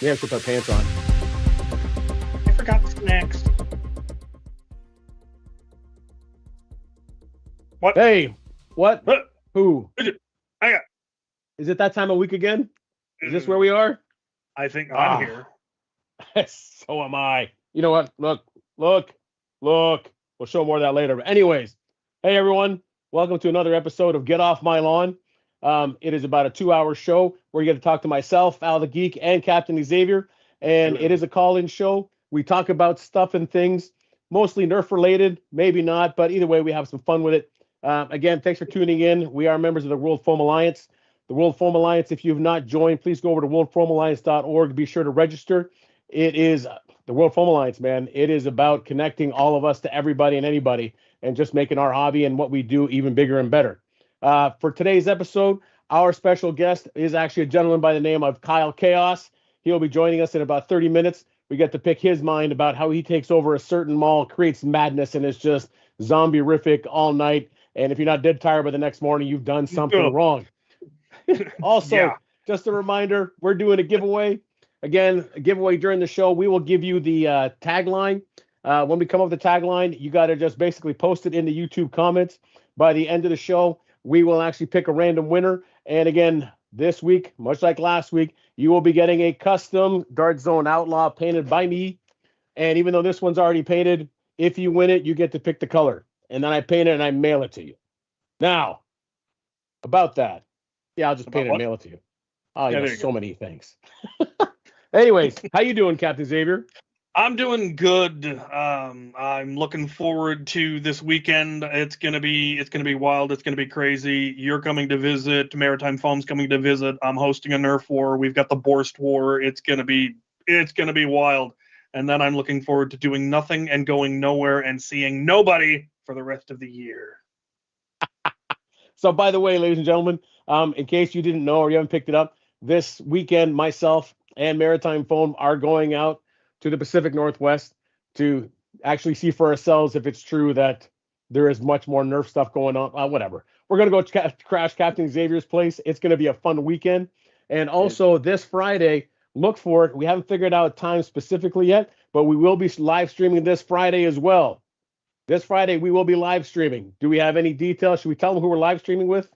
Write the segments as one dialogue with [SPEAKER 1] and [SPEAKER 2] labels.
[SPEAKER 1] Yeah, put our pants on.
[SPEAKER 2] I forgot the snacks. What?
[SPEAKER 1] Hey, what?
[SPEAKER 2] What?
[SPEAKER 1] Who?
[SPEAKER 2] I got.
[SPEAKER 1] Is it that time of week again? Is this where we are?
[SPEAKER 2] I think I'm here.
[SPEAKER 1] So am I. You know what? Look. We'll show more of that later. But anyways, hey everyone, welcome to another episode of Get Off My Lawn. It is about a 2-hour show where you get to talk to myself, Al the Geek, and Captain Xavier. And it is a call-in show. We talk about stuff and things, mostly Nerf related, maybe not, but either way, we have some fun with it. Again, thanks for tuning in. We are members of the World Foam Alliance. The World Foam Alliance, if you have not joined, please go over to worldfoamalliance.org. Be sure to register. It is the World Foam Alliance, man. It is about connecting all of us to everybody and anybody and just making our hobby and what we do even bigger and better. For today's episode, our special guest is actually a gentleman by the name of Kaos. He'll be joining us in about 30 minutes. We get to pick his mind about how he takes over a certain mall, creates madness, and is just zombie-rific all night. And if you're not dead tired by the next morning, you've done something wrong. Also, just a reminder, we're doing a giveaway. Again, a giveaway during the show. We will give you the tagline. When we come up with the tagline, you got to just basically post it in the YouTube comments. By the end of the show, we will actually pick a random winner. And again, this week, much like last week, you will be getting a custom Dart Zone Outlaw painted by me. And even though this one's already painted, if you win it, you get to pick the color. And then I paint it and I mail it to you. Now, about that. Yeah, I'll just paint it and mail it to you. Oh, yeah, so many things. Anyways, how you doing, Captain Xavier?
[SPEAKER 2] I'm doing good. I'm looking forward to this weekend. It's gonna be wild. It's gonna be crazy. You're coming to visit. Maritime Foam's coming to visit. I'm hosting a Nerf war. We've got the Borst war. It's gonna be wild. And then I'm looking forward to doing nothing and going nowhere and seeing nobody for the rest of the year.
[SPEAKER 1] So, by the way, ladies and gentlemen, in case you didn't know or you haven't picked it up, this weekend, myself and Maritime Foam are going out to the Pacific Northwest to actually see for ourselves if it's true that there is much more Nerf stuff going on. Whatever. We're going to go crash Captain Xavier's place. It's going to be a fun weekend. And also this Friday, look for it. We haven't figured out time specifically yet, but we will be live streaming this Friday as well. This Friday, we will be live streaming. Do we have any details? Should we tell them who we're live streaming with?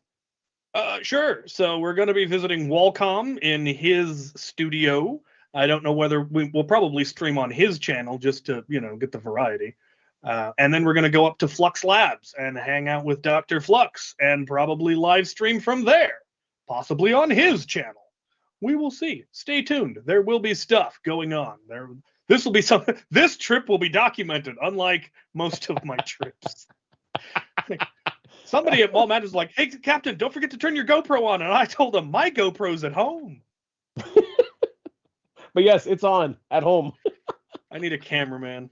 [SPEAKER 2] Sure. So we're going to be visiting Walcom in his studio. I don't know whether we'll probably stream on his channel just to, get the variety. And then we're going to go up to Flux Labs and hang out with Dr. Flux and probably live stream from there, possibly on his channel. We will see. Stay tuned. There will be stuff going on. This trip will be documented, unlike most of my trips. Somebody at Mall Mad was like, "Hey, Captain, don't forget to turn your GoPro on." And I told him, my GoPro's at home.
[SPEAKER 1] But yes, it's on at home.
[SPEAKER 2] I need a cameraman.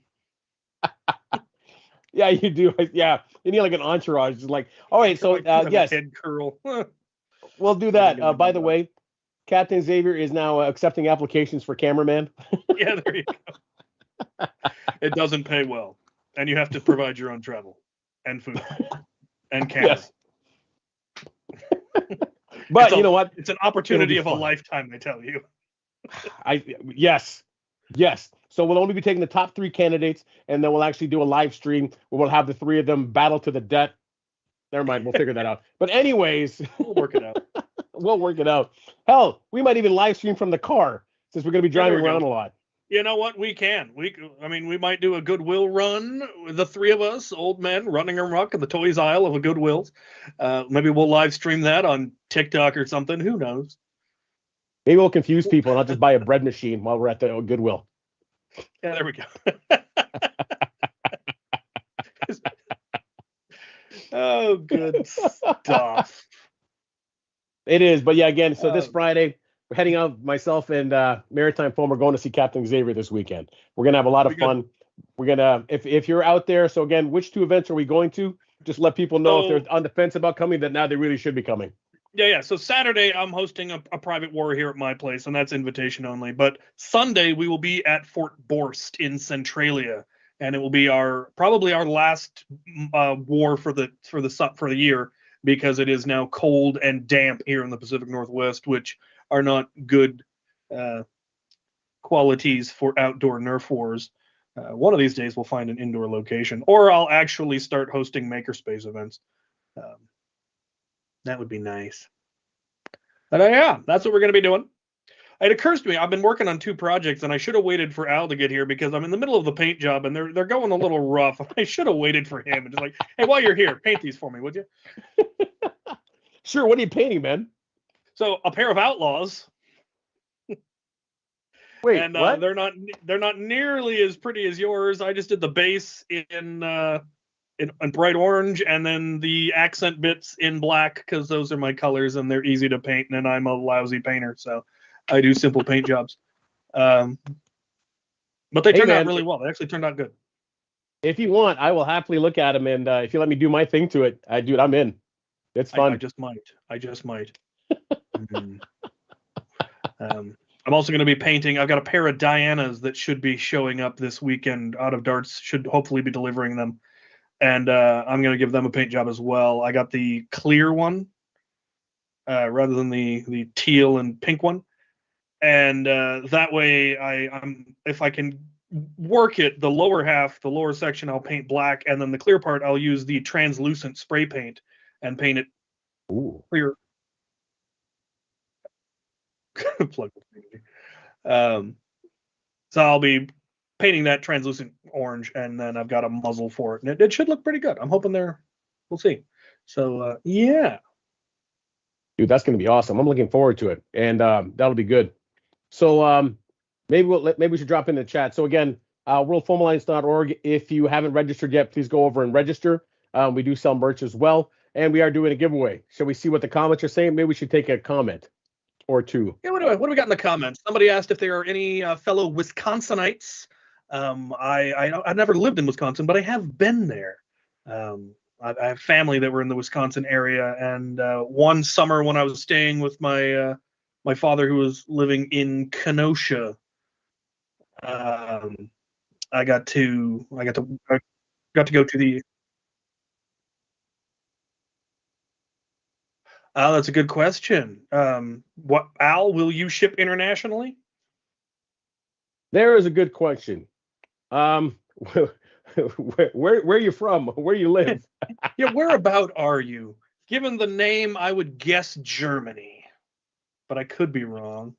[SPEAKER 1] Yeah, you do. Yeah, you need like an entourage. Just like, all right, so yes,
[SPEAKER 2] head curl.
[SPEAKER 1] We'll do that. By the way, Captain Xavier is now accepting applications for cameraman.
[SPEAKER 2] Yeah, there you go. It doesn't pay well, and you have to provide your own travel and food and camera.
[SPEAKER 1] Yes. But you know what?
[SPEAKER 2] It's an opportunity of a lifetime, I tell you.
[SPEAKER 1] Yes. So we'll only be taking the top 3 candidates, and then we'll actually do a live stream where we'll have the 3 of them battle to the death. Never mind, we'll figure that out. But anyways,
[SPEAKER 2] we'll work it out.
[SPEAKER 1] We'll work it out. Hell, we might even live stream from the car since we're going to be driving around a lot.
[SPEAKER 2] You know what? We can. We might do a Goodwill run with the 3 of us, old men, running amok in the toys aisle of a Goodwill's. Maybe we'll live stream that on TikTok or something. Who knows?
[SPEAKER 1] Maybe we'll confuse people and I'll just buy a bread machine while we're at the Goodwill.
[SPEAKER 2] Yeah, there we go. Oh, good stuff.
[SPEAKER 1] It is, but yeah, again, so this Friday, we're heading out, myself and Maritime Foam, we're going to see Captain Xavier this weekend. We're going to have a lot of fun. We're going to, if you're out there, so again, which 2 events are we going to? Just let people know if they're on the fence about coming, that now they really should be coming.
[SPEAKER 2] Yeah. So Saturday, I'm hosting a private war here at my place, and that's invitation only. But Sunday, we will be at Fort Borst in Centralia, and it will be probably our last war for the year, because it is now cold and damp here in the Pacific Northwest, which are not good qualities for outdoor Nerf wars. One of these days, we'll find an indoor location, or I'll actually start hosting makerspace events. That would be nice. But yeah, that's what we're going to be doing. It occurs to me, I've been working on 2 projects, and I should have waited for Al to get here because I'm in the middle of the paint job, and they're going a little rough. I should have waited for him and just like, hey, while you're here, paint these for me, would you?
[SPEAKER 1] Sure. What are you painting, man?
[SPEAKER 2] So a pair of Outlaws.
[SPEAKER 1] Wait,
[SPEAKER 2] and
[SPEAKER 1] what?
[SPEAKER 2] They're not nearly as pretty as yours. I just did the base in bright orange, and then the accent bits in black, because those are my colors and they're easy to paint, and I'm a lousy painter, so I do simple paint jobs. But they turned out really well. They actually turned out good.
[SPEAKER 1] If you want, I will happily look at them, and if you let me do my thing to it, I'm in. It's fun.
[SPEAKER 2] I just might. I'm also going to be painting. I've got a pair of Dianas that should be showing up this weekend out of Darts. Should hopefully be delivering them. And I'm going to give them a paint job as well. I got the clear one rather than the teal and pink one. And that way, if I can work it, the lower half, the lower section, I'll paint black. And then the clear part, I'll use the translucent spray paint and paint it clear. Plug the so I'll be painting that translucent orange, and then I've got a muzzle for it, and it should look pretty good. I'm hoping we'll see. So yeah,
[SPEAKER 1] dude, that's going to be awesome. I'm looking forward to it, and that'll be good. So maybe we should drop in the chat. So again, worldfoamalliance.org. If you haven't registered yet, please go over and register. We do sell merch as well, and we are doing a giveaway. Shall we see what the comments are saying? Maybe we should take a comment or 2.
[SPEAKER 2] Yeah, what do we got in the comments? Somebody asked if there are any fellow Wisconsinites. I've never lived in Wisconsin, but I have been there. I have family that were in the Wisconsin area, and one summer when I was staying with my father, who was living in Kenosha, I got to go to the. That's a good question. What, Al, will you ship internationally?
[SPEAKER 1] There is a good question. Where are you from? Where you live?
[SPEAKER 2] Yeah, whereabout are you? Given the name, I would guess Germany, but I could be wrong.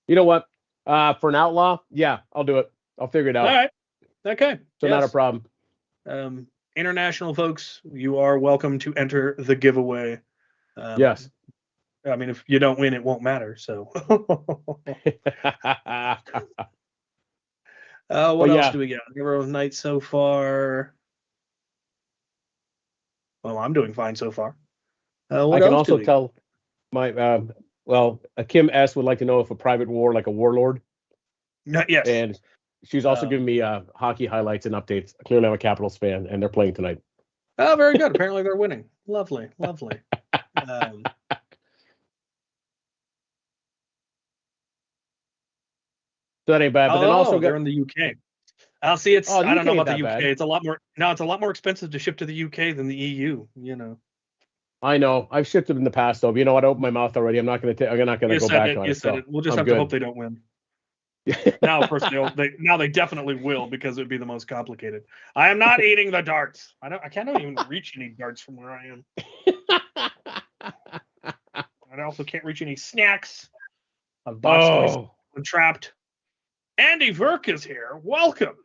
[SPEAKER 1] You know what? For an outlaw, yeah, I'll do it. I'll figure it
[SPEAKER 2] All
[SPEAKER 1] out.
[SPEAKER 2] right. Okay.
[SPEAKER 1] So not a
[SPEAKER 2] Yes.
[SPEAKER 1] problem.
[SPEAKER 2] International folks, you are welcome to enter the giveaway.
[SPEAKER 1] Yes.
[SPEAKER 2] I mean, if you don't win, it won't matter. So, what else do we got? Hero's Night so far. Well, I'm doing fine so far.
[SPEAKER 1] I can also tell my Kim S would like to know if a private war, like a warlord.
[SPEAKER 2] Yes.
[SPEAKER 1] And she's also giving me hockey highlights and updates. Clearly, I'm a Capitals fan, and they're playing tonight.
[SPEAKER 2] Oh, very good. Apparently, they're winning. Lovely.
[SPEAKER 1] So that ain't bad. But then also
[SPEAKER 2] they're in the UK. I'll see. I don't know about the UK.
[SPEAKER 1] Bad.
[SPEAKER 2] It's a lot more. No, it's a lot more expensive to ship to the UK than the EU.
[SPEAKER 1] I know. I've shipped it in the past, though. But you know what? I opened my mouth already. I'm not going to. I'm not going to go back on it.
[SPEAKER 2] You said it. We'll just have to hope they don't win. Now, of course, they definitely will, because it would be the most complicated. I am not eating the darts. I can't even reach any darts from where I am. I also can't reach any snacks. I've botched myself. I'm trapped. Andy Verk is here. Welcome.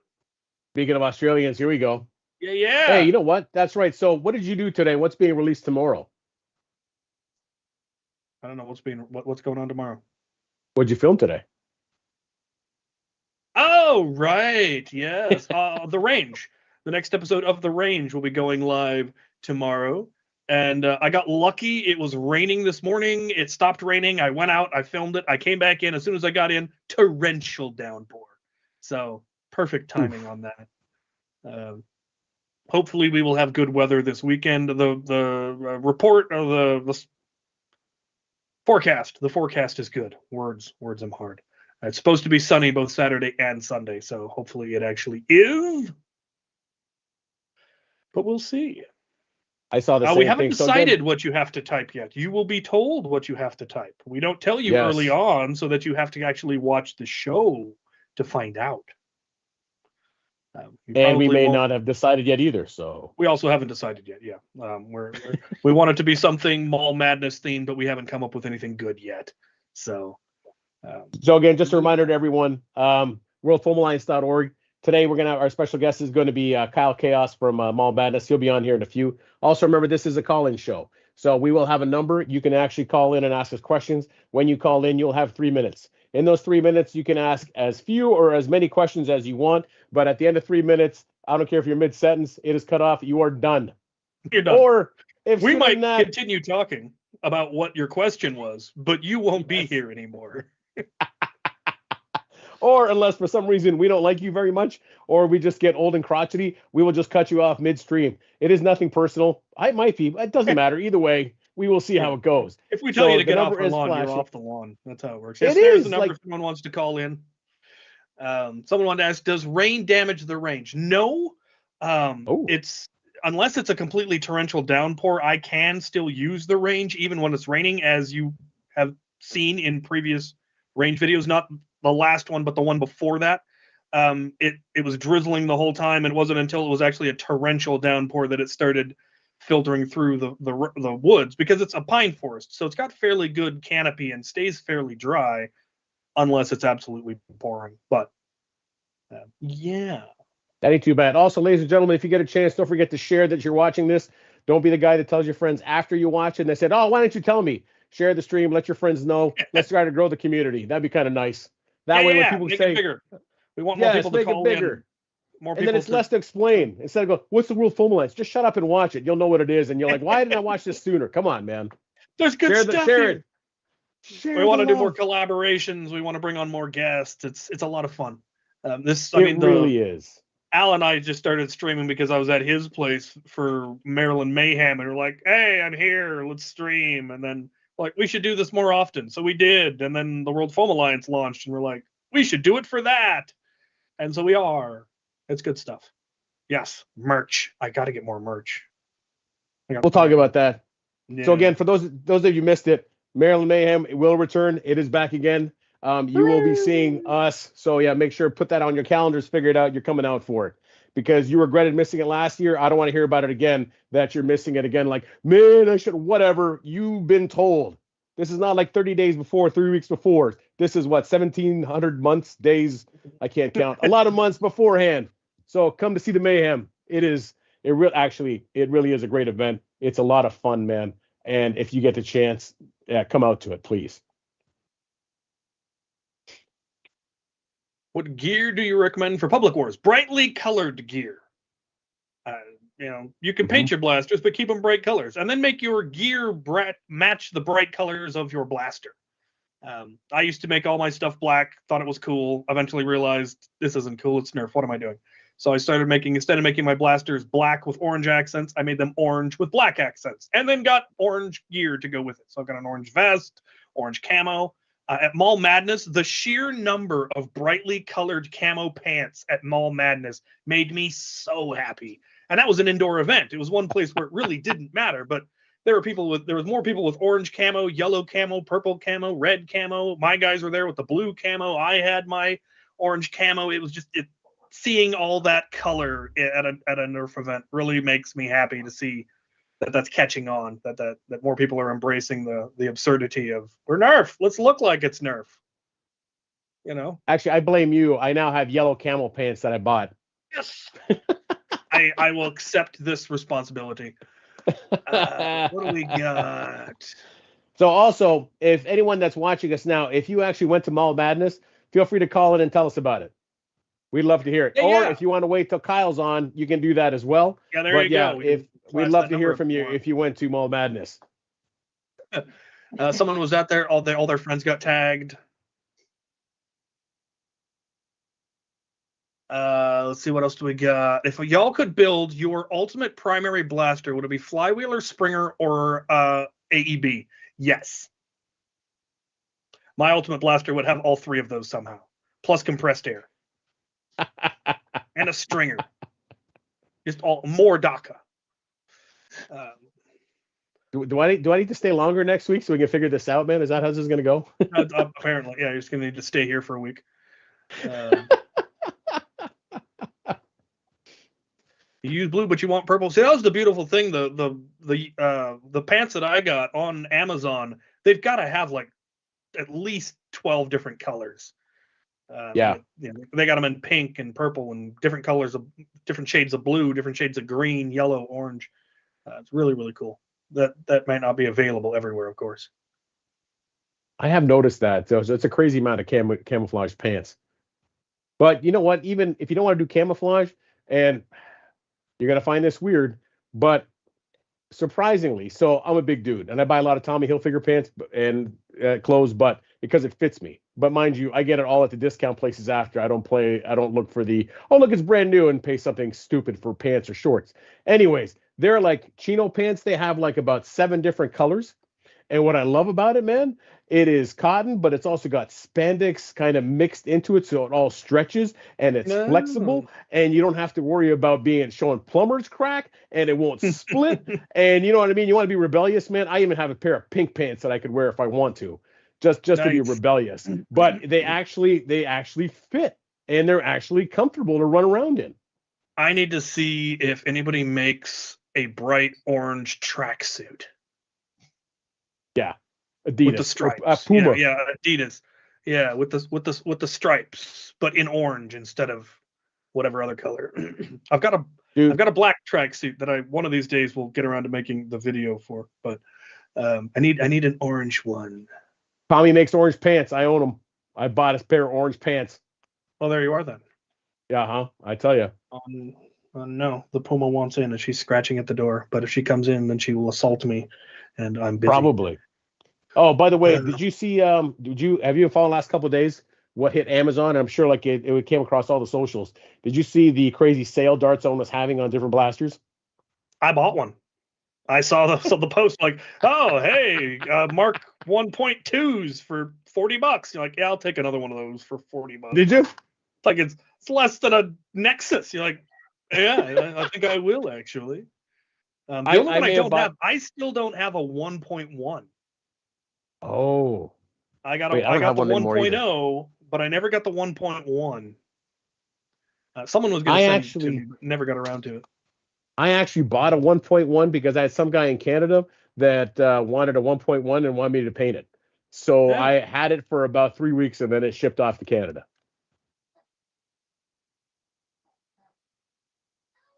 [SPEAKER 1] Speaking of Australians, here we go.
[SPEAKER 2] Yeah.
[SPEAKER 1] Hey, you know what? That's right. So, what did you do today? What's being released tomorrow?
[SPEAKER 2] I don't know what's going on tomorrow.
[SPEAKER 1] What'd you film today?
[SPEAKER 2] Oh, right. Yes. The Range. The next episode of The Range will be going live tomorrow. And I got lucky. It was raining this morning. It stopped raining. I went out. I filmed it. I came back in. As soon as I got in, torrential downpour. So perfect timing on that. Hopefully we will have good weather this weekend. The report of the forecast. The forecast is good. Words I'm hard. It's supposed to be sunny both Saturday and Sunday, so hopefully it actually is. But we'll see.
[SPEAKER 1] I saw the same thing.
[SPEAKER 2] We haven't decided what you have to type yet. You will be told what you have to type. We don't tell you early on, so that you have to actually watch the show to find out.
[SPEAKER 1] And we may not have decided yet either. So
[SPEAKER 2] we also haven't decided yet. Yeah, we want it to be something Mall Madness themed, but we haven't come up with anything good yet. So
[SPEAKER 1] again, just a reminder to everyone: worldfoamalliance.org. Today, our special guest is going to be Kyle Kaos from Mall Madness. He'll be on here in a few. Also, remember, this is a call-in show. So we will have a number. You can actually call in and ask us questions. When you call in, you'll have 3 minutes. In those 3 minutes, you can ask as few or as many questions as you want. But at the end of 3 minutes, I don't care if you're mid-sentence, it is cut off. You are done.
[SPEAKER 2] You're done.
[SPEAKER 1] Or if
[SPEAKER 2] we might continue talking about what your question was, but you won't be here anymore.
[SPEAKER 1] Or unless for some reason we don't like you very much, or we just get old and crotchety, we will just cut you off midstream. It is nothing personal. I might be. It doesn't matter. Either way, we will see how it goes.
[SPEAKER 2] If we tell you to get off the lawn, you're off the lawn. That's how it works.
[SPEAKER 1] Yes,
[SPEAKER 2] there's a number if someone wants to call in. Someone wanted to ask, does rain damage the range? No. It's unless it's a completely torrential downpour, I can still use the range even when it's raining, as you have seen in previous range videos. Not the last one, but the one before that. It was drizzling the whole time. It wasn't until it was actually a torrential downpour that it started filtering through the woods, because it's a pine forest, so it's got fairly good canopy and stays fairly dry, unless it's absolutely pouring. But yeah,
[SPEAKER 1] that ain't too bad. Also, ladies and gentlemen, if you get a chance, don't forget to share that you're watching this. Don't be the guy that tells your friends after you watch it and they said, "Oh, why didn't you tell me?" Share the stream, let your friends know. Let's try to grow the community. That'd be kind of nice. That way, when people say,
[SPEAKER 2] bigger. We want more people to call in.
[SPEAKER 1] More people, and then it's less to explain. Instead of go, "What's the World Foam Alliance?" Just shut up and watch it. You'll know what it is, and you're like, "Why didn't I watch this sooner?" Come on, man.
[SPEAKER 2] There's good stuff
[SPEAKER 1] here.
[SPEAKER 2] We want to do more collaborations. We want to bring on more guests. It's a lot of fun. It
[SPEAKER 1] really is.
[SPEAKER 2] Al and I just started streaming because I was at his place for Maryland Mayhem, and we're like, "Hey, I'm here. Let's stream." And then we should do this more often. So we did. And then the World Foam Alliance launched, and we're like, we should do it for that. And so we are. It's good stuff. Yes, merch. I got to get more merch.
[SPEAKER 1] We'll talk about that. Yeah. So again, for those of you who missed it, Maryland Mayhem will return. It is back again. You will be seeing us. So yeah, make sure put that on your calendars. Figure it out. You're coming out for it, because you regretted missing it last year. I don't want to hear about it again. That you're missing it again. Like, man, I should. Whatever. You've been told. This is not like 30 days before, 3 weeks before. This is what, 1,700 months, days, I can't count. A lot of months beforehand. So come to see the mayhem. It really is a great event. It's a lot of fun, man. And if you get the chance, come out to it, please.
[SPEAKER 2] What gear do you recommend for Public Wars? Brightly colored gear. You can paint your blasters, but keep them bright colors, and then make your gear match the bright colors of your blaster. I used to make all my stuff black, thought it was cool. Eventually realized this isn't cool. It's Nerf. What am I doing? So I started instead of making my blasters black with orange accents, I made them orange with black accents, and then got orange gear to go with it. So I've got an orange vest, orange camo. At Mall Madness, the sheer number of brightly colored camo pants at Mall Madness made me so happy. And that was an indoor event. It was one place where it really didn't matter, but there was more people with orange camo, yellow camo, purple camo, red camo. My guys were there with the blue camo. I had my orange camo. It was just seeing all that color at a Nerf event really makes me happy to see that's catching on, that more people are embracing the absurdity of, we're Nerf, let's look like it's Nerf.
[SPEAKER 1] Actually, I blame you. I now have yellow camel pants that I bought.
[SPEAKER 2] Yes. I will accept this responsibility. What do we got?
[SPEAKER 1] So also, if anyone that's watching us now, if you actually went to Mall Madness, feel free to call in and tell us about it. We'd love to hear it. If you want to wait till Kyle's on, you can do that as well.
[SPEAKER 2] Yeah, there you go.
[SPEAKER 1] We'd love to hear from you if you went to Mall Madness.
[SPEAKER 2] Someone was out there. All their friends got tagged. Let's see, what else do we got? If y'all could build your ultimate primary blaster, would it be Flywheeler, Springer, or AEB? Yes. My ultimate blaster would have all three of those somehow, plus compressed air. And a Stringer. Just more DACA.
[SPEAKER 1] Do I need to stay longer next week so we can figure this out, man? Is that how this is going to go?
[SPEAKER 2] Apparently, yeah. You're just going to need to stay here for a week. You use blue, but you want purple. See, that was the beautiful thing. The pants that I got on Amazon, they've got to have like at least 12 different colors. They got them in pink and purple and different colors of different shades of blue, different shades of green, yellow, orange. It's really, really cool. That might not be available everywhere, of course.
[SPEAKER 1] I have noticed that. So it's a crazy amount of camouflage pants. But you know what? Even if you don't want to do camouflage, and you're going to find this weird, but surprisingly, so I'm a big dude, and I buy a lot of Tommy Hilfiger pants and clothes, but because it fits me. But mind you, I get it all at the discount places after. I don't look for look, it's brand new, and pay something stupid for pants or shorts. Anyways, they're like chino pants. They have like about 7 different colors. And what I love about it, man, it is cotton, but it's also got spandex kind of mixed into it, so it all stretches and it's flexible, and you don't have to worry about showing plumber's crack, and it won't split. And you know what I mean? You want to be rebellious, man? I even have a pair of pink pants that I could wear if I want to, just to be rebellious. But they actually fit, and they're actually comfortable to run around in.
[SPEAKER 2] I need to see if anybody makes a bright orange tracksuit.
[SPEAKER 1] Yeah, Adidas
[SPEAKER 2] with the stripes.
[SPEAKER 1] Puma.
[SPEAKER 2] Yeah, Adidas. Yeah, with the stripes, but in orange instead of whatever other color. I've got a black tracksuit that I one of these days will get around to making the video for. But I need an orange one.
[SPEAKER 1] Tommy makes orange pants. I own them. I bought a pair of orange pants.
[SPEAKER 2] Well, there you are then.
[SPEAKER 1] Yeah, I tell you.
[SPEAKER 2] No, the Puma wants in, and she's scratching at the door. But if she comes in, then she will assault me, and I'm busy.
[SPEAKER 1] Probably. Oh, by the way, did you see? Have you followed the last couple of days what hit Amazon? I'm sure like it came across all the socials. Did you see the crazy sale Dart Zone was having on different blasters?
[SPEAKER 2] I bought one. I saw the post like, oh hey, Mark 1.2s for $40. You're like, yeah, I'll take another one of those for $40.
[SPEAKER 1] Did you?
[SPEAKER 2] Like it's less than a Nexus. You're like, yeah, I think I will actually. The only one I still don't have a 1.1.
[SPEAKER 1] Oh,
[SPEAKER 2] I got the 1.0, but I never got the 1.1. Someone was going to send it to me, but never got around to it.
[SPEAKER 1] I actually bought a 1.1 because I had some guy in Canada that wanted a 1.1 and wanted me to paint it. So
[SPEAKER 2] Yeah.
[SPEAKER 1] I had it for about 3 weeks, and then it shipped off to Canada.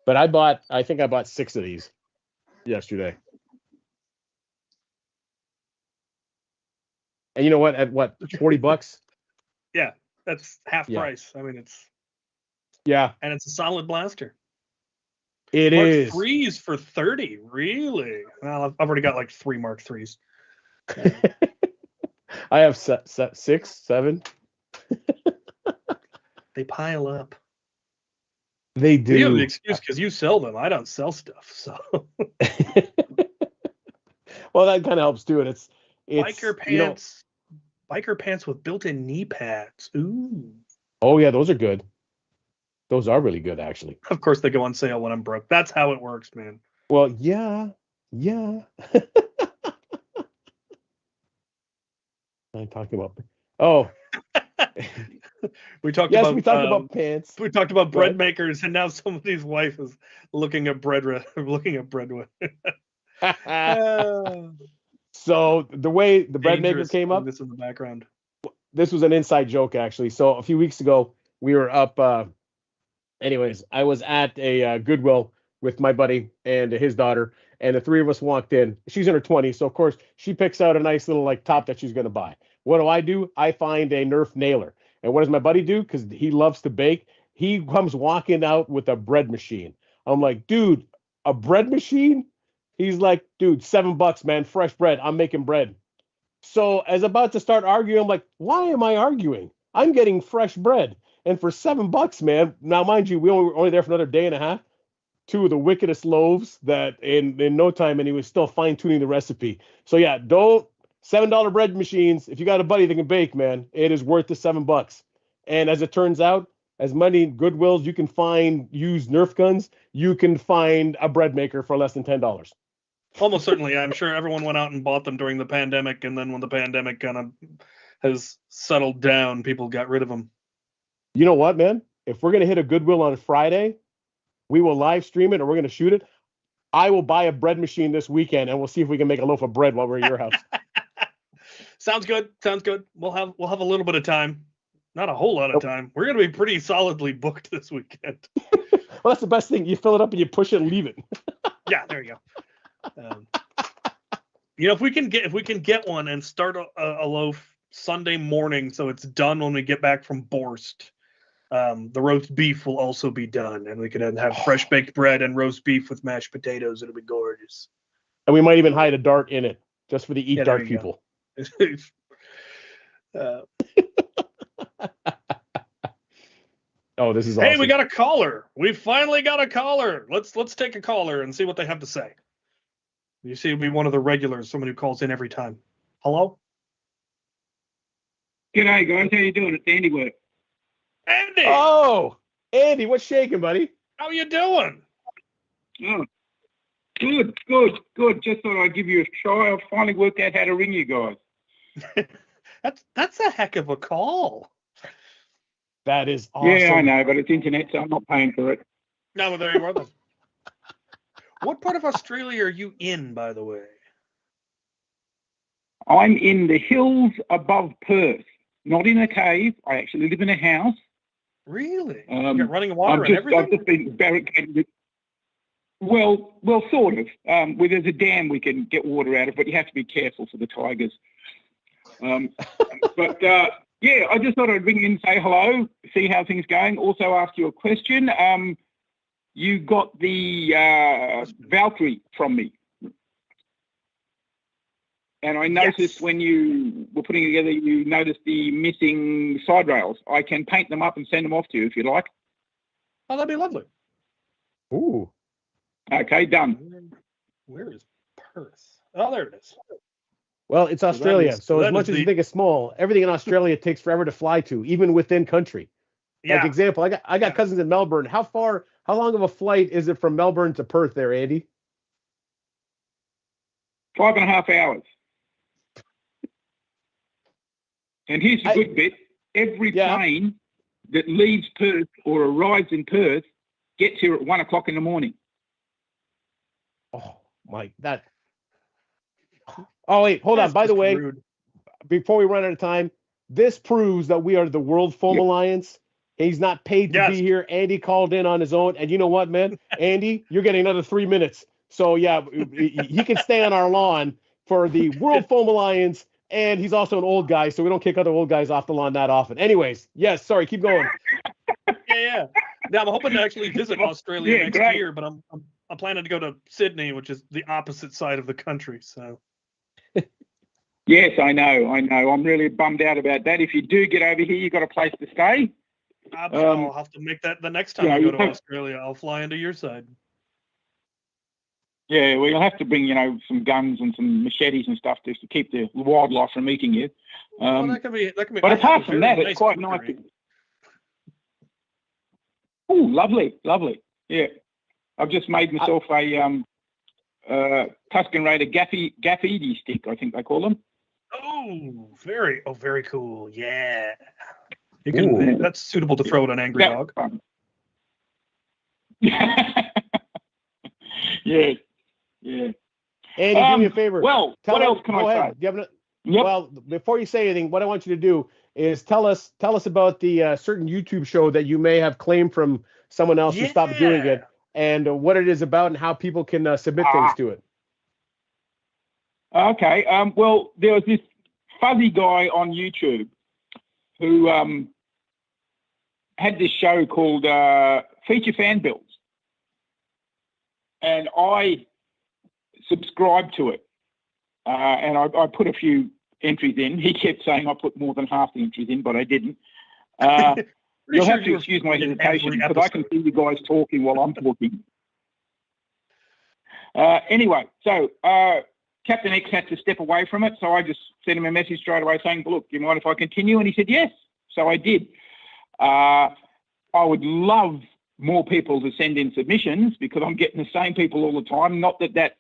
[SPEAKER 1] But I think I bought 6 of these yesterday. And you know what? At what, $40?
[SPEAKER 2] Yeah, that's half
[SPEAKER 1] Yeah.
[SPEAKER 2] price. I mean, it's
[SPEAKER 1] Yeah,
[SPEAKER 2] a solid blaster.
[SPEAKER 1] it
[SPEAKER 2] Mark
[SPEAKER 1] is.
[SPEAKER 2] 3s for 30. Really? Well, I've already got like 3 Mark 3s.
[SPEAKER 1] I have 6, 7.
[SPEAKER 2] They pile up.
[SPEAKER 1] They do.
[SPEAKER 2] You have an excuse because you sell them. I don't sell stuff, so.
[SPEAKER 1] Well, that kind of helps too. And it's
[SPEAKER 2] Biker
[SPEAKER 1] you know,
[SPEAKER 2] pants. Biker pants with built-in knee pads. Ooh.
[SPEAKER 1] oh yeah, those are good. Those are really good, actually.
[SPEAKER 2] Of course, they go on sale when I'm broke. That's how it works, man.
[SPEAKER 1] Well, yeah. I'm talking about. Oh,
[SPEAKER 2] We talked
[SPEAKER 1] yes,
[SPEAKER 2] about
[SPEAKER 1] we talked about pants.
[SPEAKER 2] we talked about
[SPEAKER 1] Go
[SPEAKER 2] bread
[SPEAKER 1] ahead.
[SPEAKER 2] makers, and now somebody's wife is looking at bread. Looking at bread.
[SPEAKER 1] So the way the bread maker
[SPEAKER 2] Dangerous.
[SPEAKER 1] came up,
[SPEAKER 2] This in the background.
[SPEAKER 1] this was an inside joke, actually. So a few weeks ago, we were up. Anyways, I was at a Goodwill with my buddy and his daughter, and the 3 of us walked in. She's in her 20s, so of course she picks out a nice little like top that she's gonna buy. What do? I find a Nerf nailer, and what does my buddy do? Because he loves to bake, he comes walking out with a bread machine. I'm like, dude, a bread machine? He's like, dude, $7, man, fresh bread. I'm making bread. So as about to start arguing, I'm like, why am I arguing? I'm getting fresh bread. And for $7, man. Now, mind you, we were only there for another day and a half. 2 of the wickedest loaves that in no time, and he was still fine tuning the recipe. So yeah, don't $7 bread machines. If you got a buddy that can bake, man, it is worth the $7. And as it turns out, as many Goodwills you can find used Nerf guns, you can find a bread maker for less than $10.
[SPEAKER 2] Almost certainly, I'm sure everyone went out and bought them during the pandemic, and then when the pandemic kind of has settled down, people got rid of them.
[SPEAKER 1] You know what, man? If we're gonna hit a Goodwill on Friday, we will live stream it or we're gonna shoot it. I will buy a bread machine this weekend, and we'll see if we can make a loaf of bread while we're at your house.
[SPEAKER 2] Sounds good. Sounds good. We'll have a little bit of time, not a whole lot of time. We're gonna be pretty solidly booked this weekend.
[SPEAKER 1] Well, that's the best thing. You fill it up and you push it and leave it.
[SPEAKER 2] Yeah, there you go. If we can get one and start a loaf Sunday morning, so it's done when we get back from Borst. The roast beef will also be done, and we can have fresh baked bread and roast beef with mashed potatoes. It'll be gorgeous.
[SPEAKER 1] And we might even hide a dart in it just for the eat dart people. Oh, this is awesome.
[SPEAKER 2] Hey, we got a caller. We finally got a caller. Let's take a caller and see what they have to say. You see, it'll be one of the regulars, someone who calls in every time. Hello?
[SPEAKER 3] G'day, guys. How you doing? It's Andy Work.
[SPEAKER 2] Andy!
[SPEAKER 1] Oh, Andy, what's shaking, buddy?
[SPEAKER 2] How you doing?
[SPEAKER 3] Oh, good. Just thought I'd give you a try. I've finally worked out how to ring you guys.
[SPEAKER 2] That's a heck of a call.
[SPEAKER 1] That is awesome.
[SPEAKER 3] Yeah, I know, but it's internet, so I'm not paying for it.
[SPEAKER 2] No, well, there you are then. What part of Australia are you in, by the way?
[SPEAKER 3] I'm in the hills above Perth, not in a cave. I actually live in a house.
[SPEAKER 2] Really? You got running water
[SPEAKER 3] I've
[SPEAKER 2] and everything?
[SPEAKER 3] just been barricaded. Well, sort of. Where there's a dam, we can get water out of, but you have to be careful for the tigers. Yeah, I just thought I'd ring in and say hello, see how things going. Also ask you a question. You got the Valkyrie from me. And I noticed when you were putting it together, you noticed the missing side rails. I can paint them up and send them off to you if you'd like.
[SPEAKER 2] Oh, that'd be lovely.
[SPEAKER 1] Ooh.
[SPEAKER 3] Okay, done.
[SPEAKER 2] Where is Perth? Oh, there it is.
[SPEAKER 1] Well, it's Australia. So as much as
[SPEAKER 2] you
[SPEAKER 1] you think it's small, everything in Australia takes forever to fly to, even within country. Like example, I got cousins in Melbourne. How long of a flight is it from Melbourne to Perth there, Andy?
[SPEAKER 3] 5.5 hours. And here's the good bit. Every plane that leaves Perth or arrives in Perth gets here at 1 o'clock in the morning.
[SPEAKER 1] Oh, my, that. Oh, wait, hold on. By the way, before we run out of time, this proves that we are the World Foam Alliance. He's not paid to be here. Andy called in on his own. And you know what, man? Andy, you're getting another 3 minutes. So, yeah, he can stay on our lawn for the World Foam Alliance. And he's also an old guy, so we don't kick other old guys off the lawn that often. Anyways, yes, sorry, keep going.
[SPEAKER 2] Yeah. Now, I'm hoping to actually visit Australia next year, but I'm planning to go to Sydney, which is the opposite side of the country. So.
[SPEAKER 3] Yes, I know. I'm really bummed out about that. If you do get over here, you've got a place to stay.
[SPEAKER 2] I'll have to make that the next time I go to Australia. I'll fly into your side.
[SPEAKER 3] Yeah, well, you'll have to bring, some guns and some machetes and stuff just to keep the wildlife from eating you.
[SPEAKER 2] That can be.
[SPEAKER 3] But apart from that, it's quite nice. Oh, lovely. Yeah, I've just made myself a Tuscan Raider gaffidi stick, I think they call them.
[SPEAKER 2] Oh, very cool. Yeah. You can. That's suitable to throw at an angry dog. Yeah.
[SPEAKER 1] Andy, do me a favor.
[SPEAKER 3] Well, what else can I say?
[SPEAKER 1] Well, before you say anything, what I want you to do is tell us about the certain YouTube show that you may have claimed from someone else who stopped doing it, and what it is about and how people can submit things to it.
[SPEAKER 3] Okay. Well, there was this fuzzy guy on YouTube who had this show called Feature Fan Builds, and I subscribed to it, and I put a few entries in. He kept saying I put more than half the entries in, but I didn't. You'll have to excuse my hesitation because I can see you guys talking while I'm talking. Anyway, so Captain X had to step away from it, so I just sent him a message straight away saying, look, do you mind if I continue? And he said yes, so I did. I would love more people to send in submissions because I'm getting the same people all the time. Not that that's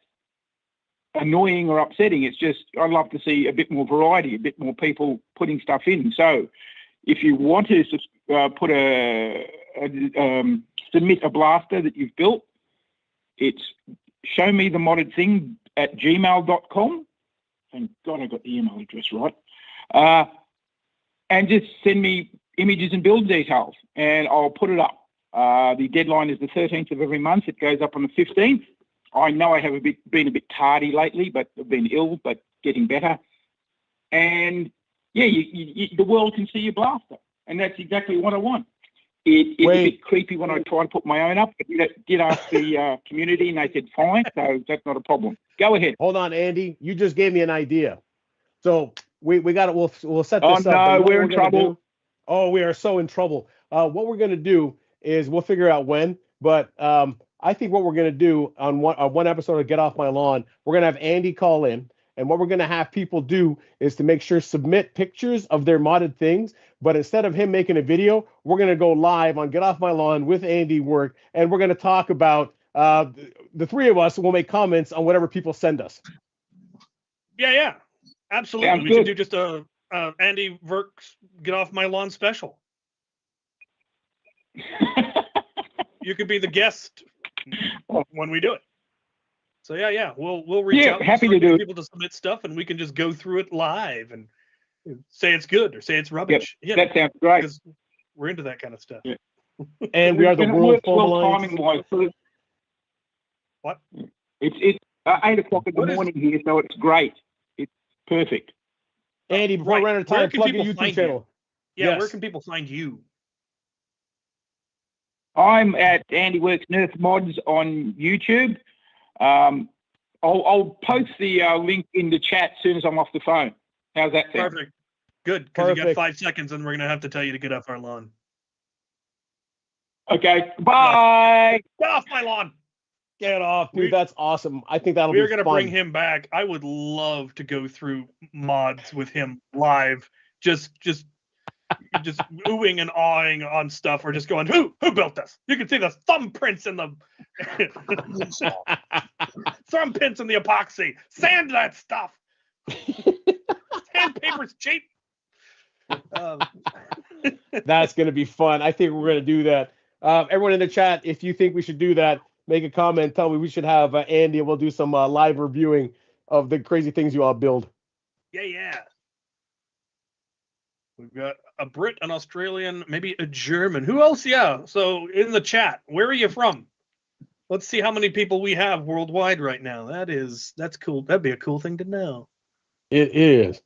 [SPEAKER 3] annoying or upsetting. It's just I'd love to see a bit more variety, a bit more people putting stuff in. So if you want to submit a blaster that you've built, it's showmethemoddedthing@gmail.com. Thank God I got the email address right. And just send me images and build details, and I'll put it up. The deadline is the 13th of every month. It goes up on the 15th. I know I have been a bit tardy lately, but I've been ill, but getting better. And yeah, the world can see your blaster, and that's exactly what I want. It's a bit creepy when I try to put my own up. I did ask the community, and they said fine, so that's not a problem. Go ahead.
[SPEAKER 1] Hold on, Andy. You just gave me an idea. So we got it. We'll set this up.
[SPEAKER 3] Oh no, we're in trouble.
[SPEAKER 1] Oh, we are so in trouble. What we're going to do is we'll figure out when, but I think what we're going to do on one episode of Get Off My Lawn, we're going to have Andy call in, and what we're going to have people do is to make sure submit pictures of their modded things, but instead of him making a video, we're going to go live on Get Off My Lawn with Andy Work, and we're going to talk about the three of us will make comments on whatever people send us.
[SPEAKER 2] Yeah, absolutely. We should do just a Andy Works Get Off My Lawn special. You could be the guest when we do it. So yeah, we'll reach out.
[SPEAKER 3] Happy to do
[SPEAKER 2] people to submit stuff, and we can just go through it live and say it's good or say it's rubbish.
[SPEAKER 3] Yep, that sounds great.
[SPEAKER 2] Because we're into that kind of stuff.
[SPEAKER 3] Yeah.
[SPEAKER 1] And we are the World Foam Alliance.
[SPEAKER 3] Timing-wise.
[SPEAKER 2] What?
[SPEAKER 3] It's 8 o'clock in the morning here, so it's great. It's perfect.
[SPEAKER 1] Andy, before we run out of time, plug your YouTube channel.
[SPEAKER 2] Yeah, where can people find you?
[SPEAKER 3] I'm at Andy Works Nerf Mods on YouTube. I'll post the link in the chat as soon as I'm off the phone. How's that sound?
[SPEAKER 2] Perfect. Good, because you got 5 seconds, and we're going to have to tell you to get off our lawn.
[SPEAKER 3] Okay, bye.
[SPEAKER 2] Get off my lawn.
[SPEAKER 1] Get off, dude. That's awesome. I think that'll be fun.
[SPEAKER 2] We're going to bring him back. I would love to go through mods with him live. Just oohing and awing on stuff, or just going, who built this? You can see the thumbprints in the thumbprints in the epoxy. Sand that stuff. Sandpaper's cheap.
[SPEAKER 1] That's going to be fun. I think we're going to do that. Everyone in the chat, if you think we should do that, make a comment. Tell me we should have Andy, and we'll do some live reviewing of the crazy things you all build.
[SPEAKER 2] Yeah. We've got a Brit, an Australian, maybe a German. Who else? Yeah. So in the chat, where are you from? Let's see how many people we have worldwide right now. That's cool. That'd be a cool thing to know.
[SPEAKER 1] It is.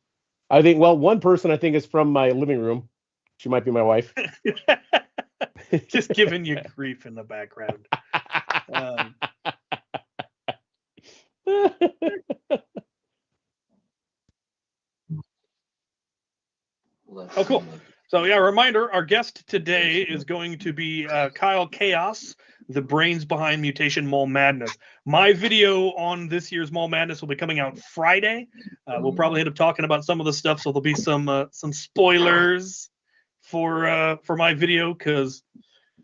[SPEAKER 1] I think, well, one person I think is from my living room. She might be my wife.
[SPEAKER 2] Just giving you grief in the background. Oh, cool. So, yeah, reminder, our guest today is going to be Kyle Kaos, the brains behind Mutation Mole Madness. My video on this year's Mole Madness will be coming out Friday. We'll probably end up talking about some of the stuff, so there'll be some spoilers for my video, because,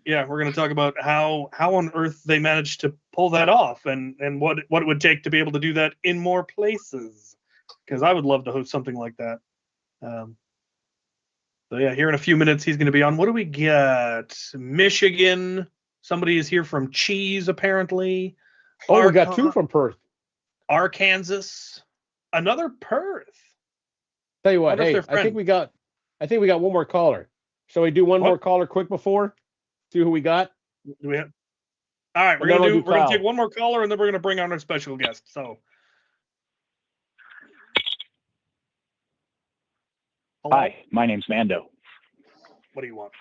[SPEAKER 2] yeah, we're going to talk about how on earth they managed to pull that off and what it would take to be able to do that in more places, because I would love to host something like that. So, yeah, here in a few minutes, he's going to be on. What do we get? Michigan. Somebody is here from Cheese, apparently.
[SPEAKER 1] Oh, we got two from Perth.
[SPEAKER 2] Arkansas. Another Perth.
[SPEAKER 1] Tell you what, hey, I think we got one more caller. Shall we do one more caller quick before? See who we got?
[SPEAKER 2] Do we have? All right, we're gonna take one more caller, and then we're gonna bring on our special guest. So, hello?
[SPEAKER 4] Hi, my name's Mando.
[SPEAKER 2] What do you want?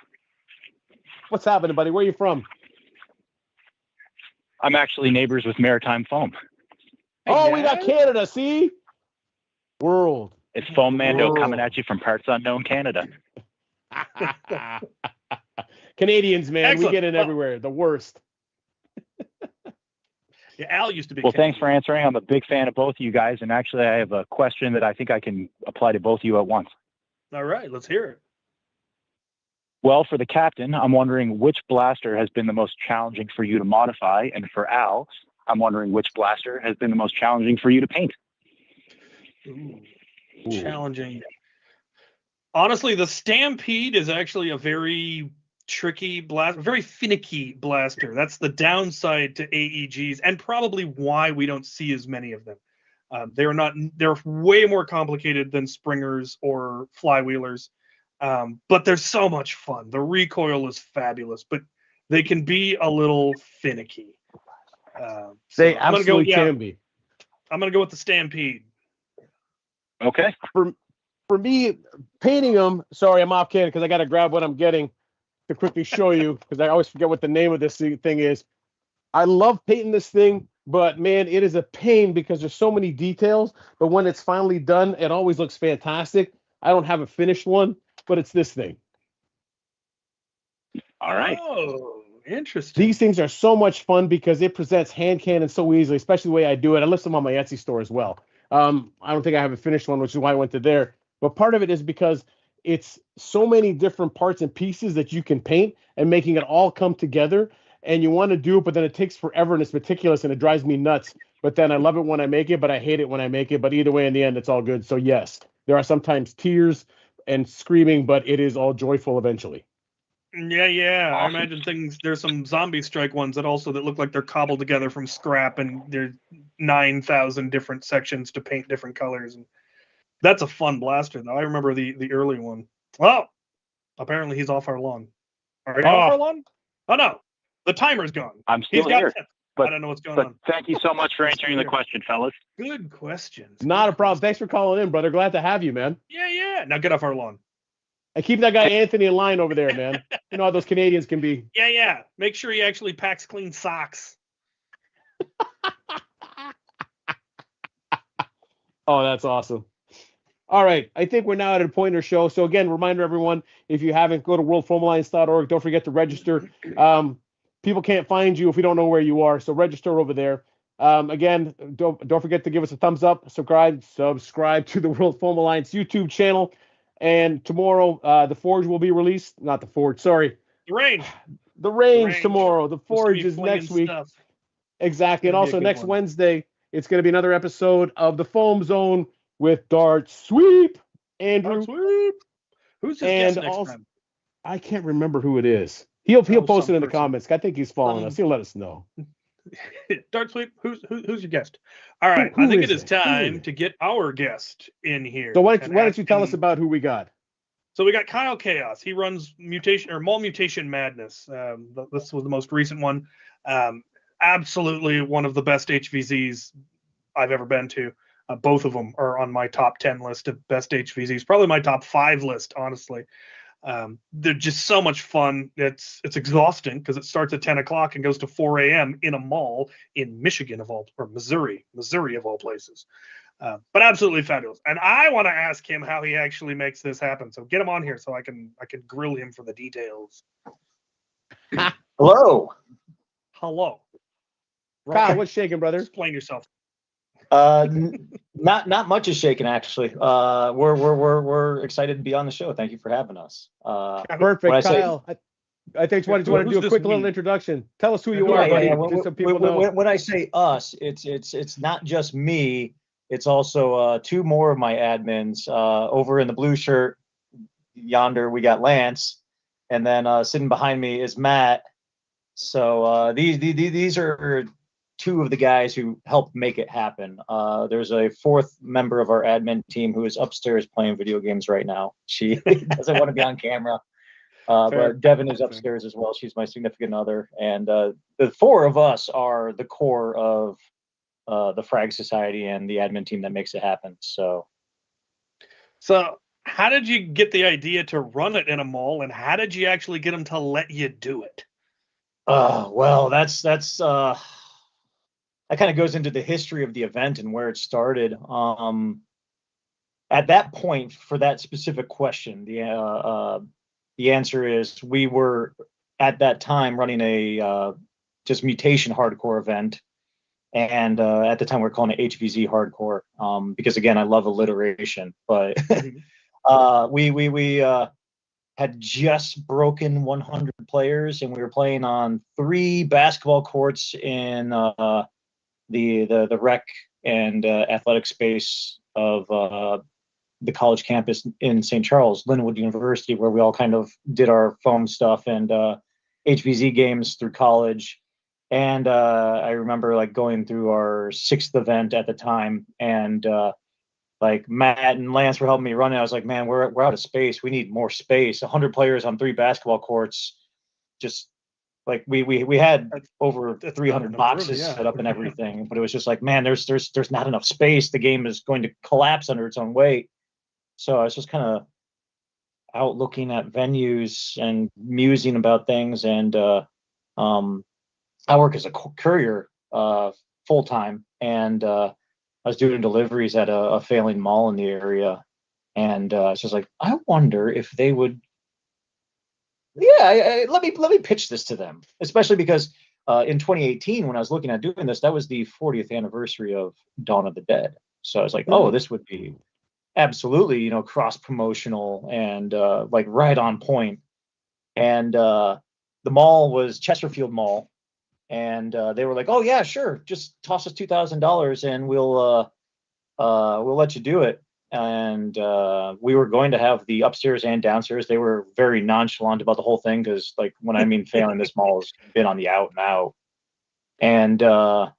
[SPEAKER 1] What's happening, buddy? Where are you from?
[SPEAKER 4] I'm actually neighbors with Maritime Foam.
[SPEAKER 1] Oh, we got Canada, see? World.
[SPEAKER 4] It's Foam Mando coming at you from parts unknown Canada.
[SPEAKER 1] Canadians, man,
[SPEAKER 2] Excellent.
[SPEAKER 1] we get in everywhere. The worst.
[SPEAKER 2] Yeah, Al used to be.
[SPEAKER 4] Well, thanks for answering. I'm a big fan of both of you guys, and actually I have a question that I think I can apply to both of you at once.
[SPEAKER 2] All right, let's hear it.
[SPEAKER 4] Well, for the captain, I'm wondering which blaster has been the most challenging for you to modify, and for Al, I'm wondering which blaster has been the most challenging for you to paint.
[SPEAKER 2] Ooh. Challenging. Honestly, the Stampede is actually a very tricky blaster, very finicky blaster. That's the downside to AEGs, and probably why we don't see as many of them. They're way more complicated than Springers or Flywheelers, but they're so much fun. The recoil is fabulous, but they can be a little finicky.
[SPEAKER 1] They absolutely can be.
[SPEAKER 2] I'm going to go with the Stampede.
[SPEAKER 4] Okay.
[SPEAKER 1] For me, painting them, sorry, I'm off camera because I got to grab what I'm getting to quickly show you, because I always forget what the name of this thing is. I love painting this thing, but man, it is a pain because there's so many details. But when it's finally done, it always looks fantastic. I don't have a finished one, but it's this thing.
[SPEAKER 4] All right.
[SPEAKER 2] Oh, interesting.
[SPEAKER 1] These things are so much fun because it presents hand cannon so easily, especially the way I do it. I list them on my Etsy store as well. I don't think I have a finished one, which is why I went to there. But part of it is because it's so many different parts and pieces that you can paint and making it all come together. And you want to do it, but then it takes forever and it's meticulous and it drives me nuts. But then I love it when I make it, but I hate it when I make it. But either way, in the end, it's all good. So yes, there are sometimes tears and screaming, but it is all joyful eventually.
[SPEAKER 2] Yeah.
[SPEAKER 4] Awesome.
[SPEAKER 2] I imagine there's some Zombie Strike ones that look like they're cobbled together from scrap, and there's 9,000 different sections to paint different colors. And that's a fun blaster, though. I remember the early one. Well, apparently he's off our lawn. Are you off our lawn? Oh, no. The timer's gone.
[SPEAKER 4] I'm still here.
[SPEAKER 2] I don't know what's going on.
[SPEAKER 4] Thank you so much for answering the question, fellas.
[SPEAKER 2] Good questions.
[SPEAKER 1] Not a problem. Thanks for calling in, brother. Glad to have you, man.
[SPEAKER 2] Yeah. Now get off our lawn.
[SPEAKER 1] And keep that guy Anthony in line over there, man. You know how those Canadians can be.
[SPEAKER 2] Yeah. Make sure he actually packs clean socks.
[SPEAKER 1] Oh, that's awesome. All right. I think we're now at a point in our show. So again, reminder everyone, if you haven't, go to worldfoamalliance.org. Don't forget to register. People can't find you if we don't know where you are. So register over there. Again, don't forget to give us a thumbs up, subscribe to the World Foam Alliance YouTube channel. And tomorrow, the Forge will be released. Not the Forge, sorry. The Range tomorrow. The Forge is next week. Stuff. Exactly. And also next Wednesday, it's going to be another episode of the Foam Zone with Dart Sweep. Andrew.
[SPEAKER 2] Who's his guest next time?
[SPEAKER 1] I can't remember who it is. He'll post it in the comments. I think he's following us. He'll let us know.
[SPEAKER 2] Dart Sweep, who's your guest? All right, I think it is time to get our guest in here.
[SPEAKER 1] So why don't you tell us about who we got?
[SPEAKER 2] So we got Kyle Chaos. He runs Mall Mutation Madness. This was the most recent one. Absolutely one of the best HVZs I've ever been to. Both of them are on my top 10 list of best HVZs. Probably my top 5 list, honestly. They're just so much fun. It's exhausting because it starts at 10 o'clock and goes to 4 a.m. in a mall in Michigan or Missouri of all places. But absolutely fabulous. And I want to ask him how he actually makes this happen. So get him on here so I can grill him for the details.
[SPEAKER 5] Hello.
[SPEAKER 2] Hello.
[SPEAKER 1] Kyle, what's shaking, brother?
[SPEAKER 2] Explain yourself.
[SPEAKER 5] Not much is shaking actually. We're excited to be on the show. Thank you for having us.
[SPEAKER 1] Perfect, Kyle. I think you want to do a quick little introduction. Tell us who you are, buddy. Just so people know.
[SPEAKER 5] When I say us, it's not just me. It's also 2 more of my admins. Over in the blue shirt yonder, we got Lance, and then sitting behind me is Matt. So these are 2 of the guys who helped make it happen. There's a 4th member of our admin team who is upstairs playing video games right now. She doesn't want to be on camera. But Devin is upstairs as well. She's my significant other. And the 4 of us are the core of the Frag Society and the admin team that makes it happen. So
[SPEAKER 2] how did you get the idea to run it in a mall, and how did you actually get them to let you do it?
[SPEAKER 5] Well, that's that kind of goes into the history of the event and where it started. At that point, for that specific question, the answer is we were at that time running a just mutation hardcore event. And at the time we were calling it HVZ hardcore because again, I love alliteration, but we had just broken 100 players and we were playing on 3 basketball courts in the rec and athletic space of the college campus in St. Charles, Linwood University, where we all kind of did our foam stuff and HVZ games through college. And I remember like going through our 6th event at the time, and like Matt and Lance were helping me run it. I was like, man, we're out of space. We need more space. 100 players on 3 basketball courts. Just like we had over 300 boxes set up and everything, but it was just like, man, there's not enough space. The game is going to collapse under its own weight. So I was just kind of out looking at venues and musing about things. And I work as a courier full time, and I was doing deliveries at a failing mall in the area, and it's just like, I wonder if they would. Yeah, let me pitch this to them, especially because in 2018, when I was looking at doing this, that was the 40th anniversary of Dawn of the Dead. So I was like, oh, this would be absolutely, cross promotional and like right on point. And the mall was Chesterfield Mall. And they were like, "Oh yeah, sure. Just toss us $2,000 and we'll let you do it." And we were going to have the upstairs and downstairs. They were very nonchalant about the whole thing because, like, when I mean failing, this mall has been on the out and out. And I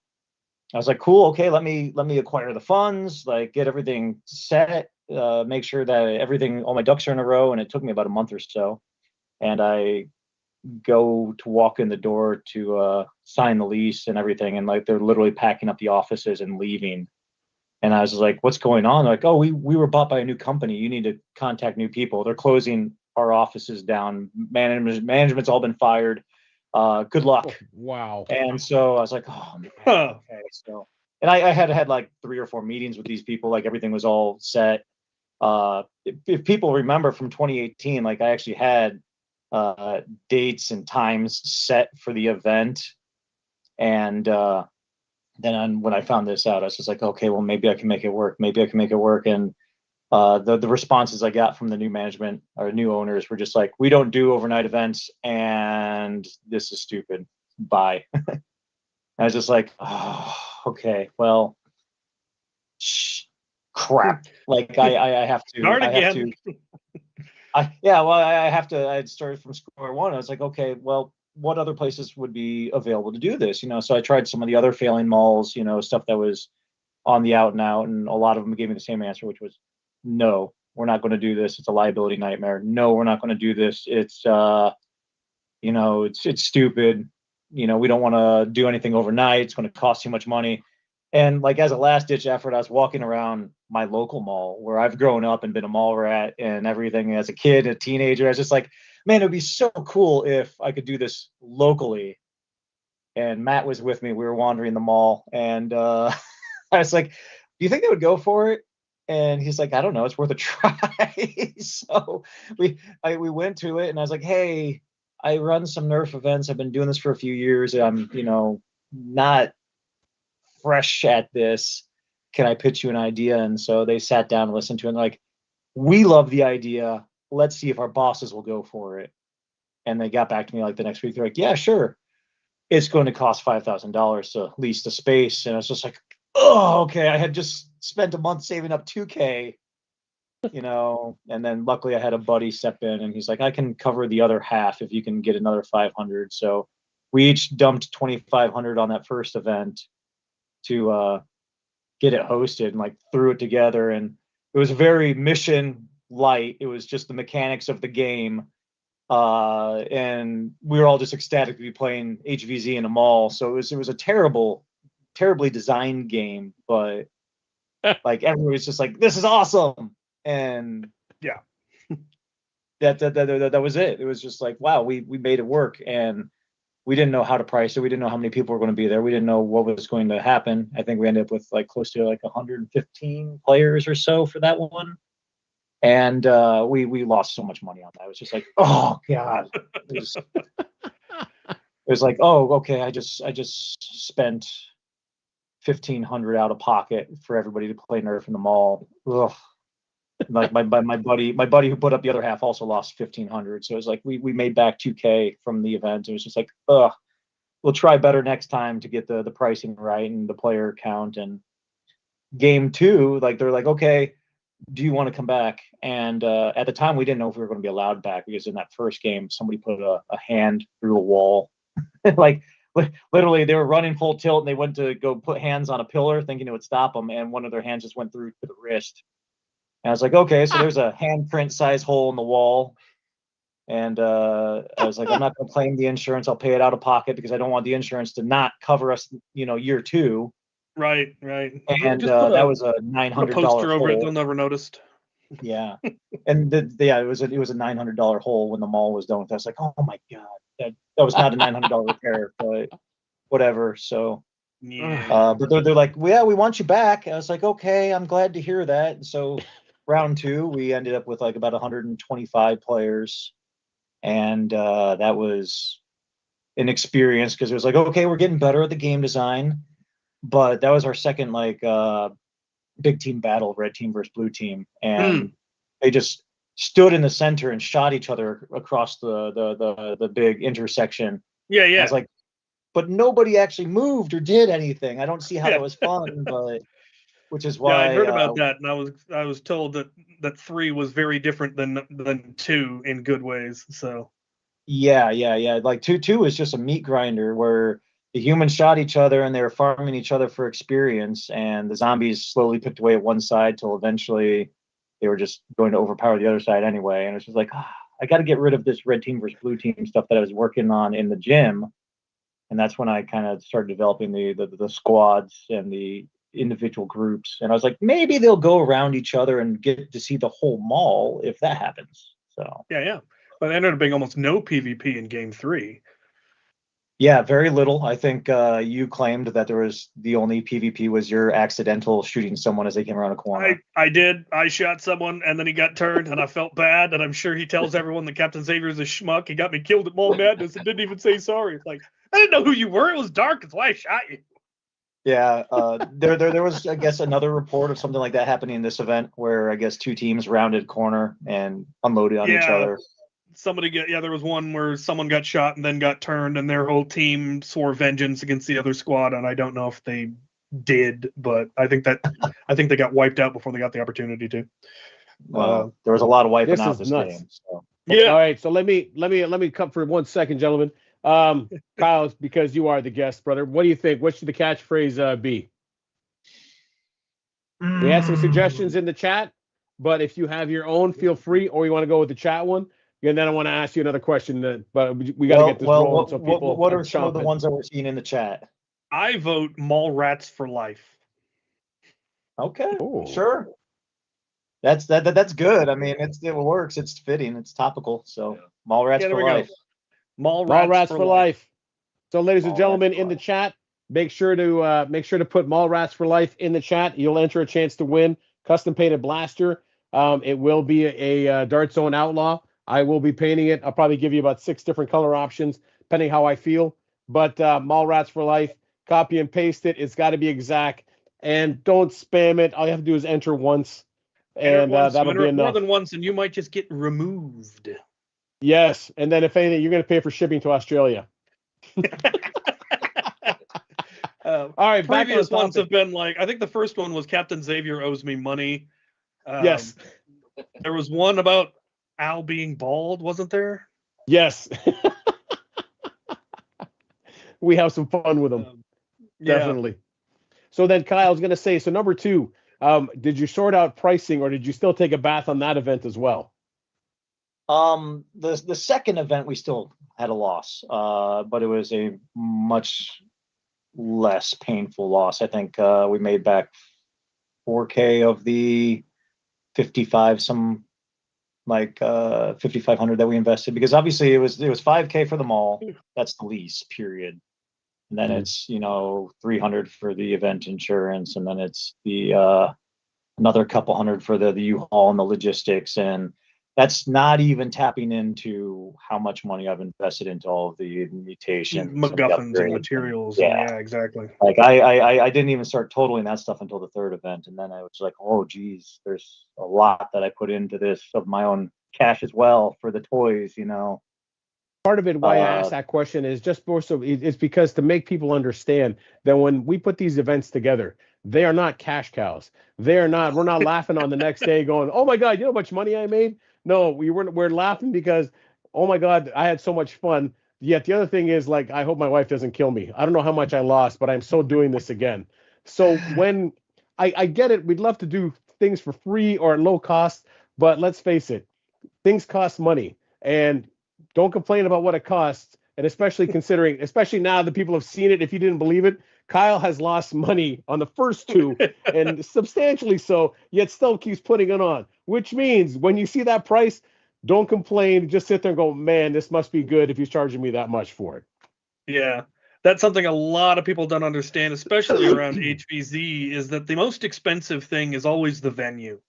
[SPEAKER 5] was like, "Cool, okay. Let me acquire the funds, like, get everything set, make sure that all my ducks are in a row." And it took me about a month or so. And I go to walk in the door to sign the lease and everything, and like they're literally packing up the offices and leaving. And I was like, what's going on? They're like, oh, we were bought by a new company. You need to contact new people. They're closing our offices down. Management's all been fired. Good luck.
[SPEAKER 1] Oh, wow.
[SPEAKER 5] And so I was like, oh man, okay. So, and I had like 3 or 4 meetings with these people. Like everything was all set. If people remember from 2018, like I actually had dates and times set for the event, and then when I found this out, I was just like, okay, well, maybe I can make it work. And the responses I got from the new management or new owners were just like, we don't do overnight events, and this is stupid. Bye. I was just like, oh, okay, well, crap. Like I have to.
[SPEAKER 2] Start again.
[SPEAKER 5] I have to. I had started from square one. I was like, okay, well, what other places would be available to do this? So I tried some of the other failing malls, stuff that was on the out and out, and a lot of them gave me the same answer, which was no. we're not going to do this. It's a liability nightmare. No, we're not going to do this. It's it's stupid. We don't want to do anything overnight. It's going to cost too much money. And like as a last ditch effort, I was walking around my local mall where I've grown up and been a mall rat and everything as a kid, a teenager. I was just like, man, it would be so cool if I could do this locally. And Matt was with me. We were wandering the mall, and I was like, do you think they would go for it? And he's like, I don't know. It's worth a try. So we went to it, and I was like, hey, I run some Nerf events. I've been doing this for a few years. I'm, not fresh at this. Can I pitch you an idea? And so they sat down and listened to it, and they're like, we love the idea. Let's see if our bosses will go for it. And they got back to me like the next week. They're like, yeah, sure. It's going to cost $5,000 to lease the space. And I was just like, oh, okay. I had just spent a month saving up $2,000, and then luckily I had a buddy step in, and he's like, I can cover the other half if you can get another 500. So we each dumped 2,500 on that first event to get it hosted, and like threw it together. And it was very mission light. It was just the mechanics of the game. And we were all just ecstatic to be playing HVZ in a mall. So it was a terribly designed game, but like everyone was just like, this is awesome. And
[SPEAKER 2] yeah,
[SPEAKER 5] that was it. It was just like, wow, we made it work. And we didn't know how to price it. We didn't know how many people were going to be there. We didn't know what was going to happen. I think we ended up with like close to like 115 players or so for that one. And we lost so much money on that. It was just like, oh God. It was like, oh, okay. I just spent $1,500 out of pocket for everybody to play Nerf in the mall. Ugh. Like my buddy who put up the other half also lost $1,500. So it was like we made back $2,000 from the event. It was just like, ugh, we'll try better next time to get the pricing right and the player count. And game 2, like they're like, okay, do you want to come back? And at the time we didn't know if we were going to be allowed back, because in that first game somebody put a hand through a wall. Like literally they were running full tilt and they went to go put hands on a pillar thinking it would stop them, and one of their hands just went through to the wrist. And I was like, okay, so there's a handprint size hole in the wall. And I was like, I'm not going to claim the insurance. I'll pay it out of pocket because I don't want the insurance to not cover us, year 2.
[SPEAKER 2] Right.
[SPEAKER 5] And that was a $900
[SPEAKER 2] poster over
[SPEAKER 5] hole.
[SPEAKER 2] it. They'll never noticed.
[SPEAKER 5] Yeah. And it was a $900 hole when the mall was done with it. I was like, oh my God, that was not a $900 repair, but whatever. So,
[SPEAKER 2] yeah.
[SPEAKER 5] but they're like, well, yeah, we want you back. And I was like, okay, I'm glad to hear that. And so round 2, we ended up with like about 125 players. And that was an experience, because it was like, okay, we're getting better at the game design. But that was our second big team battle, red team versus blue team. And they just stood in the center and shot each other across the big intersection.
[SPEAKER 2] Yeah.
[SPEAKER 5] I was like, but nobody actually moved or did anything. I don't see how that was fun, but which is why
[SPEAKER 2] I heard about that, and I was told that 3 was very different than 2 in good ways. So
[SPEAKER 5] yeah. Like 2 is just a meat grinder where the humans shot each other and they were farming each other for experience, and the zombies slowly picked away at one side till eventually they were just going to overpower the other side anyway. And it's just like, I got to get rid of this red team versus blue team stuff that I was working on in the gym. And that's when I kind of started developing the squads and the individual groups. And I was like, maybe they'll go around each other and get to see the whole mall if that happens. So
[SPEAKER 2] yeah. But there ended up being almost no PvP in game 3.
[SPEAKER 5] Yeah, very little. I think you claimed that there was the only PvP was your accidental shooting someone as they came around a corner.
[SPEAKER 2] I did. I shot someone and then he got turned and I felt bad. And I'm sure he tells everyone that Captain Xavier is a schmuck. He got me killed at Mall Madness and didn't even say sorry. It's like, I didn't know who you were. It was dark. That's why I shot you.
[SPEAKER 5] Yeah, there was, I guess, another report of something like that happening in this event where I guess 2 teams rounded corner and unloaded on each other.
[SPEAKER 2] There was one where someone got shot and then got turned, and their whole team swore vengeance against the other squad. And I don't know if they did, but I think they got wiped out before they got the opportunity to.
[SPEAKER 5] Well, there was a lot of wiping out this game. So.
[SPEAKER 1] Yeah. All right. So let me come for 1 second, gentlemen. Kaos, because you are the guest, brother. What do you think? What should the catchphrase be? We had some suggestions in the chat. But if you have your own, feel free, or you want to go with the chat one. And then I want to ask you another question, but we got to get this rolling so people.
[SPEAKER 5] What are some of the ones that we're seeing in the chat?
[SPEAKER 2] I vote mall rats for life.
[SPEAKER 5] Okay,
[SPEAKER 1] Ooh.
[SPEAKER 5] sure. That's good. I mean, it works. It's fitting. It's topical. So mall rats for life.
[SPEAKER 2] Mall rats for life.
[SPEAKER 1] So, ladies and gentlemen, in the chat, make sure to put mall rats for life in the chat. You'll enter a chance to win custom painted blaster. It will be a Dart Zone Outlaw. I will be painting it. I'll probably give you about 6 different color options, depending how I feel. But mall rats for life. Copy and paste it. It's got to be exact. And don't spam it. All you have to do is enter once. And that'll be enough.
[SPEAKER 2] More than once, and you might just get removed.
[SPEAKER 1] Yes. And then if anything, you're going to pay for shipping to Australia. All right.
[SPEAKER 2] Previous ones have been like, I think the first one was Captain Xavier owes me money.
[SPEAKER 1] Yes.
[SPEAKER 2] There was one about Al being bald, wasn't there?
[SPEAKER 1] Yes. We have some fun with them. Definitely. So then Kyle's going to say, so number 2, did you sort out pricing, or did you still take a bath on that event as well?
[SPEAKER 5] The second event we still had a loss, but it was a much less painful loss. I think we made back 4K of the 5,500 that we invested, because obviously it was 5K for the mall. That's the lease period. And then it's, 300 for the event insurance, and then it's the another couple hundred for the U-Haul and the logistics, and that's not even tapping into how much money I've invested into all of the mutations,
[SPEAKER 2] MacGuffins and materials. Yeah, exactly.
[SPEAKER 5] Like I didn't even start totaling that stuff until the third event, and then I was like, oh geez, there's a lot that I put into this of my own cash as well for the toys,
[SPEAKER 1] Part of it, why I asked that question, is just more so it's because to make people understand that when we put these events together, they are not cash cows. We're not laughing on the next day going, oh my God, you know how much money I made? No, we're laughing because, oh my God, I had so much fun. Yet the other thing is, like, I hope my wife doesn't kill me. I don't know how much I lost, but I'm so doing this again. So when I get it, we'd love to do things for free or at low cost, but let's face it, things cost money. And don't complain about what it costs. And especially now that people have seen it, if you didn't believe it, Kyle has lost money on the first 2 and substantially so, yet still keeps putting it on, which means when you see that price, don't complain. Just sit there and go, man, this must be good if he's charging me that much for it.
[SPEAKER 2] Yeah. That's something a lot of people don't understand, especially around HVZ, is that the most expensive thing is always the venue.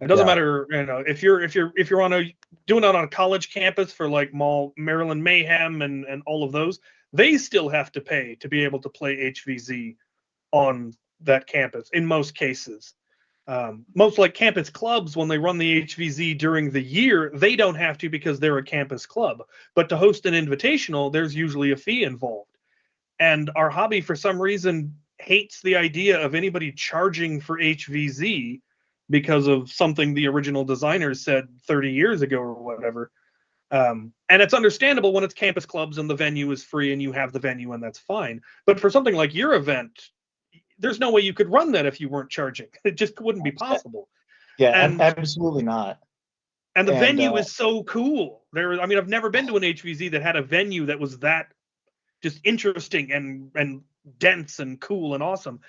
[SPEAKER 2] It doesn't matter, if you're doing it on a college campus for like Maryland Mayhem and all of those, they still have to pay to be able to play HVZ on that campus in most cases. Most like campus clubs, when they run the HVZ during the year, they don't have to because they're a campus club. But to host an invitational, there's usually a fee involved. And our hobby, for some reason, hates the idea of anybody charging for HVZ because of something the original designers said 30 years ago or whatever. And it's understandable when it's campus clubs and the venue is free and you have the venue, and that's fine. But for something like your event, there's no way you could run that if you weren't charging. It just wouldn't be possible.
[SPEAKER 5] Yeah, and absolutely not.
[SPEAKER 2] And the venue is so cool. I've never been to an HVZ that had a venue that was that just interesting and dense and cool and awesome.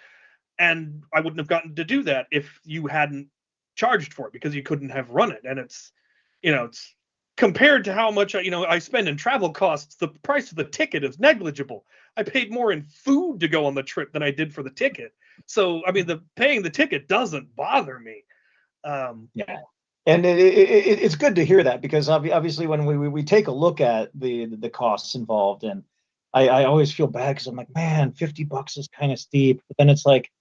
[SPEAKER 2] And I wouldn't have gotten to do that if you hadn't charged for it, because you couldn't have run it. And it's compared to how much I spend in travel costs, the price of the ticket is negligible. I paid more in food to go on the trip than I did for the ticket. So, paying the ticket doesn't bother me.
[SPEAKER 5] Yeah. And it's good to hear that, because obviously when we take a look at the costs involved, and I always feel bad because I'm like, man, $50 is kind of steep. But then it's like,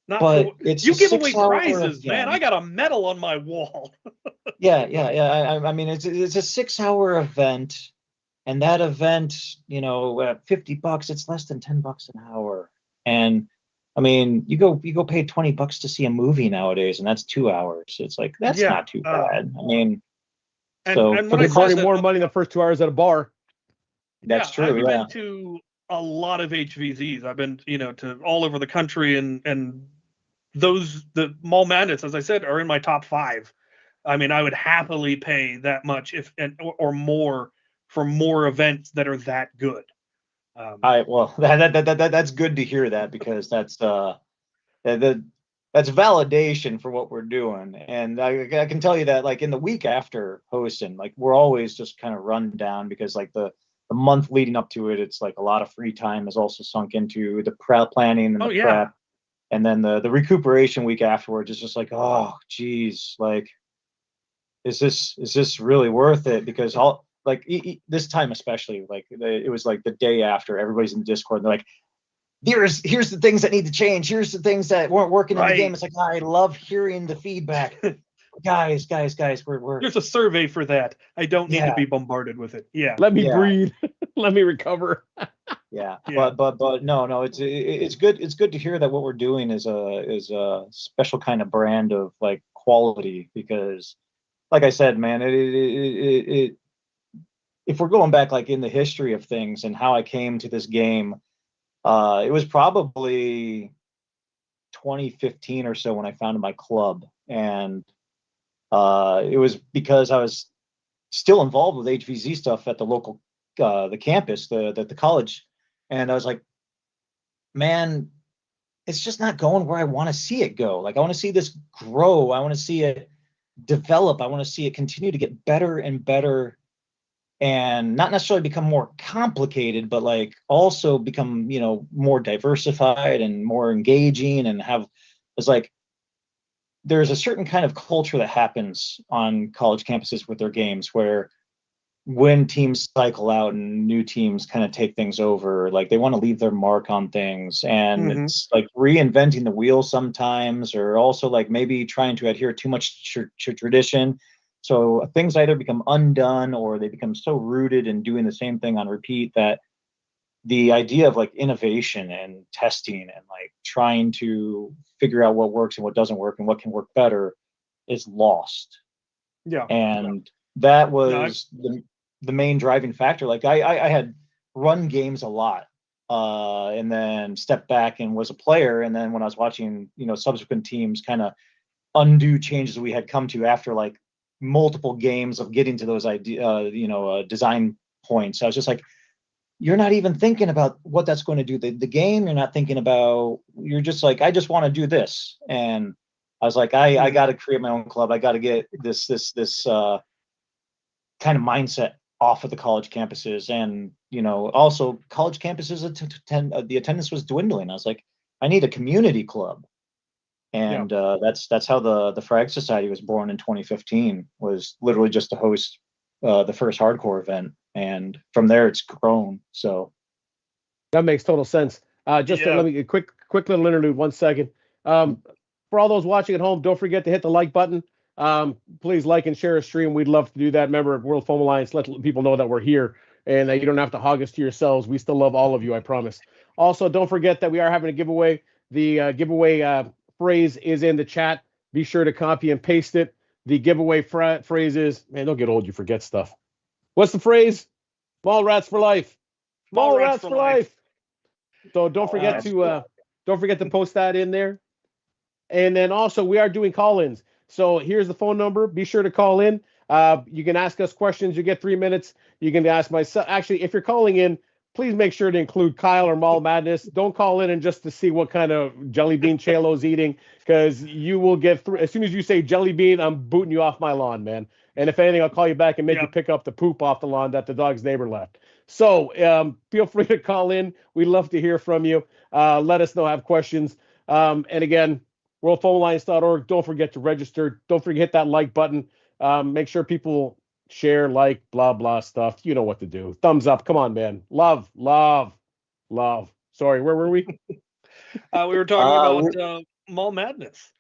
[SPEAKER 2] you give away prizes, man. I got a medal on my wall.
[SPEAKER 5] Yeah. It's a 6-hour event, and that event, at $50, it's less than $10 an hour. And you go pay $20 to see a movie nowadays, and that's 2 hours. It's like, that's not too bad.
[SPEAKER 2] And
[SPEAKER 1] you're burning more money in the first 2 hours at a bar.
[SPEAKER 5] That's true.
[SPEAKER 2] I've been to a lot of HVZs. I've been, to all over the country and the Mall Madness, as I said, are in my top 5. I mean, I would happily pay that much or more for more events that are that good.
[SPEAKER 5] That's good to hear that, because that's validation for what we're doing. And I can tell you that, like, in the week after hosting, like, we're always just kind of run down, because like the month leading up to it, it's like a lot of free time is also sunk into the prep planning and the prep. And then the recuperation week afterwards is just like, oh geez, like, is this really worth it? Because this time especially, like, it was like the day after, everybody's in the Discord, and they're like, here's the things that need to change. Here's the things that weren't working in the game. It's like, I love hearing the feedback. guys, we're
[SPEAKER 2] There's a survey for that. I don't need to be bombarded with it. Yeah.
[SPEAKER 1] Let me breathe. Let me recover.
[SPEAKER 5] Yeah. But no, it's good. It's good to hear that what we're doing is a special kind of brand of like quality, because like I said, man, if we're going back like in the history of things and how I came to this game, it was probably 2015 or so when I founded my club, and it was because I was still involved with HVZ stuff at the local, the campus, the college, and I was like, man, it's just not going where I want to see it go. Like, I want to see this grow. I want to see it develop. I want to see it continue to get better and better, and not necessarily become more complicated, but like also become, more diversified and more engaging, and it's like, there's a certain kind of culture that happens on college campuses with their games, where when teams cycle out and new teams kind of take things over, like, they want to leave their mark on things, and it's like reinventing the wheel sometimes, or also like maybe trying to adhere too much to tradition. So things either become undone, or they become so rooted in doing the same thing on repeat that the idea of like innovation and testing and like trying to figure out what works and what doesn't work and what can work better is lost.
[SPEAKER 2] Yeah.
[SPEAKER 5] And that was the main driving factor. Like, I had run games a lot, and then stepped back and was a player. And then when I was watching, subsequent teams kind of undo changes we had come to after like multiple games of getting to those design points, I was just like, you're not even thinking about what that's going to do. The game, you're not thinking about, you're just like, I just want to do this. And I was like, I got to create my own club. I got to get this kind of mindset off of the college campuses. And, also college campuses, the attendance was dwindling. I was like, I need a community club. And that's how the Frag Society was born in 2015, was literally just to host the first hardcore event. And from there, it's grown. So
[SPEAKER 1] that makes total sense. Let me a quick little interlude. 1 second. For all those watching at home, don't forget to hit the like button. Please like and share a stream. We'd love to do that. Remember, World Foam Alliance, let people know that we're here, and that you don't have to hog us to yourselves. We still love all of you, I promise. Also, don't forget that we are having a giveaway. The giveaway phrase is in the chat. Be sure to copy and paste it. The giveaway phrase is, man, don't get old, you forget stuff. What's the phrase? Mall rats for life. Mall rats for life. So don't forget to post that in there. And then also, we are doing call-ins. So here's the phone number. Be sure to call in. You can ask us questions. You get 3 minutes. You can ask myself. Actually, if you're calling in, please make sure to include Kyle or Mall Madness. Don't call in and just to see what kind of jelly bean Chalo's eating, because you will get through. As soon as you say jelly bean, I'm booting you off my lawn, man. And if anything, I'll call you back and make you pick up the poop off the lawn that the dog's neighbor left. So feel free to call in. We'd love to hear from you. Let us know, have questions. And again, worldfoamalliance.org. Don't forget to register. Don't forget to hit that like button. Make sure people share, like, blah, blah stuff. You know what to do. Thumbs up. Come on, man. Love. Sorry, where were we?
[SPEAKER 2] We were talking about Mall Madness.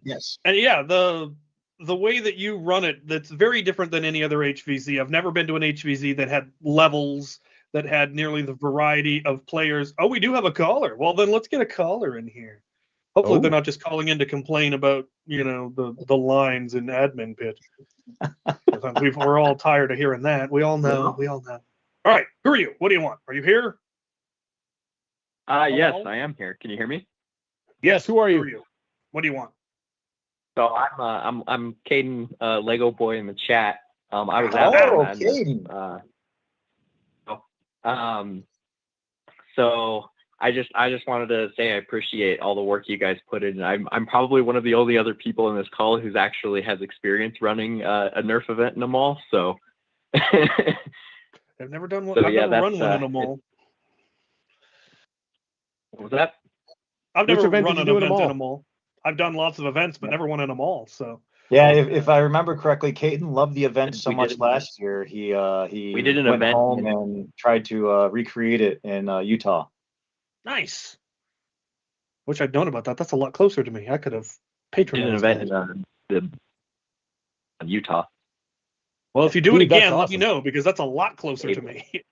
[SPEAKER 5] Yes.
[SPEAKER 2] And yeah, the way that you run it, that's very different than any other HVZ. I've never been to an HVZ that had levels, that had nearly the variety of players. Oh, we do have a caller. Well, then let's get a caller in here. Hopefully they're not just calling in to complain about, the lines in admin pit. We're all tired of hearing that. We all know. All right. Who are you? What do you want? Are you here?
[SPEAKER 6] Yes, I am here. Can you hear me?
[SPEAKER 1] Yes, who are
[SPEAKER 2] Who are
[SPEAKER 1] you?
[SPEAKER 2] you? What do you want?
[SPEAKER 6] So I'm Caden, Lego boy in the chat. I was
[SPEAKER 2] Oh,
[SPEAKER 6] at Marvel
[SPEAKER 5] Caden.
[SPEAKER 6] Madness. So I just wanted to say I appreciate all the work you guys put in. I'm probably one of the only other people in this call who's actually has experience running a Nerf event in a mall. So
[SPEAKER 2] I've never done one.
[SPEAKER 6] So,
[SPEAKER 2] I've
[SPEAKER 6] yeah,
[SPEAKER 2] never run
[SPEAKER 6] that's,
[SPEAKER 2] one in a mall.
[SPEAKER 6] what was that?
[SPEAKER 2] I've
[SPEAKER 1] Which
[SPEAKER 2] never
[SPEAKER 1] event
[SPEAKER 2] run
[SPEAKER 1] did
[SPEAKER 2] an
[SPEAKER 1] you do in a
[SPEAKER 2] event in
[SPEAKER 1] mall?
[SPEAKER 2] a mall. I've done lots of events, but never one in a mall. So
[SPEAKER 5] Yeah, if I remember correctly, Caden loved the event so
[SPEAKER 6] We
[SPEAKER 5] much
[SPEAKER 6] did-
[SPEAKER 5] last year. He
[SPEAKER 6] We did an
[SPEAKER 5] went
[SPEAKER 6] event
[SPEAKER 5] home
[SPEAKER 6] in-
[SPEAKER 5] and tried to recreate it in Utah.
[SPEAKER 2] nice. Wish I'd known about that. That's a lot closer to me. I could have
[SPEAKER 6] did an
[SPEAKER 2] patronized
[SPEAKER 6] event
[SPEAKER 2] that.
[SPEAKER 6] in Utah.
[SPEAKER 2] Well, if you do it
[SPEAKER 1] Dude, that's
[SPEAKER 2] again, let me
[SPEAKER 1] awesome.
[SPEAKER 2] know because that's a lot closer to me.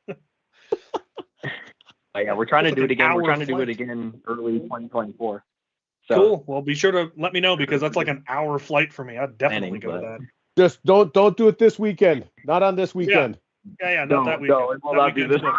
[SPEAKER 6] But yeah, we're trying to
[SPEAKER 2] It's
[SPEAKER 6] do
[SPEAKER 2] like
[SPEAKER 6] it
[SPEAKER 2] an
[SPEAKER 6] again. We're
[SPEAKER 2] hour
[SPEAKER 6] trying to do
[SPEAKER 2] flight.
[SPEAKER 6] it again early 2024. So
[SPEAKER 2] Cool. Well, be sure to let me know because that's like an hour flight for me. I'd definitely
[SPEAKER 6] Planning,
[SPEAKER 2] go to that.
[SPEAKER 1] Just don't do it this weekend. Not on this weekend.
[SPEAKER 2] Yeah, not that weekend.
[SPEAKER 6] No, it will
[SPEAKER 2] That
[SPEAKER 6] not be
[SPEAKER 2] weekend's
[SPEAKER 6] this.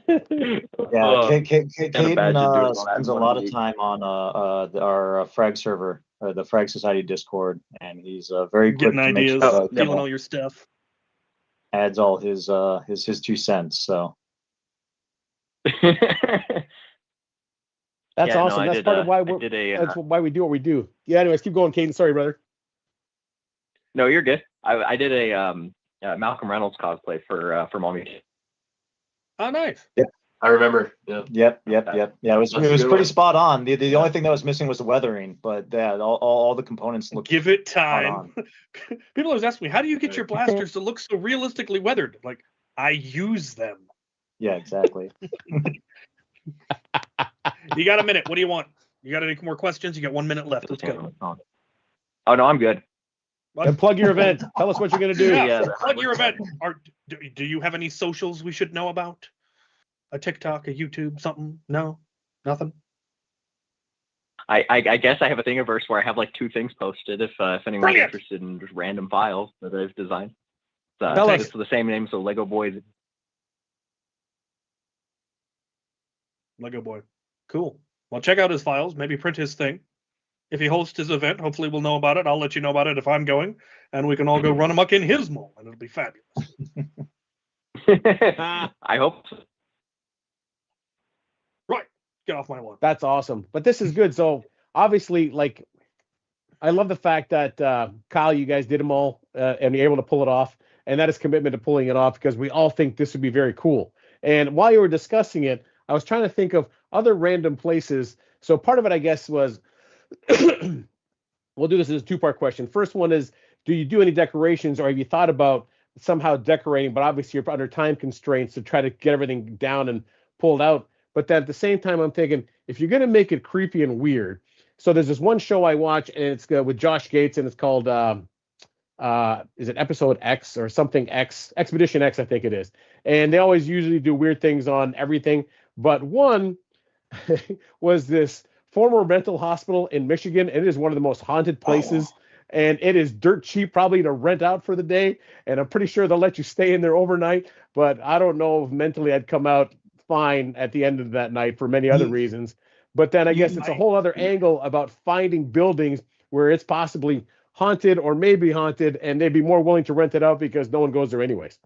[SPEAKER 5] Yeah,
[SPEAKER 6] Oh,
[SPEAKER 5] Caden
[SPEAKER 6] imagine doing all that
[SPEAKER 5] spends
[SPEAKER 6] in
[SPEAKER 5] a
[SPEAKER 6] one
[SPEAKER 5] lot of
[SPEAKER 6] week.
[SPEAKER 5] time on our Frag server, or the Frag Society Discord, and he's very quick
[SPEAKER 2] Getting
[SPEAKER 5] to make
[SPEAKER 2] ideas,
[SPEAKER 5] sure
[SPEAKER 2] stealing all your stuff.
[SPEAKER 5] adds all his 2 cents. So
[SPEAKER 1] That's
[SPEAKER 6] Yeah, no,
[SPEAKER 1] awesome.
[SPEAKER 6] I
[SPEAKER 1] That's
[SPEAKER 6] did,
[SPEAKER 1] part of why
[SPEAKER 6] I
[SPEAKER 1] we're
[SPEAKER 6] did a,
[SPEAKER 1] that's why we do what we do. Yeah, anyways, keep going, Caden. Sorry, brother.
[SPEAKER 6] No, you're good. I did a Malcolm Reynolds cosplay for Mommy.
[SPEAKER 2] Oh, nice.
[SPEAKER 7] I remember. Yeah.
[SPEAKER 5] yep. Yeah, it was
[SPEAKER 7] That's a good
[SPEAKER 5] pretty
[SPEAKER 7] one.
[SPEAKER 5] spot on. The only thing that was missing was the weathering, but yeah, all the components look
[SPEAKER 2] Give it
[SPEAKER 5] spot
[SPEAKER 2] time.
[SPEAKER 5] on.
[SPEAKER 2] People always ask me, how do you get your blasters to look so realistically weathered? Like, I use them.
[SPEAKER 5] Yeah, exactly.
[SPEAKER 2] You got a minute. What do you want? You got any more questions? You got 1 minute left. Let's go.
[SPEAKER 6] Oh no, I'm good.
[SPEAKER 1] And plug your event. Tell us what you're gonna do.
[SPEAKER 2] Yeah,
[SPEAKER 6] Yeah,
[SPEAKER 2] plug your event. Do you have any socials we should know about? A TikTok, a YouTube, something? No? Nothing?
[SPEAKER 6] I guess I have a Thingiverse where I have like 2 things posted if anyone's
[SPEAKER 2] Brilliant.
[SPEAKER 6] interested in just random files that I've designed.
[SPEAKER 1] Tell us.
[SPEAKER 6] It's the same name, so Lego Boys.
[SPEAKER 2] Lego Boy. Cool. Well, check out his files. Maybe print his thing. If he hosts his event, hopefully we'll know about it. I'll let you know about it if I'm going, and we can all go run amok in his mall, and it'll be fabulous.
[SPEAKER 6] I hope so.
[SPEAKER 2] Right. Get off my lawn.
[SPEAKER 1] That's awesome. But this is good. So obviously, like, I love the fact that Kyle, you guys did them all, and you're able to pull it off, and that is commitment to pulling it off because we all think this would be very cool. And while you were discussing it, I was trying to think of other random places. So part of it, I guess, was we'll do this as a 2-part question. First one is, do you do any decorations, or have you thought about somehow decorating? But obviously, you're under time constraints to try to get everything down and pulled out. But then at the same time, I'm thinking, if you're going to make it creepy and weird, so there's this one show I watch, and it's with Josh Gates, and it's called, is it Episode X or something X? Expedition X, I think it is. And they always usually do weird things on everything. But one was this former mental hospital in Michigan, and it is one of the most haunted places. And it is dirt cheap probably to rent out for the day. And I'm pretty sure they'll let you stay in there overnight. But I don't know if mentally I'd come out fine at the end of that night for many other reasons. But then I guess it's a whole other angle about finding buildings where it's possibly haunted or maybe haunted, and they'd be more willing to rent it out because no one goes there anyways.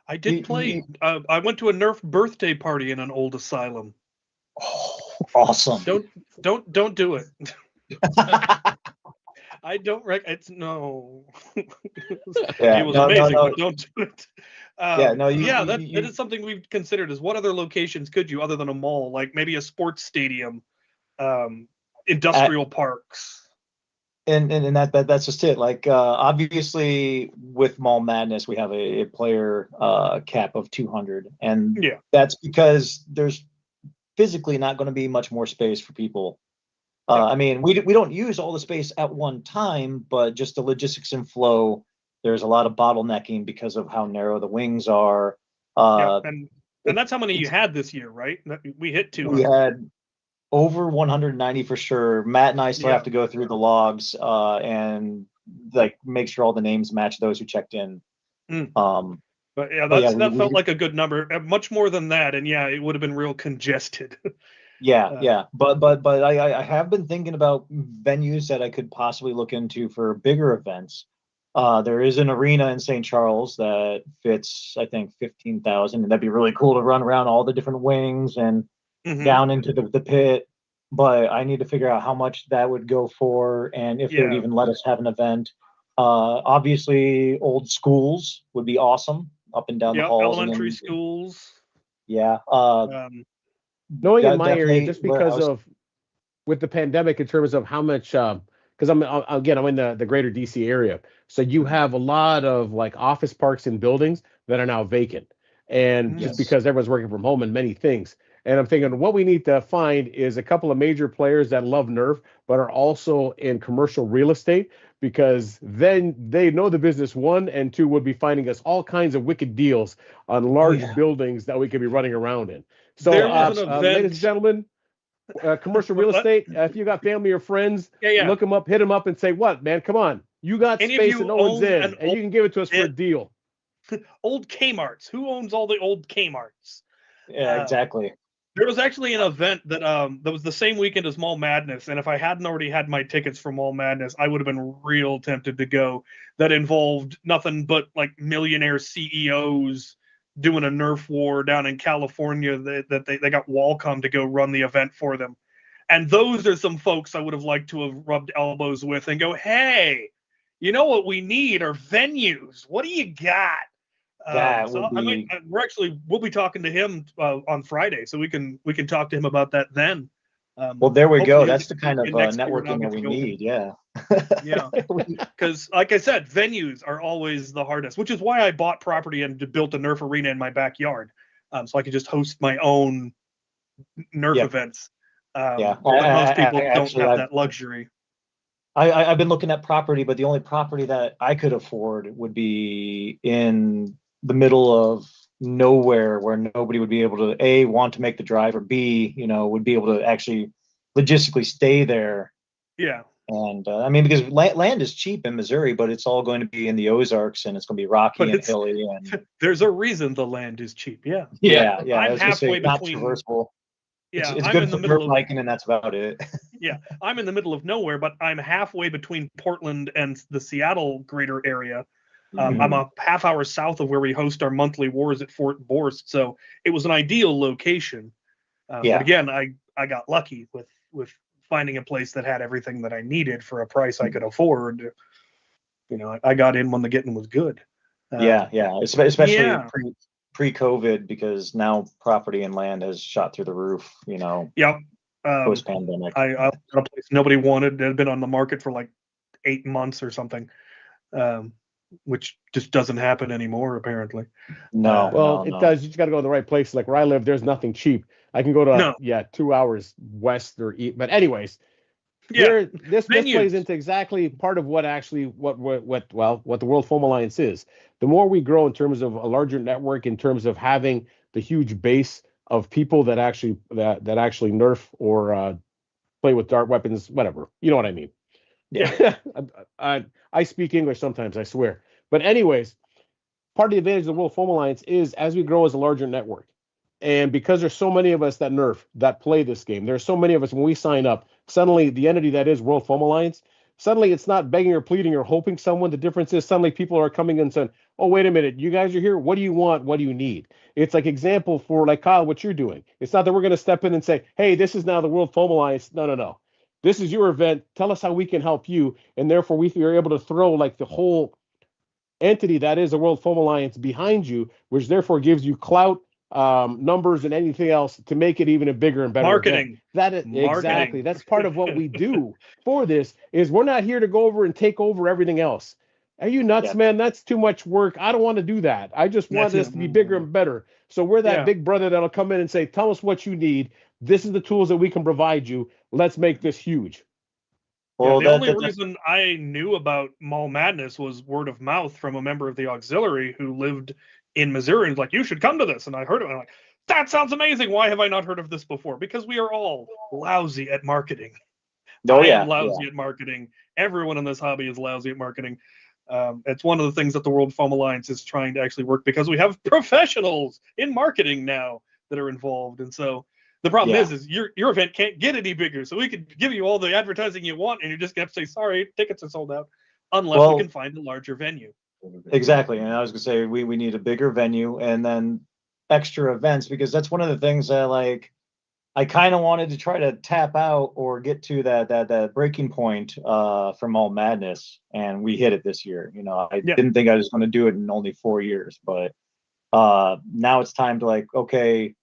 [SPEAKER 2] I did play. I went to a Nerf birthday party in an old asylum.
[SPEAKER 5] Oh, awesome.
[SPEAKER 2] Don't do it. I don't it's no.
[SPEAKER 5] Yeah,
[SPEAKER 2] it was
[SPEAKER 5] no,
[SPEAKER 2] amazing,
[SPEAKER 5] no.
[SPEAKER 2] but don't do it.
[SPEAKER 5] That
[SPEAKER 2] is something we've considered. Is what other locations could you, other than a mall, like maybe a sports stadium, industrial parks?
[SPEAKER 5] And that's just it. Like obviously with Mall Madness, we have a player cap of 200, and
[SPEAKER 2] Yeah.
[SPEAKER 5] that's because there's physically not going to be much more space for people. I mean, we don't use all the space at one time, but just the logistics and flow. There's a lot of bottlenecking because of how narrow the wings are.
[SPEAKER 2] And that's how many you had this year, right? We hit 200.
[SPEAKER 5] We had over 190 for sure. Matt and I still have to go through the logs and like make sure all the names match those who checked in.
[SPEAKER 2] But yeah,
[SPEAKER 5] But yeah,
[SPEAKER 2] that felt like a good number. Much more than that, and yeah, it would have been real congested.
[SPEAKER 5] yeah. But I have been thinking about venues that I could possibly look into for bigger events. There is an arena in St. Charles that fits, I think, 15,000, and that'd be really cool to run around all the different wings and down into the pit. But I need to figure out how much that would go for, and if they would
[SPEAKER 2] Yeah.
[SPEAKER 5] even let us have an event. Obviously, old schools would be awesome up and down the
[SPEAKER 2] Yep,
[SPEAKER 5] halls.
[SPEAKER 2] elementary schools.
[SPEAKER 5] Yeah.
[SPEAKER 1] Knowing in my area,
[SPEAKER 5] definitely
[SPEAKER 1] just because
[SPEAKER 5] warehouse.
[SPEAKER 1] of with the pandemic, in terms of how much, because I'm again, I'm in the greater DC area, so you have a lot of like office parks and buildings that are now vacant, and just
[SPEAKER 5] Yes.
[SPEAKER 1] because everyone's working from home and many things. And I'm thinking what we need to find is a couple of major players that love Nerf, but are also in commercial real estate, because then they know the business, one, and two, would be finding us all kinds of wicked deals on large
[SPEAKER 5] yeah.
[SPEAKER 1] buildings that we could be running around in. So,
[SPEAKER 2] There was an
[SPEAKER 1] ladies and
[SPEAKER 2] event.
[SPEAKER 1] gentlemen, commercial real estate, if you got family or friends,
[SPEAKER 2] Yeah.
[SPEAKER 1] look them up, hit them up, and say, "What, man? Come on, you got
[SPEAKER 2] Any of
[SPEAKER 1] space
[SPEAKER 2] you
[SPEAKER 1] and no one's
[SPEAKER 2] own
[SPEAKER 1] in,
[SPEAKER 2] an
[SPEAKER 1] and you can give it to us for a
[SPEAKER 2] old
[SPEAKER 1] deal."
[SPEAKER 2] old Kmart's? Who owns all the old Kmart's?
[SPEAKER 5] Yeah, exactly.
[SPEAKER 2] There was actually an event that was the same weekend as Mall Madness, and if I hadn't already had my tickets for Mall Madness, I would have been real tempted to go. That involved nothing but like millionaire CEOs doing a Nerf war down in California. That they got Qualcomm to go run the event for them, and those are some folks I would have liked to have rubbed elbows with and go, "Hey, you know what we need are venues. What do you got?"
[SPEAKER 5] That
[SPEAKER 2] So
[SPEAKER 5] would be.
[SPEAKER 2] we'll be talking to him on Friday, so we can talk to him about that then.
[SPEAKER 5] Well, there we
[SPEAKER 2] Hopefully
[SPEAKER 5] go.
[SPEAKER 2] he'll
[SPEAKER 5] That's
[SPEAKER 2] get
[SPEAKER 5] the
[SPEAKER 2] to
[SPEAKER 5] kind of
[SPEAKER 2] Michigan next year and I'll
[SPEAKER 5] networking that
[SPEAKER 2] get to
[SPEAKER 5] we
[SPEAKER 2] go with him.
[SPEAKER 5] need. Yeah.
[SPEAKER 2] Yeah, because like I said, venues are always the hardest, which is why I bought property and built a Nerf arena in my backyard, so I could just host my own Nerf
[SPEAKER 5] Yep.
[SPEAKER 2] events.
[SPEAKER 5] Yeah.
[SPEAKER 2] But most people don't
[SPEAKER 5] Actually,
[SPEAKER 2] have that luxury.
[SPEAKER 5] I've been looking at property, but the only property that I could afford would be in the middle of nowhere, where nobody would be able to A, want to make the drive, or B, would be able to actually logistically stay there.
[SPEAKER 2] Yeah.
[SPEAKER 5] And I mean, because land is cheap in Missouri, but it's all going to be in the Ozarks, and it's going to be rocky and hilly. And
[SPEAKER 2] there's a reason the land is cheap. Yeah.
[SPEAKER 5] yeah.
[SPEAKER 2] I'm
[SPEAKER 5] I was gonna say
[SPEAKER 2] halfway
[SPEAKER 5] not
[SPEAKER 2] between.
[SPEAKER 5] traversable.
[SPEAKER 2] Yeah,
[SPEAKER 5] It's
[SPEAKER 2] I'm
[SPEAKER 5] good
[SPEAKER 2] in the
[SPEAKER 5] for
[SPEAKER 2] middle
[SPEAKER 5] dirt
[SPEAKER 2] of.
[SPEAKER 5] biking, and that's about it.
[SPEAKER 2] Yeah, I'm in the middle of nowhere, but I'm halfway between Portland and the Seattle greater area. I'm a half hour south of where we host our monthly wars at Fort Borst, so it was an ideal location.
[SPEAKER 5] Yeah.
[SPEAKER 2] But again, I got lucky with finding a place that had everything that I needed for a price I could afford. I got in when the getting was good.
[SPEAKER 5] Yeah. Especially
[SPEAKER 2] Yeah.
[SPEAKER 5] pre-COVID, because now property and land has shot through the roof.
[SPEAKER 2] Yep.
[SPEAKER 5] Post-pandemic.
[SPEAKER 2] I got a place nobody wanted. It had been on the market for like 8 months or something, which just doesn't happen anymore, apparently.
[SPEAKER 5] No.
[SPEAKER 1] Well, it
[SPEAKER 5] no.
[SPEAKER 1] does. You just got to go to the right place. Like where I live, there's nothing cheap. I can go to 2 hours west or east. But anyways, this plays into exactly part of what the World Foam Alliance is. The more we grow in terms of a larger network, in terms of having the huge base of people that actually Nerf or play with dart weapons, whatever. You know what I mean?
[SPEAKER 5] Yeah.
[SPEAKER 1] I speak English sometimes, I swear. But anyways, part of the advantage of the World Foam Alliance is as we grow as a larger network, and because there's so many of us that Nerf, that play this game, there's so many of us when we sign up, suddenly the entity that is World Foam Alliance, suddenly it's not begging or pleading or hoping someone. The difference is suddenly people are coming and saying, "Oh, wait a minute, you guys are here. What do you want? What do you need?" It's like example for like Kyle, what you're doing. It's not that we're going to step in and say, "Hey, this is now the World Foam Alliance." No. This is your event. Tell us how we can help you. And therefore, we are able to throw like the whole entity that is the World Foam Alliance behind you, which therefore gives you clout, numbers, and anything else to make it even a bigger and better
[SPEAKER 2] marketing.
[SPEAKER 1] Exactly. That's part of what we do for this. Is we're not here to go over and take over everything else. Are you nuts, man? That's too much work. I don't want to do that. I just want this to be bigger and better. So we're that big brother that'll come in and say, "Tell us what you need. This is the tools that we can provide you. Let's make this huge."
[SPEAKER 2] Well, the only reason I knew about Mall Madness was word of mouth from a member of the auxiliary who lived in Missouri and was like, "You should come to this." And I heard it. And I'm like, "That sounds amazing. Why have I not heard of this before?" Because we are all lousy at marketing. I am lousy at marketing. Everyone in this hobby is lousy at marketing. It's one of the things that the World Foam Alliance is trying to actually work, because we have professionals in marketing now that are involved. And so the problem is your event can't get any bigger. So we could give you all the advertising you want, and you're just going to have to say, sorry, tickets are sold out, unless we can find a larger venue.
[SPEAKER 5] Exactly. And I was going to say, we need a bigger venue and then extra events, because that's one of the things that, like, I kind of wanted to try to tap out or get to that breaking point from All Madness, and we hit it this year. I didn't think I was going to do it in only 4 years, but now it's time to, like, okay,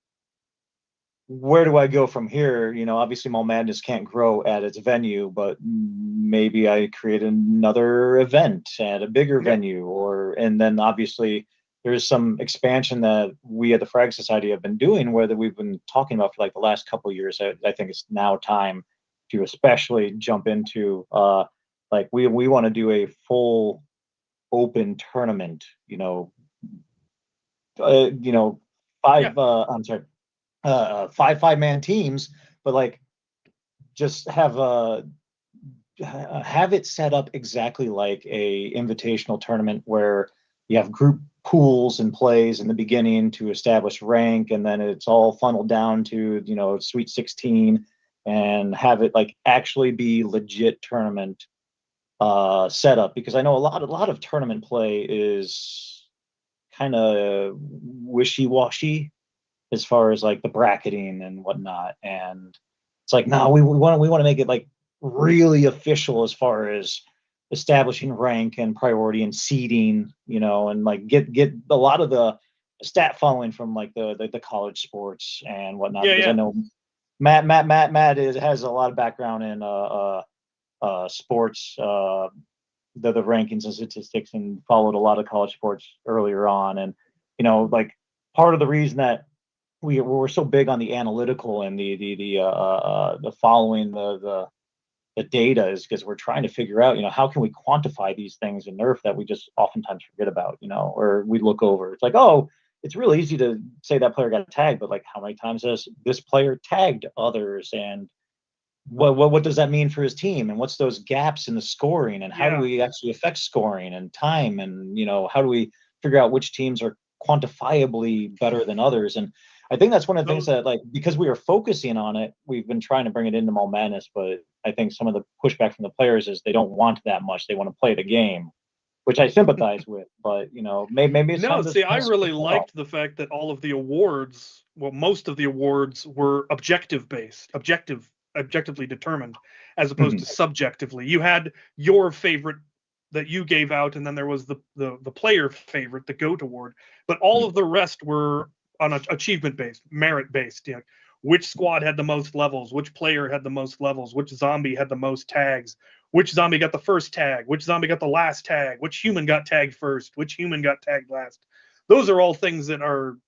[SPEAKER 5] where do I go from here? Obviously All Madness can't grow at its venue, but maybe I create another event at a bigger venue, and then obviously there's some expansion that we at the Frag Society have been doing, where that we've been talking about for like the last couple of years. I think it's now time to especially jump into like we want to do a full open tournament. Five-man teams, but like just have it set up exactly like a invitational tournament, where you have group pools and plays in the beginning to establish rank, and then it's all funneled down to Sweet 16, and have it like actually be legit tournament setup. Because I know a lot of tournament play is kind of wishy-washy as far as like the bracketing and whatnot, and it's like, no, we want to make it like really official as far as establishing rank and priority and seeding, and like get a lot of the stat following from like the college sports and whatnot. Because I know Matt has a lot of background in sports, the rankings and statistics, and followed a lot of college sports earlier on. And like part of the reason that we're so big on the analytical and the following the data is because we're trying to figure out, how can we quantify these things in Nerf that we just oftentimes forget about, or we look over. It's like, oh, it's really easy to say that player got tagged, but like, how many times has this player tagged others, and what does that mean for his team, and what's those gaps in the scoring, and how do we actually affect scoring and time, and how do we figure out which teams are quantifiably better than others? And I think that's one of the things that, like, because we are focusing on it, we've been trying to bring it into All Madness, but I think some of the pushback from the players is they don't want that much. They want to play the game, which I sympathize with, but maybe it's
[SPEAKER 2] no. See, I really liked the fact that all of the awards, most of the awards were objectively determined, as opposed to subjectively. You had your favorite that you gave out, and then there was the player favorite, the GOAT award, but all of the rest were on achievement based, merit based. Which squad had the most levels, which player had the most levels, which zombie had the most tags, which zombie got the first tag, which zombie got the last tag, which human got tagged first, which human got tagged last. Those are all things that are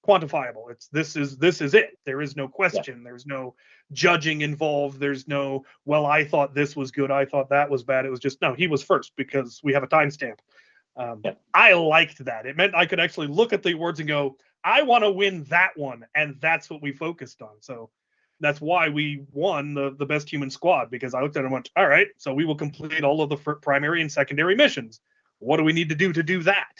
[SPEAKER 2] quantifiable. This is it. There is no question. There's no judging involved. There's no, well, I thought this was good, I thought that was bad. It was just, no, he was first because we have a timestamp. I liked that. It meant I could actually look at the awards and go, I want to win that one, and that's what we focused on. So that's why we won the best human squad, because I looked at it and went, all right, so we will complete all of the primary and secondary missions. What do we need to do that?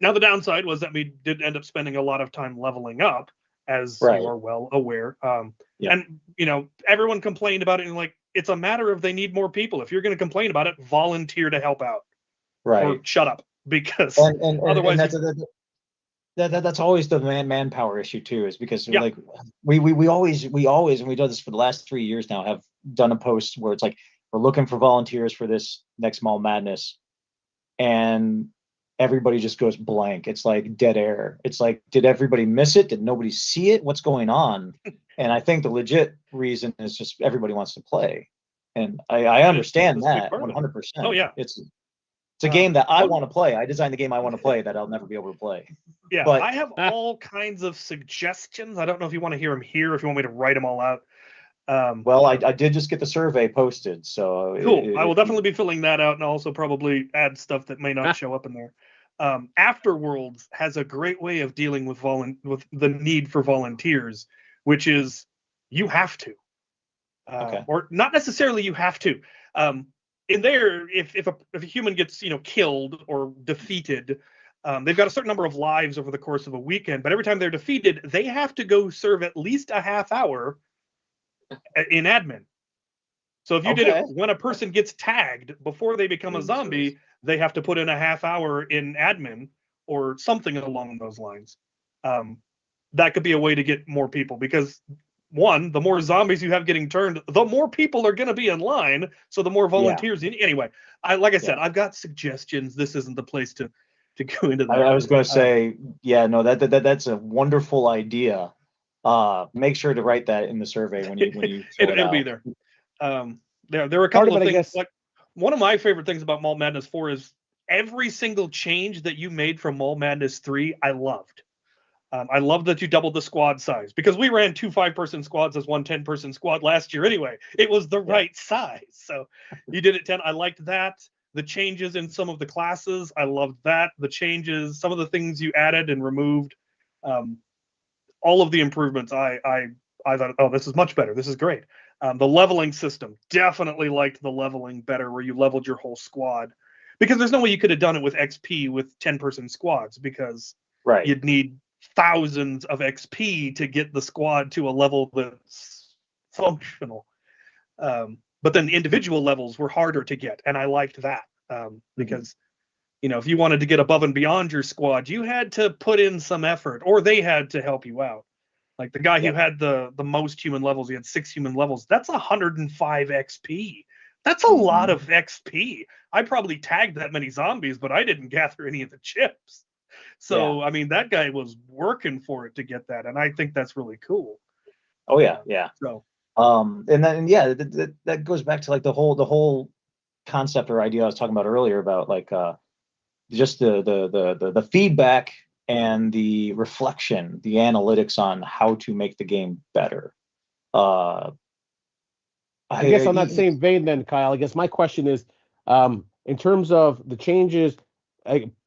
[SPEAKER 2] Now, the downside was that we did end up spending a lot of time leveling up, as you are well aware. And, everyone complained about it, and like, it's a matter of they need more people. If you're going to complain about it, volunteer to help out. Right. Or shut up, because otherwise...
[SPEAKER 5] That's always the manpower issue too, is because like we always, and we've done this for the last 3 years now, have done a post where it's like, we're looking for volunteers for this next All Madness, and everybody just goes blank. It's like dead air. It's like, did everybody miss it? Did nobody see it? What's going on? And I think the legit reason is just everybody wants to play, and I understand that 100%.
[SPEAKER 2] Oh yeah,
[SPEAKER 5] it's a game that I want to play. I designed the game I want to play that I'll never be able to play.
[SPEAKER 2] Yeah, but I have all kinds of suggestions. I don't know if you want to hear them here, if you want me to write them all out.
[SPEAKER 5] Well, I did just get the survey posted, so
[SPEAKER 2] cool. I will definitely be filling that out, and also probably add stuff that may not show up in there. Afterworlds has a great way of dealing with the need for volunteers, which is you have to, or not necessarily you have to. in there, if a human gets killed or defeated, they've got a certain number of lives over the course of a weekend. But every time they're defeated, they have to go serve at least a half hour in admin. So if you did it when a person gets tagged before they become a zombie, they have to put in a half hour in admin or something along those lines. That could be a way to get more people, because one, the more zombies you have getting turned, the more people are going to be in line. So the more volunteers. Anyway, like I said, I've got suggestions. This isn't the place to go into that.
[SPEAKER 5] I was going to say, that's a wonderful idea. Make sure to write that in the survey when you
[SPEAKER 2] it'll be there. There are a couple of things. Like, one of my favorite things about Malt Madness 4 is every single change that you made from Malt Madness 3, I loved. I love that you doubled the squad size, because we ran 2 5-person squads as 1 10-person squad last year anyway. It was the right size. So you did it 10. I liked that. The changes in some of the classes, I loved that. The changes, some of the things you added and removed, all of the improvements, I thought, oh, this is much better. This is great. The leveling system, definitely liked the leveling better, where you leveled your whole squad, because there's no way you could have done it with XP with 10-person squads, because you'd need thousands of XP to get the squad to a level that's functional. But then the individual levels were harder to get, and I liked that, because if you wanted to get above and beyond your squad, you had to put in some effort, or they had to help you out. Like the guy who had the most human levels, he had 6 human levels. That's 105 XP. That's a lot of XP. I probably tagged that many zombies, but I didn't gather any of the chips. So, I mean, that guy was working for it to get that, and I think that's really cool.
[SPEAKER 5] Oh yeah.
[SPEAKER 2] So,
[SPEAKER 5] and then that goes back to like the whole concept or idea I was talking about earlier about like just the feedback and the reflection, the analytics on how to make the game better.
[SPEAKER 1] I guess on that same vein then, Kyle, I guess my question is, in terms of the changes,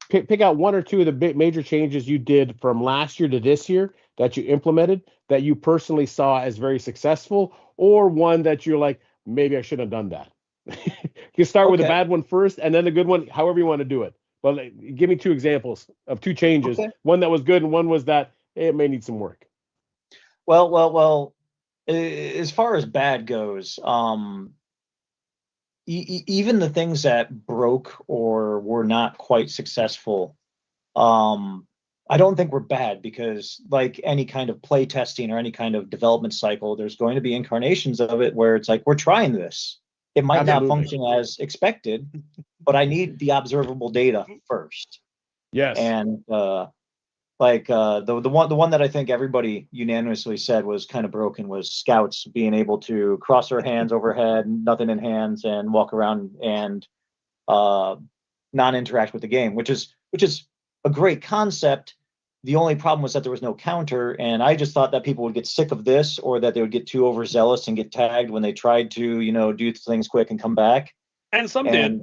[SPEAKER 1] pick out 1 or 2 of the major changes you did from last year to this year that you implemented that you personally saw as very successful, or one that you're like, maybe I shouldn't have done that. You start with the bad one first and then the good one, however you want to do it. But give me 2 examples of 2 changes. One that was good and one was that it may need some work.
[SPEAKER 5] Well, as far as bad goes, even the things that broke or were not quite successful, I don't think were bad, because like any kind of play testing or any kind of development cycle, there's going to be incarnations of it where it's like, we're trying this. It might not function as expected, but I need the observable data first.
[SPEAKER 1] Yes.
[SPEAKER 5] And the one that I think everybody unanimously said was kind of broken was scouts being able to cross their hands overhead, nothing in hands, and walk around and non-interact with the game, which is a great concept. The only problem was that there was no counter, and I just thought that people would get sick of this, or that they would get too overzealous and get tagged when they tried to, do things quick and come back.
[SPEAKER 2] And some did.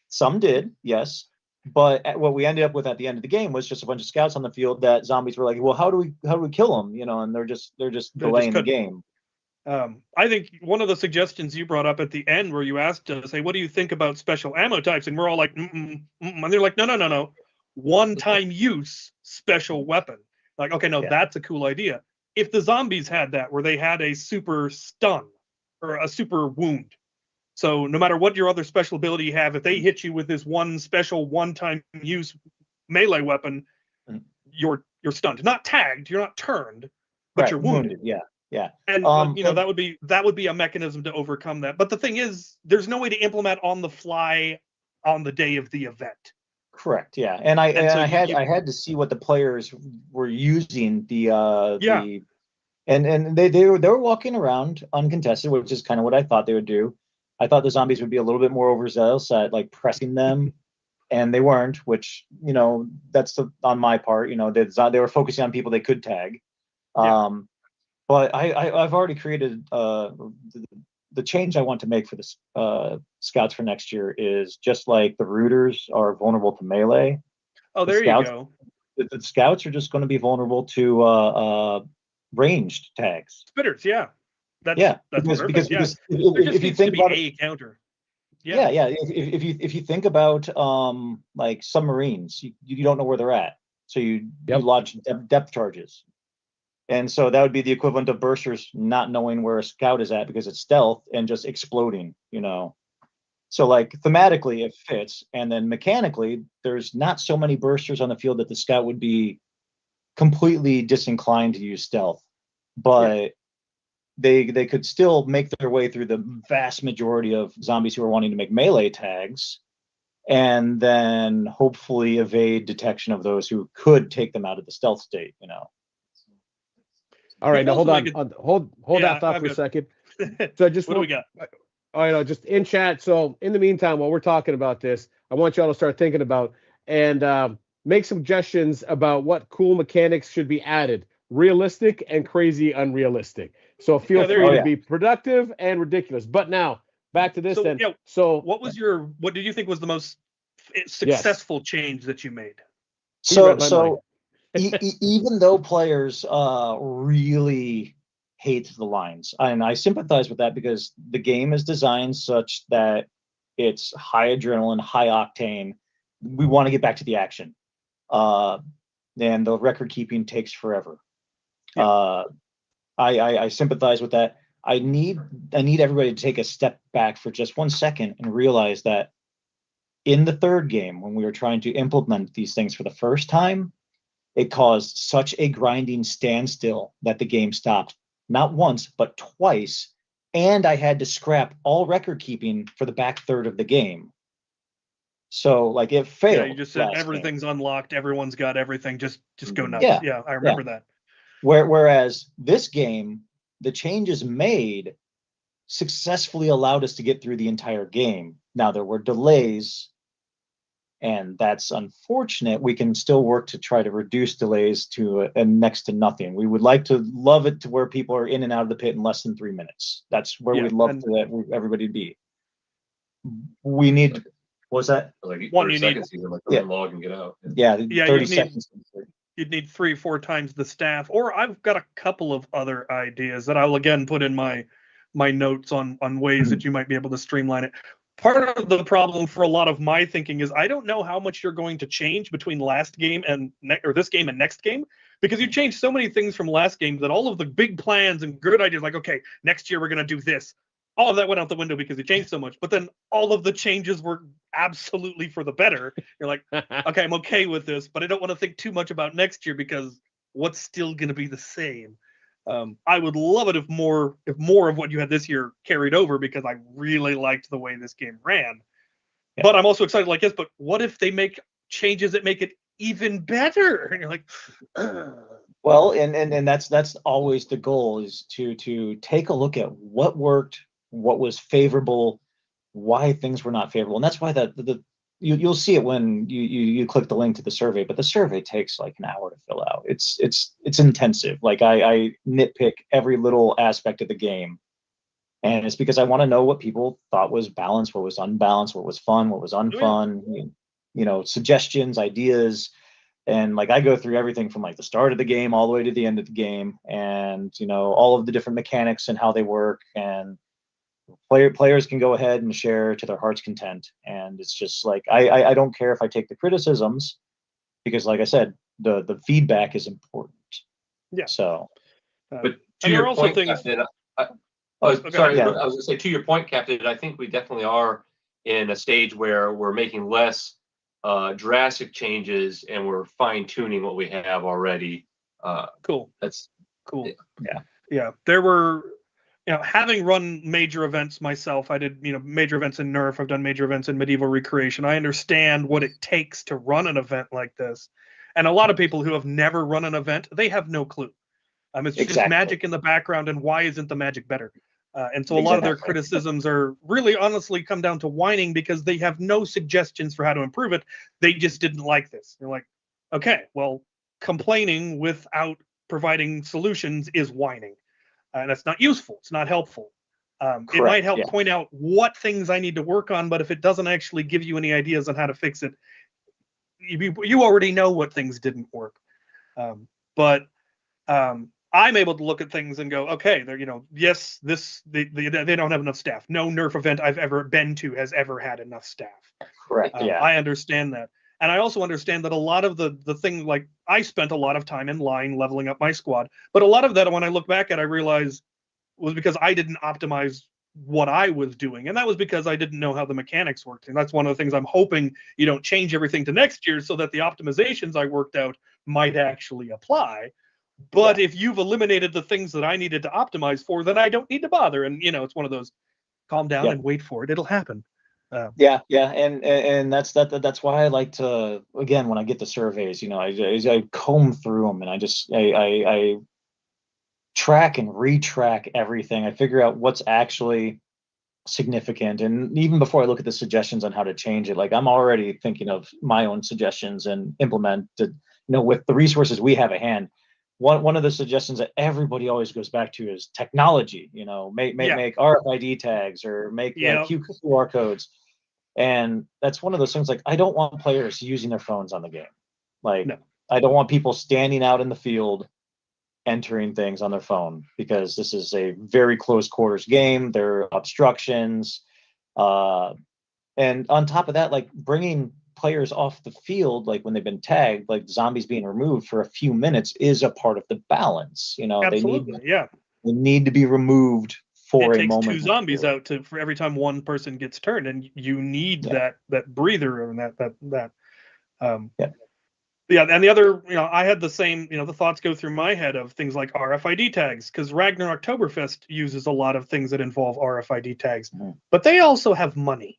[SPEAKER 5] Some did, yes. But what we ended up with at the end of the game was just a bunch of scouts on the field that zombies were like, well, how do we kill them? And they're just delaying the game.
[SPEAKER 2] I think one of the suggestions you brought up at the end, where you asked us, hey, what do you think about special ammo types? And we're all like, and they're like, no. One-time use special weapon. Like, okay, no, that's a cool idea. If the zombies had that, where they had a super stun or a super wound, so no matter what your other special ability you have, if they hit you with this one special one-time use melee weapon, you're stunned. Not tagged, you're not turned, but you're wounded.
[SPEAKER 5] Yeah.
[SPEAKER 2] And that would be a mechanism to overcome that. But the thing is, there's no way to implement on the fly on the day of the event.
[SPEAKER 5] Correct. Yeah, and I had to see what the players were using and they were walking around uncontested, which is kind of what I thought they would do. I thought the zombies would be a little bit more overzealous at like pressing them, and they weren't. Which that's on my part. They were focusing on people they could tag. But I've already created the change I want to make for the scouts for next year is just like the rooters are vulnerable to melee.
[SPEAKER 2] Oh, there you go.
[SPEAKER 5] The scouts are just going to be vulnerable to ranged tags.
[SPEAKER 2] Spitters, yeah. That's
[SPEAKER 5] because
[SPEAKER 2] perfect,
[SPEAKER 5] if you
[SPEAKER 2] think
[SPEAKER 5] about
[SPEAKER 2] a counter.
[SPEAKER 5] Yeah. If you think about like submarines, you don't know where they're at, so you lodge depth charges, and so that would be the equivalent of bursters not knowing where a scout is at because it's stealth and just exploding. So like thematically it fits, and then mechanically there's not so many bursters on the field that the scout would be completely disinclined to use stealth, but they could still make their way through the vast majority of zombies who are wanting to make melee tags, and then hopefully evade detection of those who could take them out of the stealth state.
[SPEAKER 1] All right, now hold on, hold that thought for a second. So just
[SPEAKER 2] what do we got?
[SPEAKER 1] Just in chat. So in the meantime, while we're talking about this, I want y'all to start thinking about and make suggestions about what cool mechanics should be added, realistic and crazy unrealistic. So feel free to be productive and ridiculous. But now back to this then. So
[SPEAKER 2] what did you think was the most successful change that you made?
[SPEAKER 5] So even though players really hate the lines, and I sympathize with that because the game is designed such that it's high adrenaline, high octane. We want to get back to the action, and the record keeping takes forever. I sympathize with that. I need everybody to take a step back for just 1 second and realize that in the third game, when we were trying to implement these things for the first time, it caused such a grinding standstill that the game stopped not once, but twice. And I had to scrap all record keeping for the back third of the game. So like it failed.
[SPEAKER 2] Yeah, you just said everything's unlocked. Everyone's got everything. Just go nuts. Yeah, I remember that.
[SPEAKER 5] Whereas this game, the changes made successfully allowed us to get through the entire game. Now there were delays, and that's unfortunate. We can still work to try to reduce delays to a next to nothing. We would like to love it to where people are in and out of the pit in less than 3 minutes. That's where we'd love to everybody to be. We need, what's that?
[SPEAKER 7] Like 30 seconds, you can like log and get out.
[SPEAKER 5] Yeah, 30 seconds.
[SPEAKER 2] You'd need 3-4 times the staff. Or I've got a couple of other ideas that I'll again put in my notes on ways that you might be able to streamline it. Part of the problem for a lot of my thinking is I don't know how much you're going to change between last game and this game and next game, because you changed so many things from last game that all of the big plans and good ideas, like, okay, next year we're going to do this, all of that went out the window because you changed so much. But then all of the changes were absolutely for the better. You're like, okay, I'm okay with this, but I don't want to think too much about next year because what's still going to be the same. I would love it if more of what you had this year carried over, because I really liked the way this game ran. Yeah. But I'm also excited like this, but what if they make changes that make it even better? And you're like,
[SPEAKER 5] well, and that's always the goal, is to take a look at what worked, what was favorable, why things were not favorable. And that's why you'll see it when you click the link to the survey, but the survey takes like an hour to fill out. It's intensive. Like I nitpick every little aspect of the game, and it's because I want to know what people thought was balanced, what was unbalanced, what was fun, what was unfun, suggestions, ideas. And like I go through everything from like the start of the game all the way to the end of the game, and all of the different mechanics and how they work, and players can go ahead and share to their heart's content. And it's just like I don't care if I take the criticisms, because like I said, the feedback is important.
[SPEAKER 2] Yeah.
[SPEAKER 5] So
[SPEAKER 7] but to your point, Captain, I was gonna say, to your point, Captain, I think we definitely are in a stage where we're making less drastic changes and we're fine-tuning what we have already.
[SPEAKER 2] Cool.
[SPEAKER 7] That's
[SPEAKER 2] cool. Yeah. There were, having run major events myself, I did, major events in Nerf. I've done major events in Medieval Recreation. I understand what it takes to run an event like this. And a lot of people who have never run an event, they have no clue. It's just magic in the background, and why isn't the magic better? And so a lot of their criticisms are really honestly come down to whining because they have no suggestions for how to improve it. They just didn't like this. They're like, okay, well, complaining without providing solutions is whining. And that's not useful. It's not helpful. It might help point out what things I need to work on, but if it doesn't actually give you any ideas on how to fix it, you already know what things didn't work. But I'm able to look at things and go, okay, they're, yes, they don't have enough staff. No Nerf event I've ever been to has ever had enough staff.
[SPEAKER 5] Correct. Yeah.
[SPEAKER 2] I understand that. And I also understand that a lot of the thing, like I spent a lot of time in line leveling up my squad, but a lot of that, when I look back at, I realized was because I didn't optimize what I was doing. And that was because I didn't know how the mechanics worked. And that's one of the things I'm hoping you don't change everything to next year so that the optimizations I worked out might actually apply. But if you've eliminated the things that I needed to optimize for, then I don't need to bother. And, it's one of those calm down and wait for it. It'll happen.
[SPEAKER 5] And that's why I like to, again, when I get the surveys, I comb through them and I track and retrack everything. I figure out what's actually significant. And even before I look at the suggestions on how to change it, like I'm already thinking of my own suggestions and implement it, with the resources we have at hand. One of the suggestions that everybody always goes back to is technology, make RFID tags or make QR codes. And that's one of those things, like, I don't want players using their phones on the game. Like, no. I don't want people standing out in the field entering things on their phone, because this is a very close quarters game. There are obstructions. And on top of that, like, bringing players off the field, like when they've been tagged, like zombies being removed for a few minutes is a part of the balance.
[SPEAKER 2] Absolutely,
[SPEAKER 5] they need to be removed for a moment.
[SPEAKER 2] It takes 2 zombies out for every time one person gets turned, and you need that breather and that. And the other, I had the same, the thoughts go through my head of things like RFID tags, because Ragnar Oktoberfest uses a lot of things that involve RFID tags, but they also have money.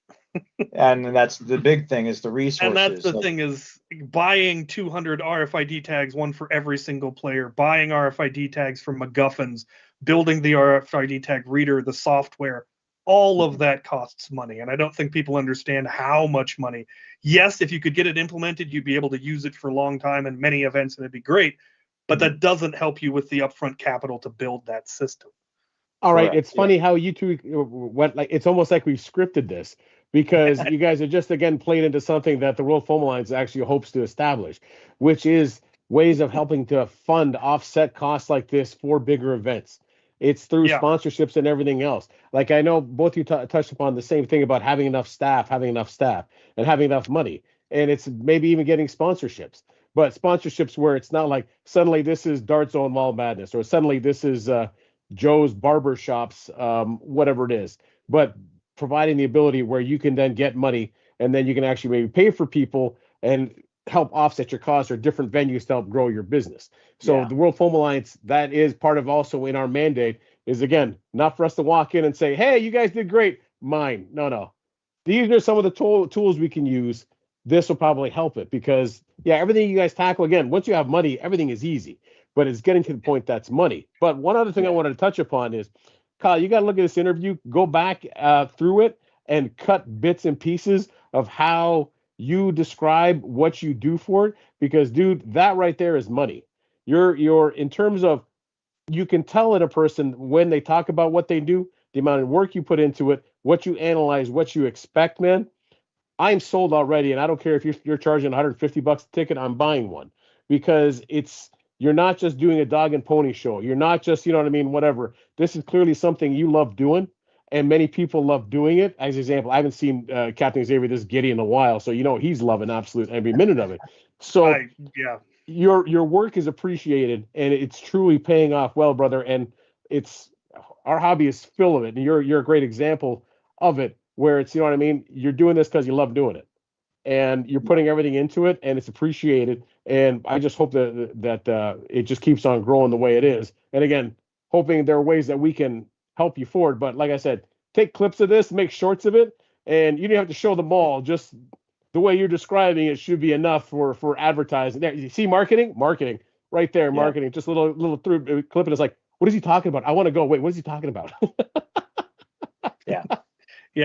[SPEAKER 5] And that's the big thing, is the resources.
[SPEAKER 2] And that's the thing, is buying 200 RFID tags, one for every single player, buying RFID tags from MacGuffins, building the RFID tag reader, the software, all of that costs money. And I don't think people understand how much money. Yes, if you could get it implemented, you'd be able to use it for a long time and many events, and it'd be great. But that doesn't help you with the upfront capital to build that system.
[SPEAKER 1] All right. Correct. It's funny how you two went, like, it's almost like we've scripted this, because you guys are just, again, playing into something that the World Foam Alliance actually hopes to establish, which is ways of helping to fund offset costs like this for bigger events. It's through sponsorships and everything else. Like, I know both you touched upon the same thing about having enough staff, and having enough money. And it's maybe even getting sponsorships. But sponsorships where it's not like suddenly this is Dart Zone Mall Madness, or suddenly this is Joe's Barber Shops, whatever it is. But providing the ability where you can then get money, and then you can actually maybe pay for people and help offset your costs, or different venues to help grow your business. So the World Foam Alliance, that is part of also in our mandate, is, again, not for us to walk in and say, hey, you guys did great. Mine. No. These are some of the tools we can use. This will probably help it, because, everything you guys tackle, again, once you have money, everything is easy. But it's getting to the point that's money. But one other thing I wanted to touch upon is, Kyle, you got to look at this interview, go back through it, and cut bits and pieces of how you describe what you do for it, because, dude, that right there is money. You're in terms of, you can tell in a person when they talk about what they do, the amount of work you put into it, what you analyze, what you expect, man. I'm sold already, and I don't care if you're charging $150 a ticket, I'm buying one, because you're not just doing a dog and pony show. You're not just, whatever. This is clearly something you love doing, and many people love doing it. As an example, I haven't seen Captain Xavier this giddy in a while, so he's loving absolute every minute of it. So your work is appreciated, and it's truly paying off well, brother. And our hobby is full of it, and you're a great example of it, where it's, you're doing this because you love doing it, and you're putting everything into it, and it's appreciated. And I just hope that it just keeps on growing the way it is. And again, hoping there are ways that we can help you forward. But like I said, take clips of this, make shorts of it, and you don't have to show them all. Just the way you're describing it should be enough for advertising. There, you see marketing right there, marketing. Just a little through clip, and it's like, what is he talking about? I want to go. Wait, what is he talking about?
[SPEAKER 5] Yeah.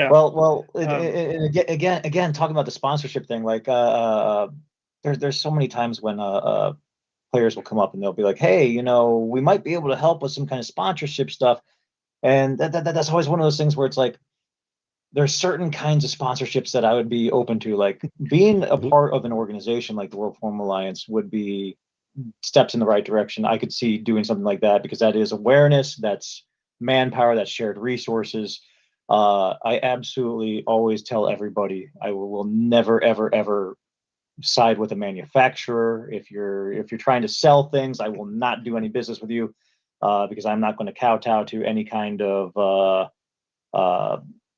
[SPEAKER 5] Well. And again, talking about the sponsorship thing, like there's so many times when players will come up and they'll be like, hey, we might be able to help with some kind of sponsorship stuff, and that's always one of those things where it's like, there's certain kinds of sponsorships that I would be open to, like being a part of an organization like the World Foam Alliance would be steps in the right direction. I could see doing something like that because that is awareness, that's manpower, that's shared resources. I absolutely always tell everybody I will never, ever, ever side with a manufacturer. If you're trying to sell things, I will not do any business with you because I'm not going to kowtow to any kind of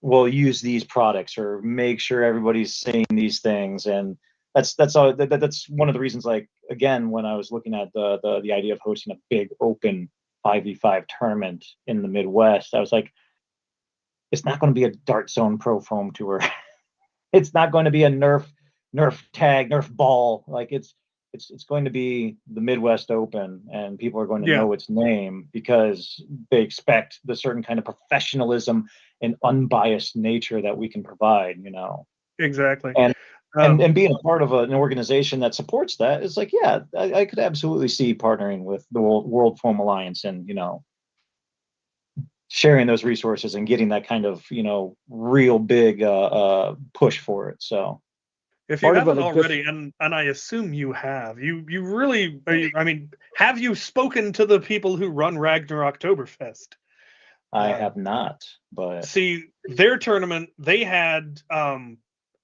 [SPEAKER 5] we'll use these products or make sure everybody's saying these things. And that's one of the reasons, like, again, when I was looking at the idea of hosting a big open 5v5 tournament in the Midwest, I was like, it's not going to be a Dart Zone Pro Foam Tour. It's not going to be a Nerf tag, Nerf ball. Like it's going to be the Midwest Open, and people are going to know its name because they expect the certain kind of professionalism and unbiased nature that we can provide.
[SPEAKER 2] Exactly.
[SPEAKER 5] And being a part of an organization that supports that is like, yeah, I could absolutely see partnering with the World Foam Alliance and sharing those resources and getting that kind of real big push for it. So
[SPEAKER 2] if you haven't already, and I assume you have, you really, I mean, have you spoken to the people who run Ragnar Oktoberfest?
[SPEAKER 5] I have not, but
[SPEAKER 2] see, their tournament, they had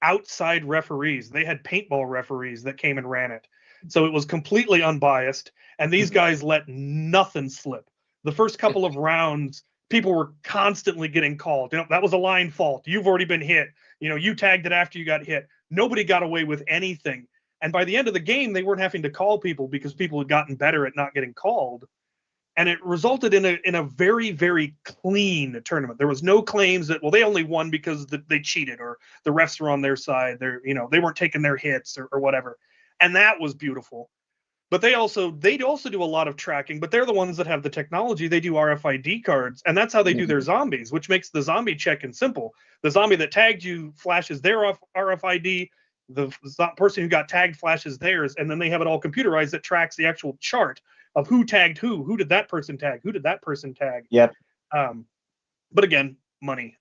[SPEAKER 2] outside referees. They had paintball referees that came and ran it. So it was completely unbiased, and these guys let nothing slip. The first couple of rounds, people were constantly getting called. That was a line fault. You've already been hit. You tagged it after you got hit. Nobody got away with anything. And by the end of the game, they weren't having to call people because people had gotten better at not getting called. And it resulted in a very, very clean tournament. There was no claims that, well, they only won because they cheated or the refs were on their side. They weren't taking their hits or whatever. And that was beautiful. But they also do a lot of tracking, but they're the ones that have the technology. They do RFID cards, and that's how they do their zombies, which makes the zombie check-in simple. The zombie that tagged you flashes their RFID, the person who got tagged flashes theirs, and then they have it all computerized that tracks the actual chart of who tagged who did that person tag, who did that person tag.
[SPEAKER 5] Yep.
[SPEAKER 2] But again, money.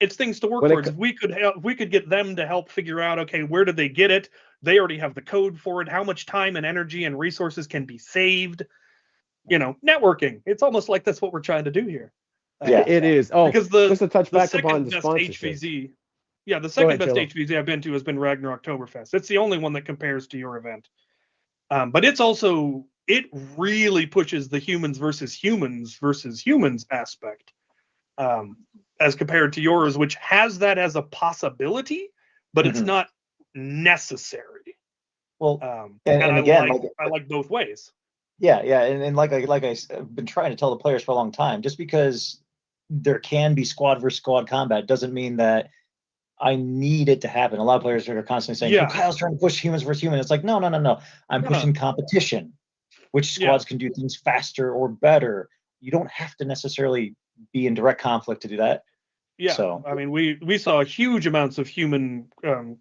[SPEAKER 2] It's things to work towards. If we could get them to help figure out, okay, where did they get it? They already have the code for it. How much time and energy and resources can be saved? Networking. It's almost like that's what we're trying to do here.
[SPEAKER 1] It is. Oh,
[SPEAKER 2] because
[SPEAKER 1] just to touch back upon the sponsorship.
[SPEAKER 2] HVZ. Yeah, the second best HVZ I've been to has been Ragnar Oktoberfest. It's the only one that compares to your event. But it really pushes the humans versus humans aspect as compared to yours, which has that as a possibility, but it's not necessary.
[SPEAKER 5] Well,
[SPEAKER 2] and
[SPEAKER 5] again,
[SPEAKER 2] I like both ways.
[SPEAKER 5] Yeah, and like I've been trying to tell the players for a long time, just because there can be squad versus squad combat doesn't mean that I need it to happen. A lot of players are constantly saying, "Oh, Kyle's trying to push humans versus human." It's like, no. I'm pushing competition. Which squads can do things faster or better. You don't have to necessarily be in direct conflict to do that.
[SPEAKER 2] Yeah, so I mean, we saw huge amounts of human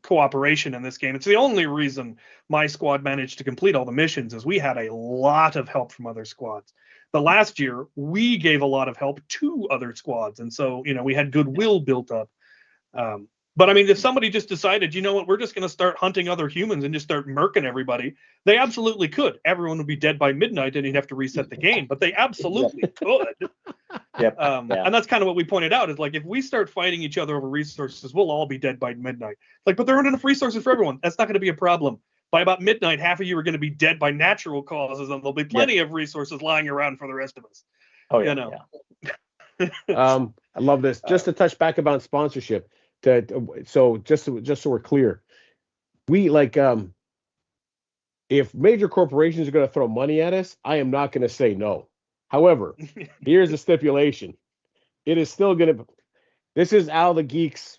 [SPEAKER 2] cooperation in this game. It's the only reason my squad managed to complete all the missions, is we had a lot of help from other squads. But last year, we gave a lot of help to other squads, and so we had goodwill built up. But I mean, if somebody just decided, we're just going to start hunting other humans and just start murking everybody, they absolutely could. Everyone would be dead by midnight and you'd have to reset the game, but they absolutely could. And that's kind of what we pointed out, is like, if we start fighting each other over resources, we'll all be dead by midnight. Like, but there aren't enough resources for everyone. That's not going to be a problem. By about midnight, half of you are going to be dead by natural causes, and there'll be plenty of resources lying around for the rest of us.
[SPEAKER 5] Oh, yeah.
[SPEAKER 1] I love this. Just to touch back about sponsorship. So just so we're clear, we if major corporations are going to throw money at us, I am not going to say no. However, here's the stipulation: it is still going to. This is Al the Geek's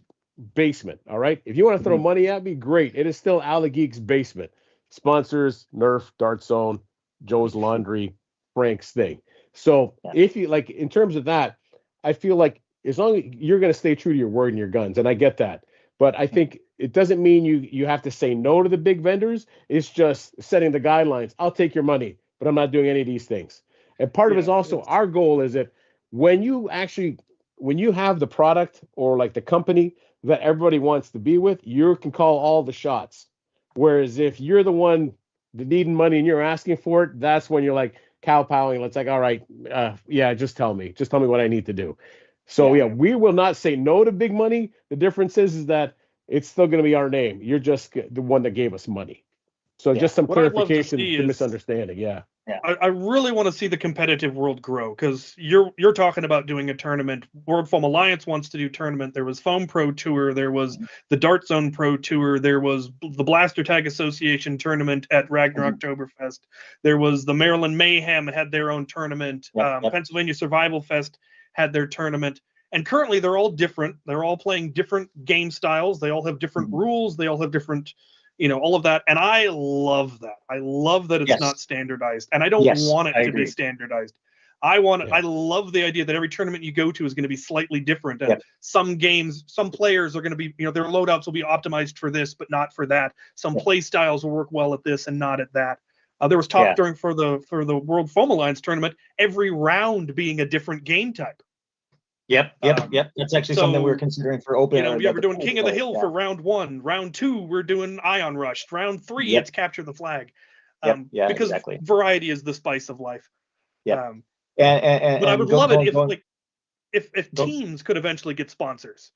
[SPEAKER 1] basement. All right. If you want to throw money at me, great. It is still Al the Geek's basement. Sponsors: Nerf, Dart Zone, Joe's Laundry, Frank's thing. So if you in terms of that, I feel like, as long as you're going to stay true to your word and your guns, and I get that, but I think it doesn't mean you have to say no to the big vendors. It's just setting the guidelines. I'll take your money, but I'm not doing any of these things. And part of it is also our goal is that when you have the product or the company that everybody wants to be with, you can call all the shots. Whereas if you're the one needing money and you're asking for it, that's when you're like cowpowing. It's like, all right, yeah, just tell me what I need to do. So yeah, we will not say no to big money. The difference is that it's still going to be our name. You're just the one that gave us money. So just some clarification to misunderstanding. Yeah.
[SPEAKER 2] I really want to see the competitive world grow, because you're talking about doing a tournament. World Foam Alliance wants to do tournament. There was Foam Pro Tour. There was the Dart Zone Pro Tour. There was the Blaster Tag Association tournament at Ragnarok Oktoberfest. There was the Maryland Mayhem had their own tournament. Pennsylvania Survival Fest had their tournament. And currently they're all different. They're all playing different game styles. They all have different rules. They all have different, all of that. And I love that. I love that it's not standardized. And I don't want it to be standardized. I love the idea that every tournament you go to is going to be slightly different. And some games, some players are going to be, their loadouts will be optimized for this, but not for that. Some play styles will work well at this and not at that. There was talk for the World Foam Alliance tournament, every round being a different game type.
[SPEAKER 5] Yep. That's actually something we were considering for open.
[SPEAKER 2] We're doing King of the Hill for round 1. Round 2, we're doing Ion Rush. Round 3, it's Capture the Flag. Because variety is the spice of life.
[SPEAKER 5] And
[SPEAKER 2] but I would love it if teams could eventually get sponsors.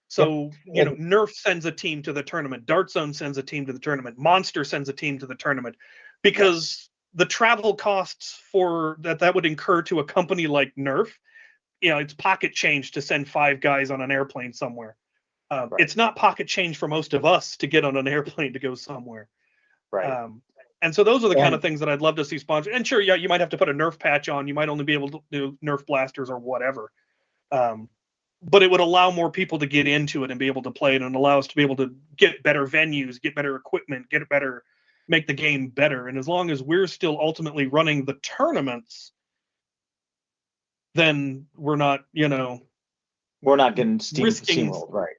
[SPEAKER 2] So Nerf sends a team to the tournament. Dart Zone sends a team to the tournament. Monster sends a team to the tournament, because the travel costs for that would incur to a company like Nerf. It's pocket change to send 5 guys on an airplane somewhere. It's not pocket change for most of us to get on an airplane to go somewhere.
[SPEAKER 5] Right.
[SPEAKER 2] And so those are the kind of things that I'd love to see sponsored. And sure, you might have to put a Nerf patch on. You might only be able to do Nerf blasters or whatever. But it would allow more people to get into it and be able to play it, and allow us to be able to get better venues, get better equipment, make the game better. And as long as we're still ultimately running the tournaments, then we're not,
[SPEAKER 5] we're not getting steamrolled, right?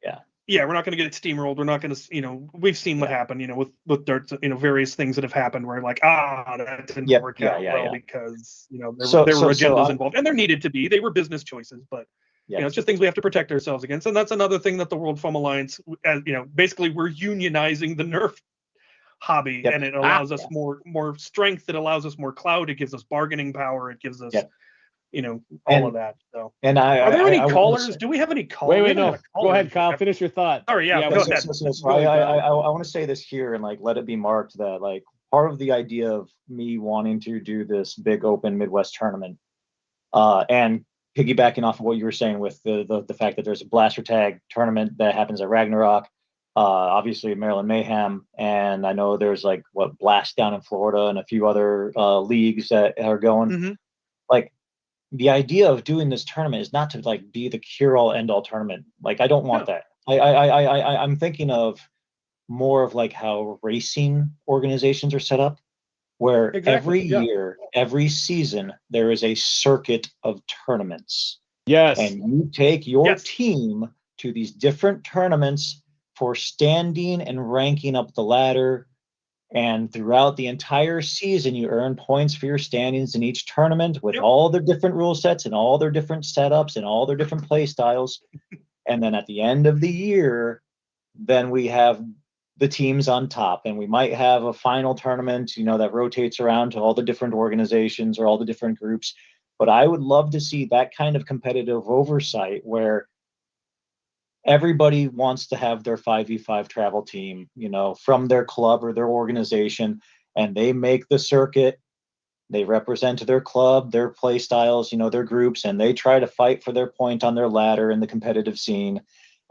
[SPEAKER 2] Yeah, we're not going to get it steamrolled. We're not going to, we've seen what happened, with darts, various things that have happened where like, that didn't work out because, there were agendas involved, and there needed to be. They were business choices, but it's just things we have to protect ourselves against. And that's another thing that the World Foam Alliance, basically we're unionizing the Nerf hobby, and it allows us more strength. It allows us more clout. It gives us bargaining power. It gives us all of that. So,
[SPEAKER 5] and
[SPEAKER 2] are there any callers? Do we have any callers?
[SPEAKER 1] Wait, no. Go ahead, Kyle. Finish your thought.
[SPEAKER 2] Sorry, go ahead.
[SPEAKER 5] I want to say this here and let it be marked that part of the idea of me wanting to do this big open Midwest tournament, and piggybacking off of what you were saying with the fact that there's a blaster tag tournament that happens at Ragnarok, obviously Maryland Mayhem, and I know there's Blast down in Florida and a few other leagues that are going. The idea of doing this tournament is not to be the cure-all end-all tournament. I don't want that. I'm thinking of more of how racing organizations are set up, where every year, every season, there is a circuit of tournaments.
[SPEAKER 1] Yes.
[SPEAKER 5] And you take your team to these different tournaments for standing and ranking up the ladder. And throughout the entire season, you earn points for your standings in each tournament with all their different rule sets and all their different setups and all their different play styles. And then at the end of the year, then we have the teams on top, and we might have a final tournament, that rotates around to all the different organizations or all the different groups. But I would love to see that kind of competitive oversight where everybody wants to have their 5v5 travel team, from their club or their organization, and they make the circuit. They represent their club, their play styles, their groups, and they try to fight for their point on their ladder in the competitive scene.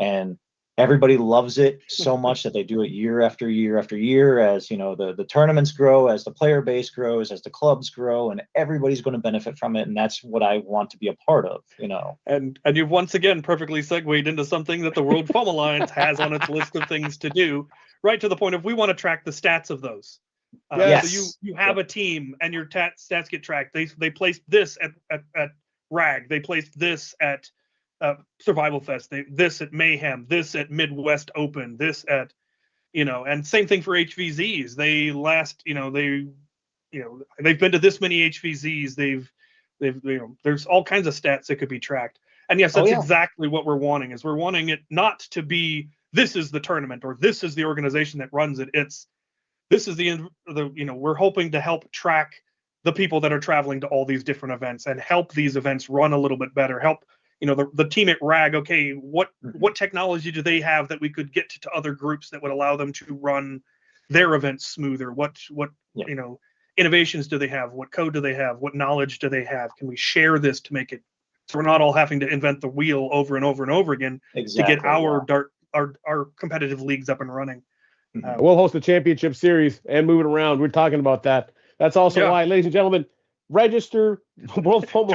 [SPEAKER 5] And everybody loves it so much that they do it year after year after year, as the tournaments grow, as the player base grows, as the clubs grow, and everybody's going to benefit from it. And that's what I want to be a part of,
[SPEAKER 2] And you've once again perfectly segued into something that the World Foam Alliance has on its list of things to do, right to the point of we want to track the stats of those. So you have a team and your stats get tracked. They placed this at RAG. They placed this at Survival Fest, this at Mayhem, this at Midwest Open, this at, and same thing for HVZs. They've been to this many HVZs. There's all kinds of stats that could be tracked. And yes, that's exactly what we're wanting. Is we're wanting it not to be this is the tournament or this is the organization that runs it. It's this is we're hoping to help track the people that are traveling to all these different events and help these events run a little bit better. Help, the team at RAG. Okay, what technology do they have that we could get to other groups that would allow them to run their events smoother? What innovations do they have? What code do they have? What knowledge do they have? Can we share this to make it so we're not all having to invent the wheel over and over and over again to get our competitive leagues up and running?
[SPEAKER 1] We'll host the championship series and move it around. We're talking about that. That's also why, ladies and gentlemen, register
[SPEAKER 2] Join the World Foam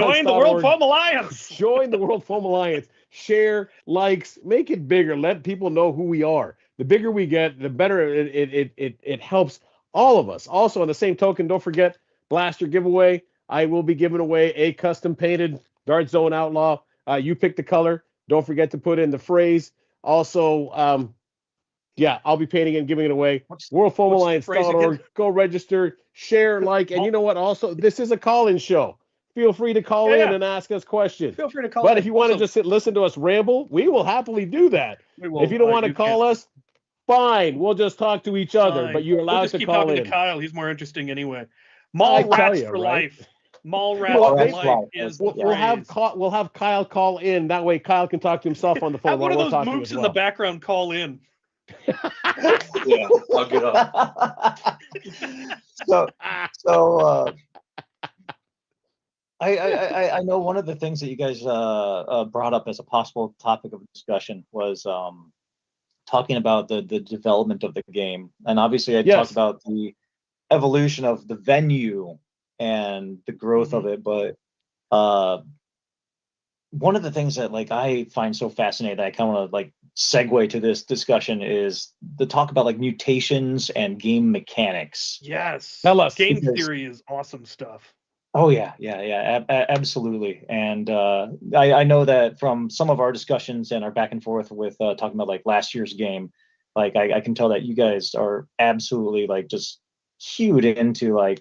[SPEAKER 2] Alliance.
[SPEAKER 1] Join the World Foam Alliance. Share, likes, make it bigger. Let people know who we are. The bigger we get, the better it helps all of us. Also, on the same token, don't forget Blaster giveaway. I will be giving away a custom painted Dart Zone Outlaw. You pick the color. Don't forget to put in the phrase. Also, I'll be painting and giving it away. WorldFoamAlliance.org. Go register, share, like, and you know what? Also, this is a call-in show. Feel free to call in and ask us questions.
[SPEAKER 2] Feel free to call
[SPEAKER 1] But if you want to just listen to us ramble, we will happily do that. If you don't want to call us, fine. We'll just talk to each other. But you're allowed to call in.
[SPEAKER 2] Keep talking to Kyle. He's more interesting anyway. Mall Rats for life. Mall Rats for life is.
[SPEAKER 1] We'll have Kyle call in. That way, Kyle can talk to himself on the phone.
[SPEAKER 2] Have one of those mooks in the background call in.
[SPEAKER 7] Yeah, I'll get up.
[SPEAKER 5] I know one of the things that you guys brought up as a possible topic of discussion was talking about the development of the game, and obviously I talked about the evolution of the venue and the growth of it, but one of the things that I find so fascinating that I kind of want to segue to this discussion is the talk about mutations and game mechanics.
[SPEAKER 2] Yes,
[SPEAKER 1] tell us.
[SPEAKER 2] Game theory is awesome stuff.
[SPEAKER 5] Oh yeah, absolutely. And I know that from some of our discussions and our back and forth with talking about last year's game, I can tell that you guys are absolutely just huge into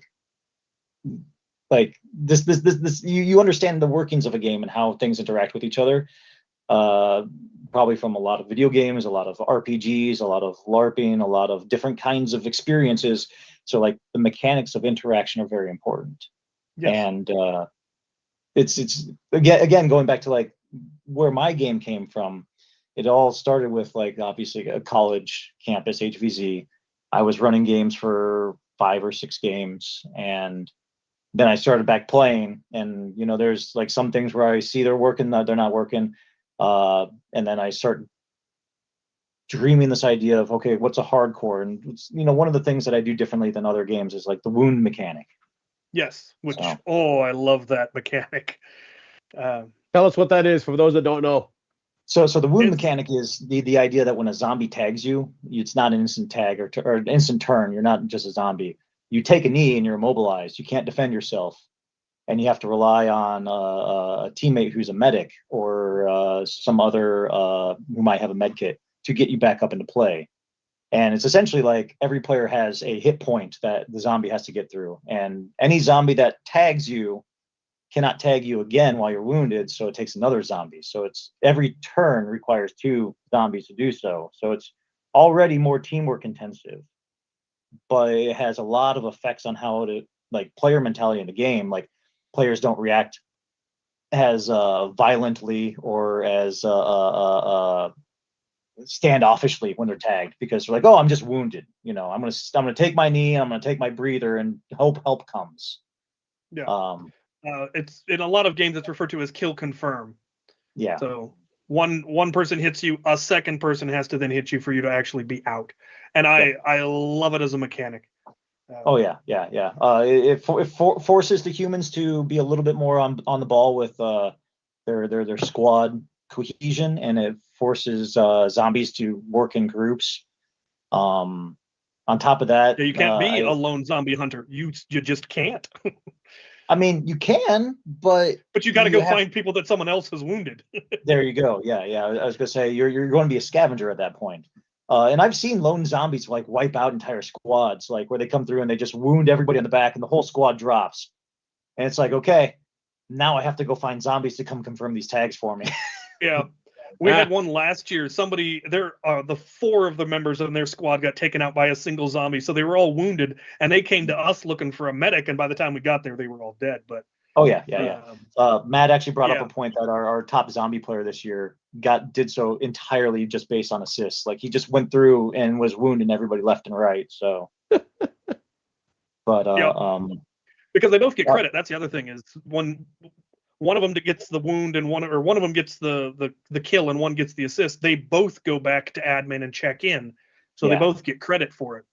[SPEAKER 5] this. You understand the workings of a game and how things interact with each other. Probably from a lot of video games, a lot of RPGs, a lot of LARPing, a lot of different kinds of experiences. So the mechanics of interaction are very important. Yes. And it's again going back to where my game came from. It all started with obviously a college campus HVZ. I was running games for 5 or 6 games, and then I started back playing. And there's some things where I see they're working, they're not working. And then I start dreaming this idea of, okay, what's a hardcore? And one of the things that I do differently than other games is the wound mechanic.
[SPEAKER 2] Yes, I love that mechanic.
[SPEAKER 1] Tell us what that is for those that don't know.
[SPEAKER 5] So the wound mechanic is the idea that when a zombie tags you, it's not an instant tag or an instant turn. You're not just a zombie. You take a knee and you're immobilized. You can't defend yourself. And you have to rely on a teammate who's a medic or some other who might have a med kit to get you back up into play. And it's essentially every player has a hit point that the zombie has to get through. And any zombie that tags you cannot tag you again while you're wounded, so it takes another zombie. So it's every turn requires 2 zombies to do so. So it's already more teamwork intensive. But it has a lot of effects on how to player mentality in the game. Players don't react as violently or as standoffishly when they're tagged, because they're I'm just wounded. I'm gonna take my knee, I'm gonna take my breather, and help comes.
[SPEAKER 2] Yeah. It's in a lot of games it's referred to as kill confirm.
[SPEAKER 5] Yeah.
[SPEAKER 2] So one person hits you, a second person has to then hit you for you to actually be out. And I love it as a mechanic. It
[SPEAKER 5] forces the humans to be a little bit more on the ball with their squad cohesion, and it forces zombies to work in groups. On top of that,
[SPEAKER 2] you can't be a lone zombie hunter. You just can't.
[SPEAKER 5] I mean, you can, but
[SPEAKER 2] you got to go find people that someone else has wounded.
[SPEAKER 5] There you go. Yeah. I was gonna say you're going to be a scavenger at that point. And I've seen lone zombies wipe out entire squads, where they come through and they just wound everybody on the back and the whole squad drops. And it's okay, now I have to go find zombies to come confirm these tags for me.
[SPEAKER 2] Yeah. We had one last year. Somebody, the 4 of the members in their squad got taken out by a single zombie, so they were all wounded, and they came to us looking for a medic, and by the time we got there, they were all dead. But
[SPEAKER 5] Matt actually brought up a point that our top zombie player this year did so entirely just based on assists. Like, he just went through and was wounding everybody left and right. So, but
[SPEAKER 2] because they both get credit. That's the other thing is one of them that gets the wound and one of them gets the kill and one gets the assist. They both go back to admin and check in, so they both get credit for it,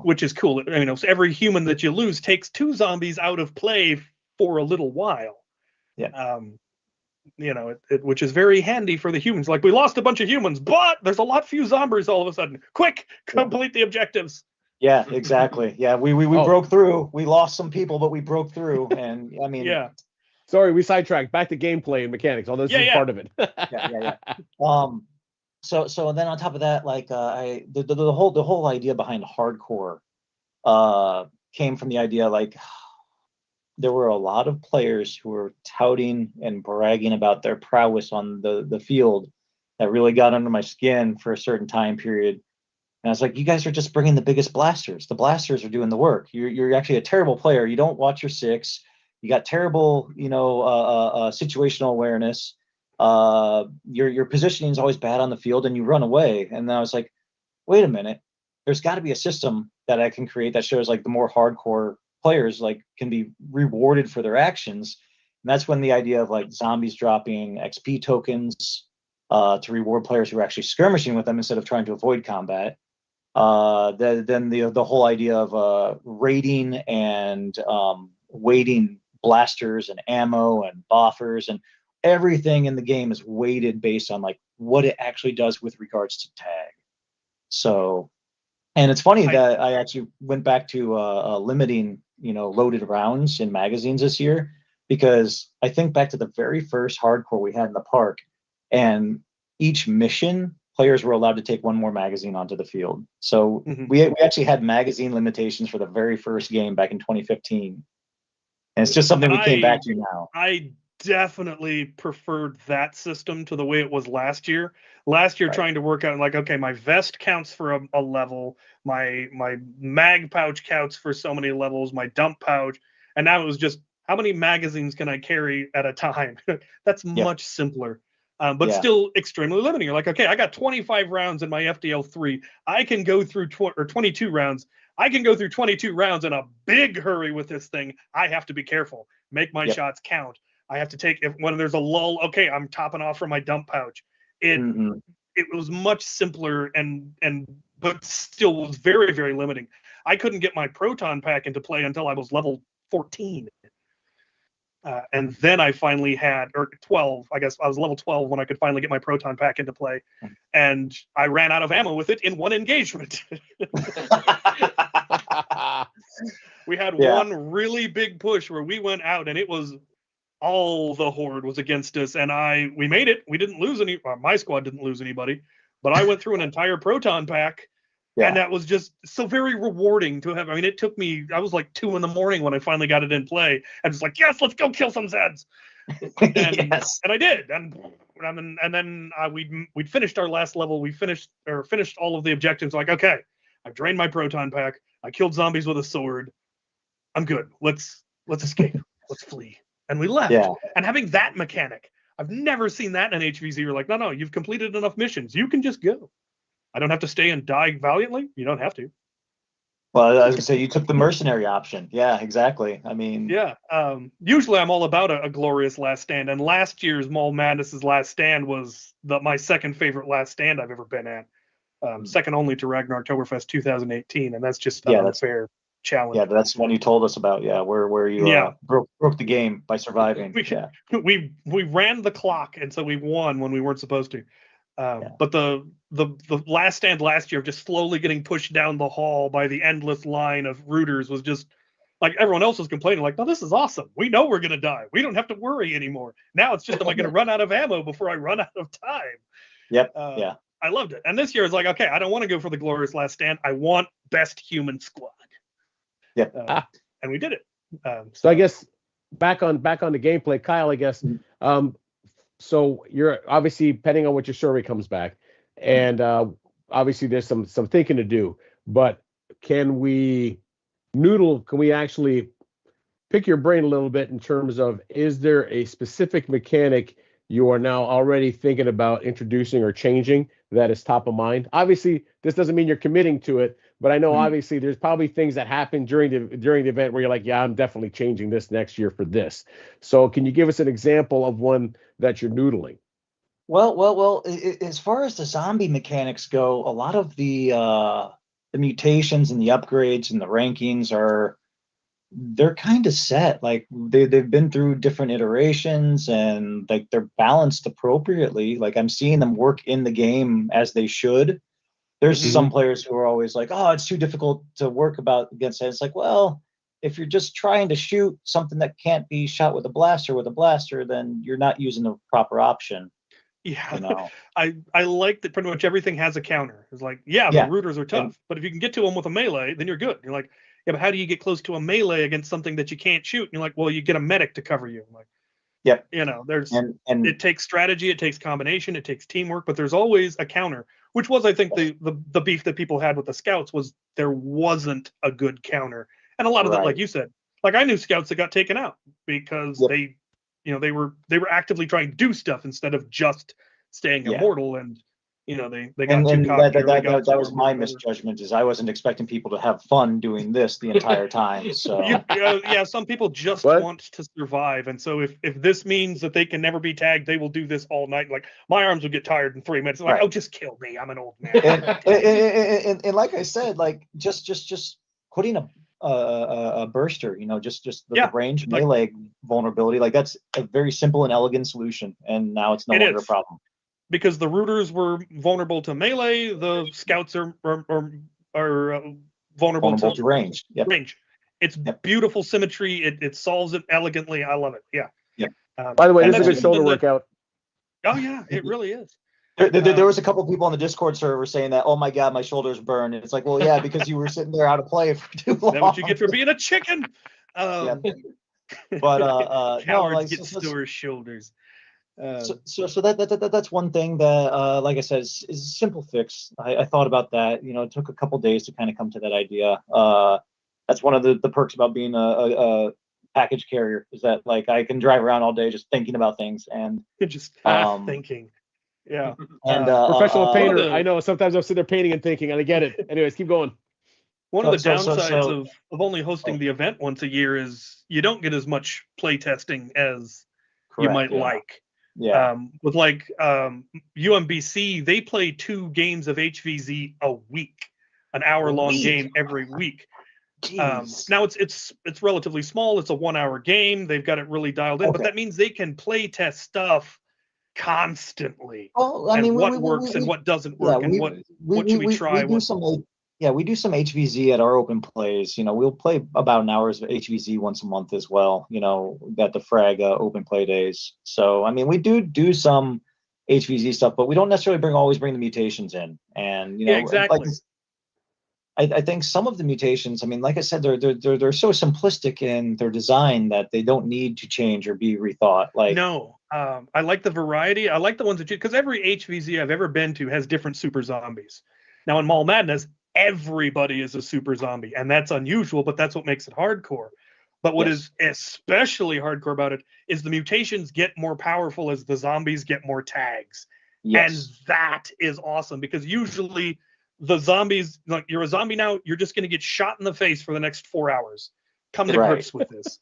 [SPEAKER 2] which is cool. So every human that you lose takes 2 zombies out of play for a little while. Which is very handy for the humans. Like, we lost a bunch of humans, but there's a lot few zombies all of a sudden. Quick, complete the objectives.
[SPEAKER 5] Yeah, exactly. Yeah, we broke through. We lost some people, but we broke through. And I mean,
[SPEAKER 1] Sorry, we sidetracked. Back to gameplay and mechanics. All this is part of it.
[SPEAKER 5] So then on top of that, like, the whole idea behind hardcore came from the idea, like, there were a lot of players who were touting and bragging about their prowess on the field that really got under my skin for a certain time period. And I was like, you guys are just bringing the biggest blasters. The blasters are doing the work. You're actually a terrible player. You don't watch your 6. You got terrible, situational awareness. Your positioning is always bad on the field, and you run away. And then I was like, wait a minute. There's got to be a system that I can create that shows, like, the more hardcore players, like, can be rewarded for their actions. And that's when the idea of, like, zombies dropping XP tokens to reward players who are actually skirmishing with them instead of trying to avoid combat. Then the whole idea of raiding and weighting blasters and ammo and buffers, and everything in the game is weighted based on, like, what it actually does with regards to tag. So, and it's funny that I actually went back to limiting, loaded rounds in magazines this year, because I think back to the very first hardcore we had in the park, and each mission players were allowed to take 1 more magazine onto the field. So we actually had magazine limitations for the very first game back in 2015. And it's just something we came back to now.
[SPEAKER 2] I definitely preferred that system to the way it was last year. Last year, trying to work out, like, okay, my vest counts for a level, my mag pouch counts for so many levels, my dump pouch, and now it was just, how many magazines can I carry at a time? That's much simpler, but still extremely limiting. You're like, okay, I got 25 rounds in my FDL3. I can go through 22 rounds. I can go through 22 rounds in a big hurry with this thing. I have to be careful, make my shots count. I have to take, when there's a lull, okay, I'm topping off from my dump pouch. It was much simpler but still was very, very limiting. I couldn't get my proton pack into play until I was level 14. And then I finally had, or 12, I guess I was level 12 when I could finally get my proton pack into play. And I ran out of ammo with it in 1 engagement. We had one really big push where we went out, and it was all the horde was against us, and we made it. We didn't lose my squad didn't lose anybody, but I went through an entire proton pack, and that was just so very rewarding to have. I mean, it took me, I was like 2 a.m. when I finally got it in play. I was like, yes, let's go kill some Zeds. And I did. And then we'd finished our last level. We finished all of the objectives. Like, okay, I've drained my proton pack. I killed zombies with a sword. I'm good. Let's escape. Let's flee. And we left. And having that mechanic, I've never seen that in an HVZ. You're like, no, you've completed enough missions. You can just go. I don't have to stay and die valiantly. You don't have to.
[SPEAKER 5] Well, I was going to say, you took the mercenary option. Yeah, exactly. I mean...
[SPEAKER 2] Yeah. Usually I'm all about a glorious last stand. And last year's Mall Madness's last stand was my second favorite last stand I've ever been at. Second only to Ragnar Oktoberfest 2018. And that's just an unfair challenge.
[SPEAKER 5] Yeah, that's one you told us about. Yeah, where you broke the game by surviving.
[SPEAKER 2] We ran the clock, and so we won when we weren't supposed to. But the last stand last year of just slowly getting pushed down the hall by the endless line of rooters was just like, everyone else was complaining, like, no, this is awesome. We know we're going to die. We don't have to worry anymore. Now it's just, am I going to run out of ammo before I run out of time?
[SPEAKER 5] Yep.
[SPEAKER 2] I loved it. And this year it's like, okay, I don't want to go for the glorious last stand. I want best human squad. And we did it.
[SPEAKER 1] So I guess back on the gameplay, Kyle, I guess, So you're obviously, depending on what your survey comes back, and obviously there's some thinking to do. But can we actually pick your brain a little bit in terms of, is there a specific mechanic you are now already thinking about introducing or changing that is top of mind? Obviously, this doesn't mean you're committing to it, but I know obviously there's probably things that happen during the event where you're like, yeah, I'm definitely changing this next year for this. So can you give us an example of one that you're noodling?
[SPEAKER 5] Well. As far as the zombie mechanics go, a lot of the mutations and the upgrades and the rankings they're kind of set. Like they've been through different iterations, and like they're balanced appropriately. Like I'm seeing them work in the game as they should. There's some players who are always like, oh, it's too difficult to work against it. It's like, well, if you're just trying to shoot something that can't be shot with a blaster, then you're not using the proper option.
[SPEAKER 2] Yeah,
[SPEAKER 5] you know?
[SPEAKER 2] I like that pretty much everything has a counter. It's like, the rooters are tough, but if you can get to them with a melee, then you're good. You're like, yeah, but how do you get close to a melee against something that you can't shoot? And you're like, well, you get a medic to cover you. I'm like,
[SPEAKER 5] yep.
[SPEAKER 2] There's and it takes strategy, it takes combination, it takes teamwork, but there's always a counter, which was, I think, the beef that people had with the scouts was there wasn't a good counter. And a lot of that, like you said, like I knew scouts that got taken out because they were actively trying to do stuff instead of just staying immortal, and they got too cocky.
[SPEAKER 5] That was my misjudgment, is I wasn't expecting people to have fun doing this the entire time. So
[SPEAKER 2] some people just want to survive, and so if this means that they can never be tagged, they will do this all night. Like my arms would get tired in 3 minutes. Like, oh, just kill me, I'm an old man.
[SPEAKER 5] and like I said, like just putting a burster, just the range melee vulnerability, like that's a very simple and elegant solution, and now it's no longer a problem.
[SPEAKER 2] Because the rooters were vulnerable to melee, the scouts are vulnerable to
[SPEAKER 5] range. Yep.
[SPEAKER 2] Range. It's beautiful symmetry. It solves it elegantly. I love it. Yeah.
[SPEAKER 5] Yeah.
[SPEAKER 1] By the way, this is a good shoulder workout.
[SPEAKER 2] Oh yeah, it really is.
[SPEAKER 5] There was a couple people on the Discord server saying that, oh my God, my shoulders burn. And it's like, well, yeah, because you were sitting there out of play for too long.
[SPEAKER 2] That's what you get for being a chicken.
[SPEAKER 5] But
[SPEAKER 2] cowards get sore shoulders.
[SPEAKER 5] So that's one thing that, like I said, is a simple fix. I thought about that. It took a couple days to kind of come to that idea. That's one of the perks about being a package carrier, is that like I can drive around all day just thinking about things and
[SPEAKER 2] just thinking. Yeah.
[SPEAKER 5] And
[SPEAKER 1] professional painter. I know sometimes I'll sit there painting and thinking, and I get it. Anyways, keep going.
[SPEAKER 2] One of the downsides of only hosting the event once a year is you don't get as much play testing as you might like.
[SPEAKER 5] Yeah.
[SPEAKER 2] With like UMBC, they play 2 games of HVZ a week, an hour-long game every week. Now it's relatively small. It's a 1-hour game. They've got it really dialed in, but that means they can play test stuff constantly.
[SPEAKER 5] Oh, I mean,
[SPEAKER 2] what works and what doesn't work, and what should we try?
[SPEAKER 5] We do some HVZ at our open plays. We'll play about an hour of HVZ once a month as well, at the Frag open play days. So, I mean, we do some HVZ stuff, but we don't necessarily always bring the mutations in. And,
[SPEAKER 2] exactly.
[SPEAKER 5] I think some of the mutations, I mean, like I said, they're so simplistic in their design that they don't need to change or be rethought. Like,
[SPEAKER 2] no, I like the variety. I like the ones that because every HVZ I've ever been to has different super zombies. Now in Mall Madness, everybody is a super zombie, and that's unusual, but that's what makes it hardcore. But what is especially hardcore about it is the mutations get more powerful as the zombies get more tags. And that is awesome, because usually the zombies, like, you're a zombie now, you're just going to get shot in the face for the next 4 hours. Come to grips with this.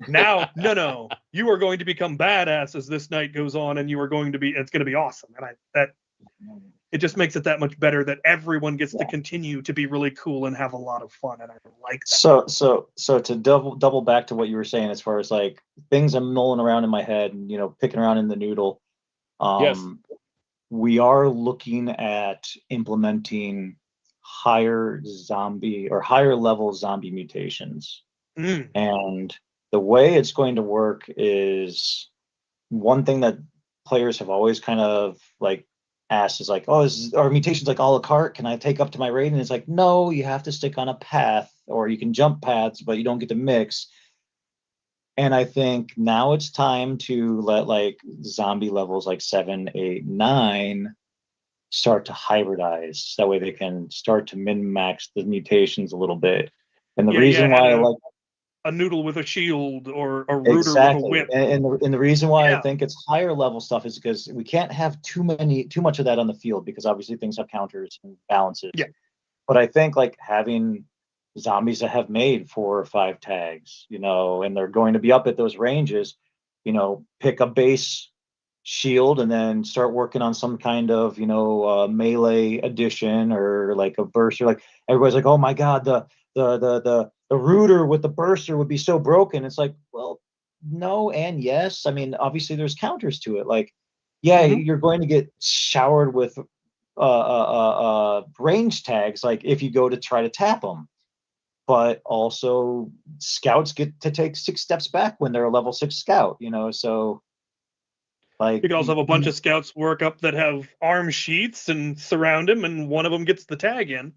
[SPEAKER 2] Now, no, you are going to become badass as this night goes on, and it's going to be awesome. And it just makes it that much better that everyone gets to continue to be really cool and have a lot of fun, and I like that.
[SPEAKER 5] So to double back to what you were saying, as far as like things I'm mulling around in my head and picking around in the noodle. We are looking at implementing higher level zombie mutations. And the way it's going to work is, one thing that players have always kind of like asked is like, oh, are mutations like a la carte? Can I take up to my raid? And it's like, no, you have to stick on a path, or you can jump paths, but you don't get to mix. And I think now it's time to let like zombie levels like 7, 8, 9 start to hybridize. That way they can start to min-max the mutations a little bit. And the reason why I like
[SPEAKER 2] a noodle with a shield or a rooter with a whip.
[SPEAKER 5] And the reason why I think it's higher level stuff is because we can't have too much of that on the field, because obviously things have counters and balances.
[SPEAKER 2] Yeah.
[SPEAKER 5] But I think like having zombies that have made 4 or 5 tags, you know, and they're going to be up at those ranges, you know, pick a base shield and then start working on some kind of, you know, melee addition or like a burster. Like everybody's like, oh my God, the rooter with the burster would be so broken. It's like, well, no and yes. I mean, obviously there's counters to it. Like, yeah, you're going to get showered with range tags, like if you go to try to tap them. But also scouts get to take 6 steps back when they're a level 6 scout, you know, so like
[SPEAKER 2] you could also have a bunch of scouts work up that have arm sheaths and surround him, and one of them gets the tag in.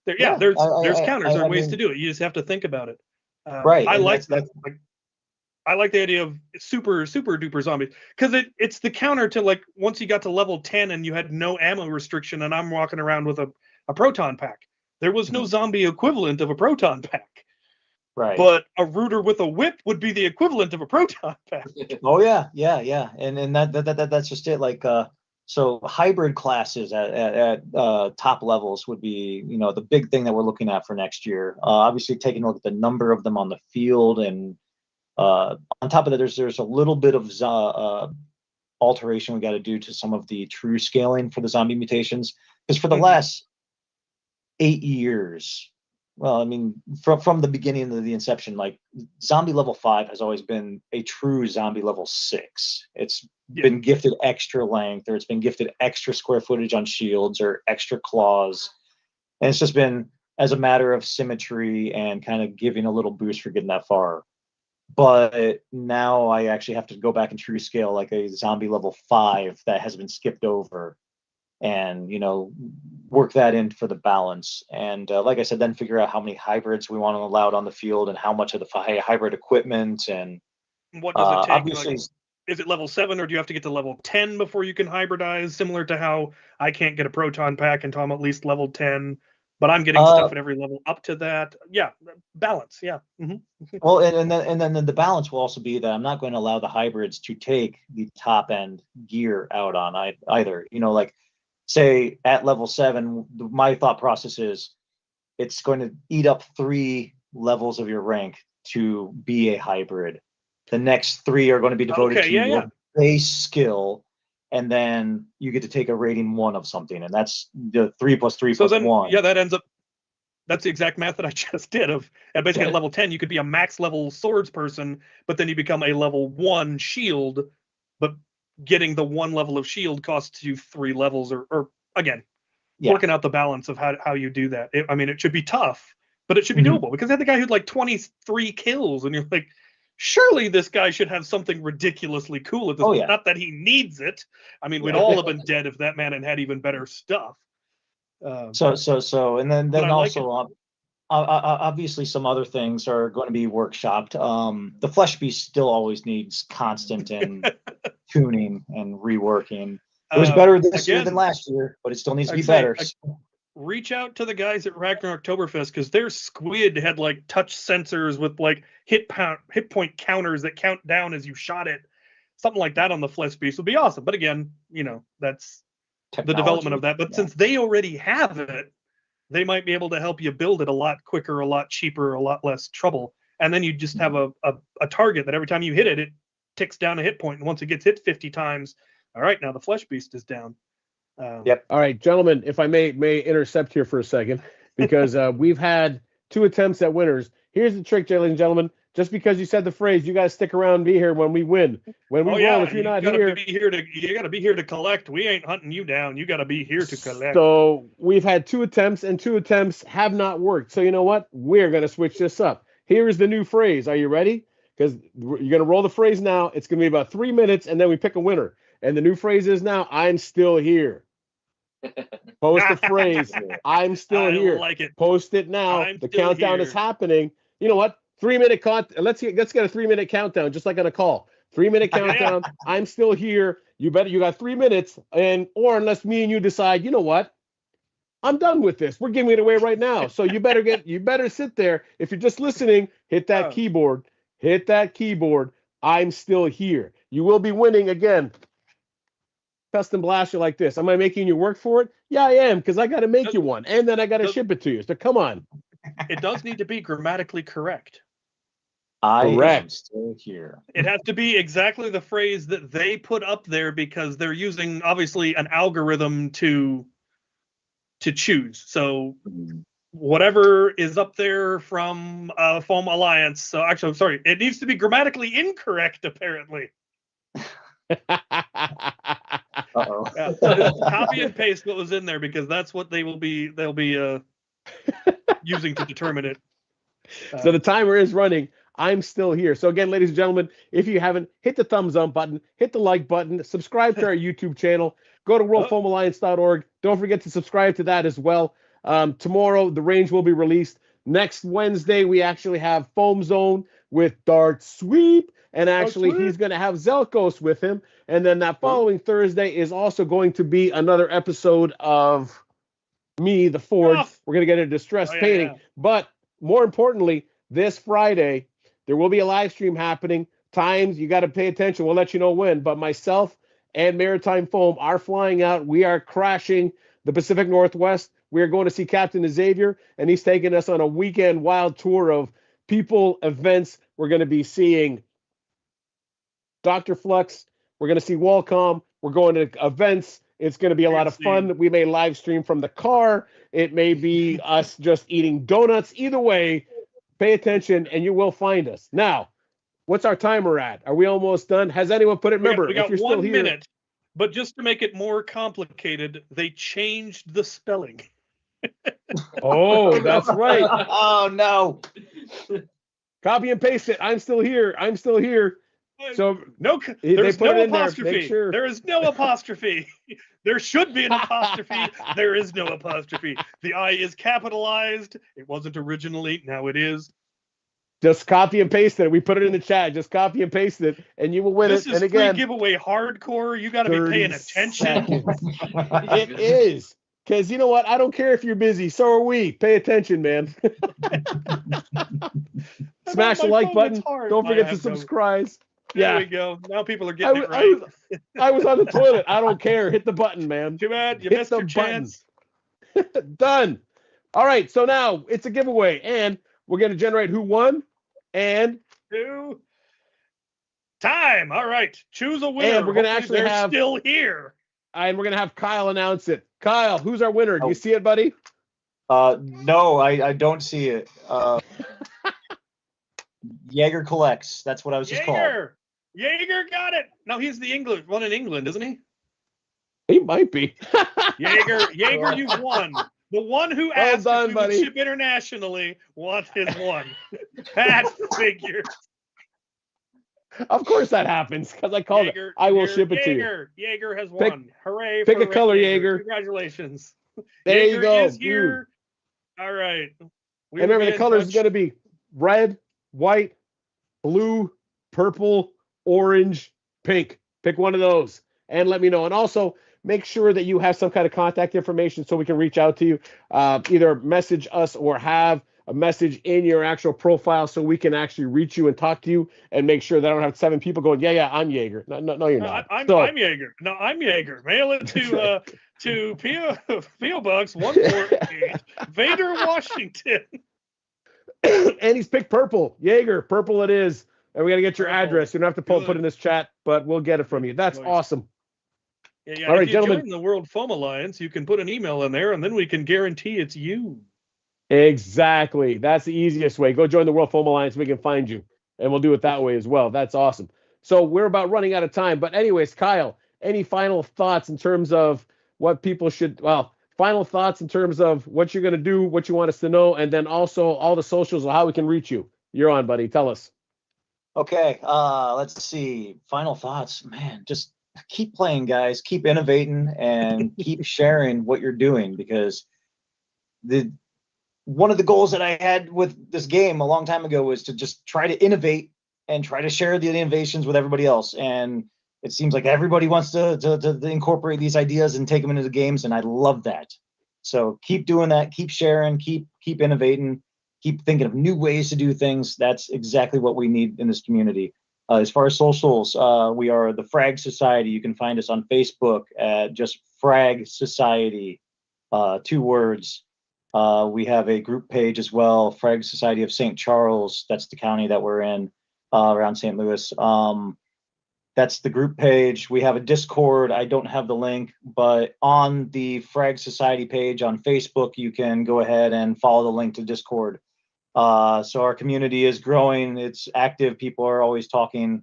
[SPEAKER 2] There's counters. There are ways to do it. You just have to think about it.
[SPEAKER 5] Right.
[SPEAKER 2] I like that. I like the idea of super duper zombies, because it's the counter to like once you got to level 10 and you had no ammo restriction, and I'm walking around with a proton pack. There was no zombie equivalent of a proton pack.
[SPEAKER 5] Right.
[SPEAKER 2] But a rooter with a whip would be the equivalent of a proton pack.
[SPEAKER 5] Oh yeah. And that's just it. Like so hybrid classes at top levels would be, you know, the big thing that we're looking at for next year. Obviously taking a look at the number of them on the field, and on top of that, there's a little bit of alteration we got to do to some of the true scaling for the zombie mutations, because for the last 8 years, well, I mean, from the beginning of the inception, like zombie level 5 has always been a true zombie level 6. It's been gifted extra length, or it's been gifted extra square footage on shields or extra claws, and it's just been as a matter of symmetry and kind of giving a little boost for getting that far. But now I actually have to go back and true scale like a zombie level 5 that has been skipped over, and, you know, work that in for the balance. And like I said, then figure out how many hybrids we want to allow on the field, and how much of the hybrid equipment, and
[SPEAKER 2] what does it take? Obviously, like, is it level 7, or do you have to get to level 10 before you can hybridize? Similar to how I can't get a proton pack until I'm at least level 10, but I'm getting stuff at every level up to that. Yeah, balance. Yeah.
[SPEAKER 5] Well, and then the balance will also be that I'm not going to allow the hybrids to take the top end gear out on either. You know, like say at level 7, my thought process is it's going to eat up 3 levels of your rank to be a hybrid. The next 3 are going to be devoted to your base skill, and then you get to take a rating 1 of something, and that's the 3 plus 3 plus 1.
[SPEAKER 2] Yeah, that ends up. That's the exact math that I just did. Basically at level 10, you could be a max level swords person, but then you become a level 1 shield, but getting the 1 level of shield costs you 3 levels, or again, working out the balance of how you do that. I mean, it should be tough, but it should be doable, because I had the guy who had like 23 kills, and you're like, surely this guy should have something ridiculously cool at this point. Not that he needs it. I mean, we'd all have been dead if that man had even better stuff.
[SPEAKER 5] And then also obviously some other things are going to be workshopped. The flesh beast still always needs constant and tuning and reworking. It was better this year than last year, but it still needs to be better.
[SPEAKER 2] Reach out to the guys at Ragnar Oktoberfest, because their squid had like touch sensors with like hit point counters that count down as you shot it. Something like that on the flesh beast would be awesome. But again, you know, that's technology, the development of that. But since they already have it, they might be able to help you build it a lot quicker, a lot cheaper, a lot less trouble. And then you just have a target that every time you hit it, it ticks down a hit point. And once it gets hit 50 times, all right, now the flesh beast is down.
[SPEAKER 1] All right, gentlemen, if I may intercept here for a second, because we've had 2 attempts at winners. Here's the trick, ladies and gentlemen. Just because you said the phrase, you guys stick around and be here when we win. When we roll, if you're not here,
[SPEAKER 2] you got to be here to collect. We ain't hunting you down. You got to be here to collect.
[SPEAKER 1] So we've had 2 attempts, and 2 attempts have not worked. So you know what? We're going to switch this up. Here is the new phrase. Are you ready? Because you're going to roll the phrase now. It's going to be about 3 minutes, and then we pick a winner. And the new phrase is now, I'm still here. Post the phrase, I'm still here.
[SPEAKER 2] Like it.
[SPEAKER 1] Post it now. The countdown is happening. You know what? 3-minute let's get a 3-minute countdown, just like on a call. 3-minute countdown. I'm still here. You got 3 minutes, or unless me and you decide, you know what? I'm done with this. We're giving it away right now. So you better sit there. If you're just listening, hit that keyboard. Hit that keyboard. I'm still here. You will be winning again. Custom blaster like this. Am I making you work for it? Yeah, I am, because I got to make you one, and then I got to ship it to you. So come on.
[SPEAKER 2] It does need to be grammatically correct.
[SPEAKER 5] I am still here.
[SPEAKER 2] It has to be exactly the phrase that they put up there, because they're using obviously an algorithm to choose. So whatever is up there from Foam Alliance. So actually, I'm sorry, it needs to be grammatically incorrect, apparently.
[SPEAKER 5] Uh-oh.
[SPEAKER 2] Yeah, copy and paste what was in there, because that's what they'll be using to determine it.
[SPEAKER 1] So the timer is running. I'm still here. So again, ladies and gentlemen, if you haven't, hit the thumbs up button, hit the like button, subscribe to our YouTube channel, go to worldfoamalliance.org. Don't forget to subscribe to that as well. Tomorrow, the range will be released. Next Wednesday, we actually have Foam Zone with Dart Sweep, and actually he's going to have Zelkos with him. And then that following Thursday is also going to be another episode of me, the Forge. We're going to get into distress painting. Yeah. But more importantly, this Friday, there will be a live stream happening. Times, you got to pay attention. We'll let you know when. But myself and Maritime Foam are flying out. We are crashing the Pacific Northwest. We are going to see Captain Xavier, and he's taking us on a weekend wild tour of people, events. We're going to be seeing Dr. Flux. We're going to see Walcom. We're going to events. It's going to be a lot of fun. We may live stream from the car. It may be us just eating donuts. Either way, pay attention, and you will find us. Now, what's our timer at? Are we almost done? Has anyone put it? Remember,
[SPEAKER 2] we got
[SPEAKER 1] if you're
[SPEAKER 2] 1
[SPEAKER 1] still here,
[SPEAKER 2] minute. But just to make it more complicated, they changed the spelling.
[SPEAKER 1] Oh, that's right.
[SPEAKER 5] Oh, no.
[SPEAKER 1] Copy and paste it. I'm still here. I'm still here. So
[SPEAKER 2] there's no apostrophe. There is no apostrophe. There should be an apostrophe. There is no apostrophe. The I is capitalized. It wasn't originally. Now it is.
[SPEAKER 1] Just copy and paste it. We put it in the chat. Just copy and paste it, and you will win it.
[SPEAKER 2] This is free giveaway hardcore. You got to be paying attention.
[SPEAKER 1] It is. Because you know what? I don't care if you're busy. So are we. Pay attention, man. Smash the like button. Don't forget to subscribe.
[SPEAKER 2] There we go. Now people are getting it right.
[SPEAKER 1] I was on the toilet. I don't care. Hit the button, man.
[SPEAKER 2] Too bad. You missed your chance.
[SPEAKER 1] Done. All right. So now it's a giveaway. And we're going to generate who won and
[SPEAKER 2] who. Time. All right. Choose a winner.
[SPEAKER 1] And we're going to actually
[SPEAKER 2] have still here.
[SPEAKER 1] And we're going to have Kyle announce it. Kyle, who's our winner? Do you see it, buddy?
[SPEAKER 5] No, I don't see it. Jaeger collects. That's what I was just called.
[SPEAKER 2] Jaeger got it. No, he's the one in England, isn't he?
[SPEAKER 1] He might be.
[SPEAKER 2] Jaeger, you've won. The one who asked if we would ship internationally wants his one. That figure.
[SPEAKER 1] Of course that happens, because I called it. I will ship it to you.
[SPEAKER 2] Jaeger has won. Hooray.
[SPEAKER 1] Pick a color, Jaeger.
[SPEAKER 2] Congratulations.
[SPEAKER 1] There you go.
[SPEAKER 2] Is here. All right.
[SPEAKER 1] And remember, the colors is going to be red, white, blue, purple, orange, pink. Pick one of those and let me know. And also make sure that you have some kind of contact information so we can reach out to you. Either message us or have a message in your actual profile so we can actually reach you and talk to you and make sure that I don't have 7 people going, yeah, I'm Jaeger. No, you're not.
[SPEAKER 2] I'm Jaeger. No, I'm Jaeger. Mail it to P.O. Box 148, Vader, Washington.
[SPEAKER 1] And he's picked purple. Jaeger, purple it is. And we got to get your address. You don't have to put in this chat, but we'll get it from you. That's awesome.
[SPEAKER 2] Yeah. All right, gentlemen. Join the World Foam Alliance, you can put an email in there, and then we can guarantee it's you.
[SPEAKER 1] Exactly. That's the easiest way. Go join the World Foam Alliance. We can find you, and we'll do it that way as well. That's awesome. So we're about running out of time. But anyways, Kyle, any final thoughts in terms of what people should, final thoughts in terms of what you're going to do, what you want us to know, and then also all the socials of how we can reach you. You're on, buddy. Tell us.
[SPEAKER 5] Okay. Let's see. Final thoughts. Man, just keep playing, guys. Keep innovating and keep sharing what you're doing, because one of the goals that I had with this game a long time ago was to just try to innovate and try to share the innovations with everybody else. And it seems like everybody wants to incorporate these ideas and take them into the games, and I love that. So keep doing that, keep sharing, keep innovating, keep thinking of new ways to do things. That's exactly what we need in this community. As far as socials, we are the Frag Society. You can find us on Facebook at just Frag Society, 2 words. We have a group page as well, Frag Society of St. Charles. That's the county that we're in, around St. Louis. That's the group page. We have a Discord. I don't have the link, but on the Frag Society page on Facebook, you can go ahead and follow the link to Discord. So our community is growing. It's active. People are always talking.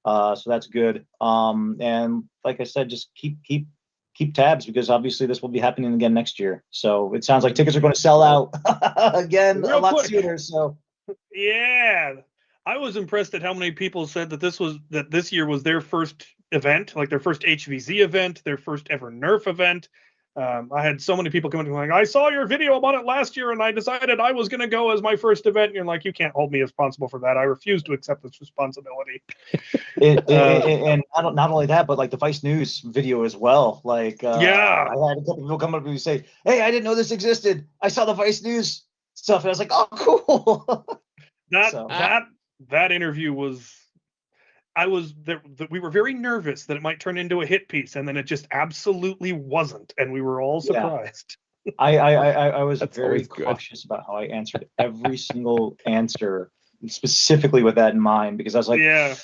[SPEAKER 5] So that's good. And like I said, just keep tabs, because obviously this will be happening again next year. So it sounds like tickets are going to sell out again a lot sooner. So
[SPEAKER 2] yeah. I was impressed at how many people said that this year was their first event, like their first HVZ event, their first ever Nerf event. I had so many people coming like, I saw your video about it last year and I decided I was going to go as my first event. And you're like, you can't hold me responsible for that. I refuse to accept this responsibility.
[SPEAKER 5] And not only that, but like the Vice News video as well. Like,
[SPEAKER 2] yeah,
[SPEAKER 5] I had a couple people come up to me and say, hey, I didn't know this existed. I saw the Vice News stuff. And I was like, oh, cool.
[SPEAKER 2] That interview was, we were very nervous that it might turn into a hit piece, and then it just absolutely wasn't, and we were all surprised.
[SPEAKER 5] Yeah. I was very cautious about how I answered every single answer, specifically with that in mind, because I was like,
[SPEAKER 2] yeah.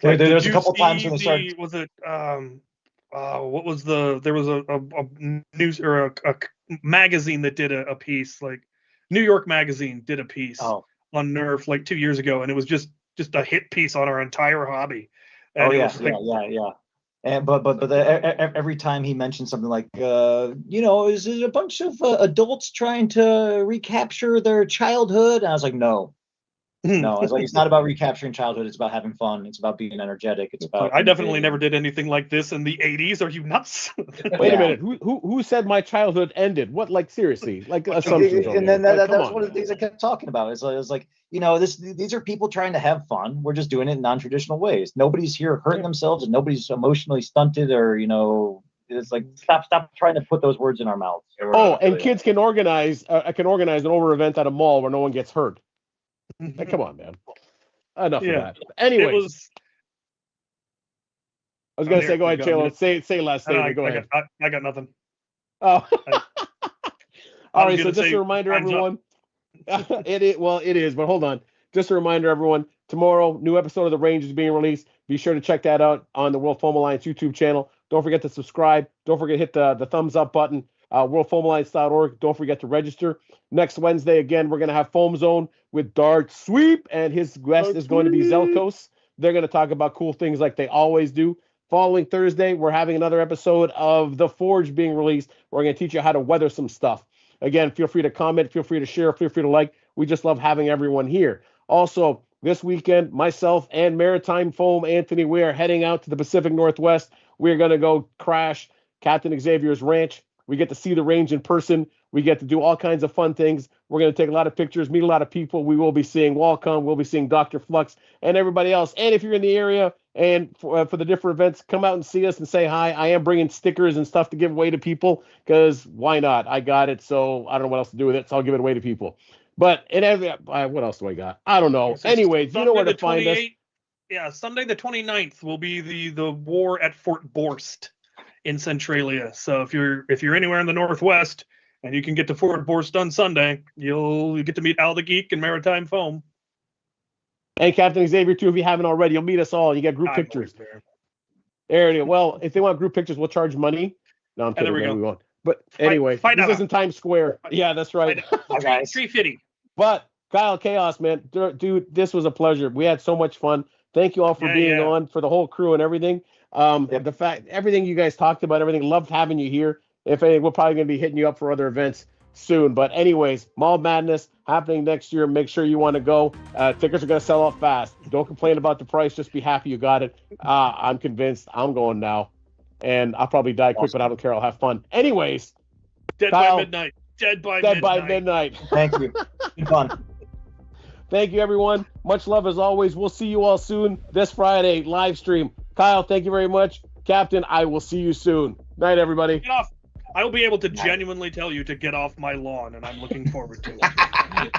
[SPEAKER 5] There was a couple times when they started.
[SPEAKER 2] Was it what was there was a news or a magazine that did a piece, like New York Magazine did a piece on Nerf like 2 years ago, and it was just a hit piece on our entire hobby. And
[SPEAKER 5] yeah. And but every time he mentioned something like, is it a bunch of adults trying to recapture their childhood? And I was like, no. I was like, it's not about recapturing childhood. It's about having fun. It's about being energetic. It's about.
[SPEAKER 2] I definitely never did anything like this in the 80s. Are you nuts?
[SPEAKER 1] Wait a minute. Who said my childhood ended? What, like, seriously? Like assumptions.
[SPEAKER 5] And then that was one of the things I kept talking about. It's like, these are people trying to have fun. We're just doing it in non-traditional ways. Nobody's here hurting themselves, and nobody's emotionally stunted, or it's like stop trying to put those words in our mouths.
[SPEAKER 1] And kids can organize an over event at a mall where no one gets hurt. Like, come on, man. Enough of that. Anyways, I was gonna say, go ahead, Chalo. Say last statement. Go ahead.
[SPEAKER 2] I got nothing.
[SPEAKER 1] Oh. All right. So just a reminder, everyone. It is. But hold on. Just a reminder, everyone. Tomorrow, new episode of The Range is being released. Be sure to check that out on the World Foam Alliance YouTube channel. Don't forget to subscribe. Don't forget to hit the thumbs up button. WorldFoamAlliance.org. Don't forget to register. Next Wednesday, again, we're going to have Foam Zone with Dart Sweep, and his guest is going to be Zelkos. They're going to talk about cool things like they always do. Following Thursday, we're having another episode of The Forge being released. We're going to teach you how to weather some stuff. Again, feel free to comment, feel free to share, feel free to like. We just love having everyone here. Also, this weekend, myself and Maritime Foam Anthony, we are heading out to the Pacific Northwest. We're going to go crash Captain Xavier's ranch. We get to see the range in person. We get to do all kinds of fun things. We're going to take a lot of pictures, meet a lot of people. We will be seeing Walcom. We'll be seeing Dr. Flux and everybody else. And if you're in the area and for the different events, come out and see us and say hi. I am bringing stickers and stuff to give away to people, because why not? I got it, so I don't know what else to do with it, so I'll give it away to people. But what else do I got? I don't know. Anyways, you know where to find us.
[SPEAKER 2] Yeah, Sunday the 29th will be the war at Fort Borst in Centralia. So if you're anywhere in the Northwest and you can get to Fort Borst on Sunday, you'll get to meet Al the Geek and Maritime Foam.
[SPEAKER 1] And Captain Xavier too, if you haven't already. You'll meet us all. You get group pictures. There it is. Well, if they want group pictures, we'll charge money. No, I'm kidding. We won't. But anyway, this isn't Times Square. Yeah, that's right.
[SPEAKER 2] Tree Fitty.
[SPEAKER 1] But Kyle, Kaos, man, dude, this was a pleasure. We had so much fun. Thank you all for being on, for the whole crew and everything. The fact, everything you guys talked about, everything, loved having you here. If anything, we're probably going to be hitting you up for other events soon. But anyways, Mall Madness happening next year. Make sure you want to go. Tickets are going to sell out fast. Don't complain about the price. Just be happy you got it. I'm convinced. I'm going now. And I'll probably die quick, but I don't care. I'll have fun. Anyways,
[SPEAKER 2] Dead
[SPEAKER 1] Kyle,
[SPEAKER 2] by midnight. Dead by
[SPEAKER 1] Midnight.
[SPEAKER 5] Thank you. Good fun.
[SPEAKER 1] Thank you, everyone. Much love as always. We'll see you all soon this Friday live stream. Kyle, thank you very much. Captain, I will see you soon. Night, everybody.
[SPEAKER 2] Get off. I will be able to genuinely tell you to get off my lawn, and I'm looking forward to it.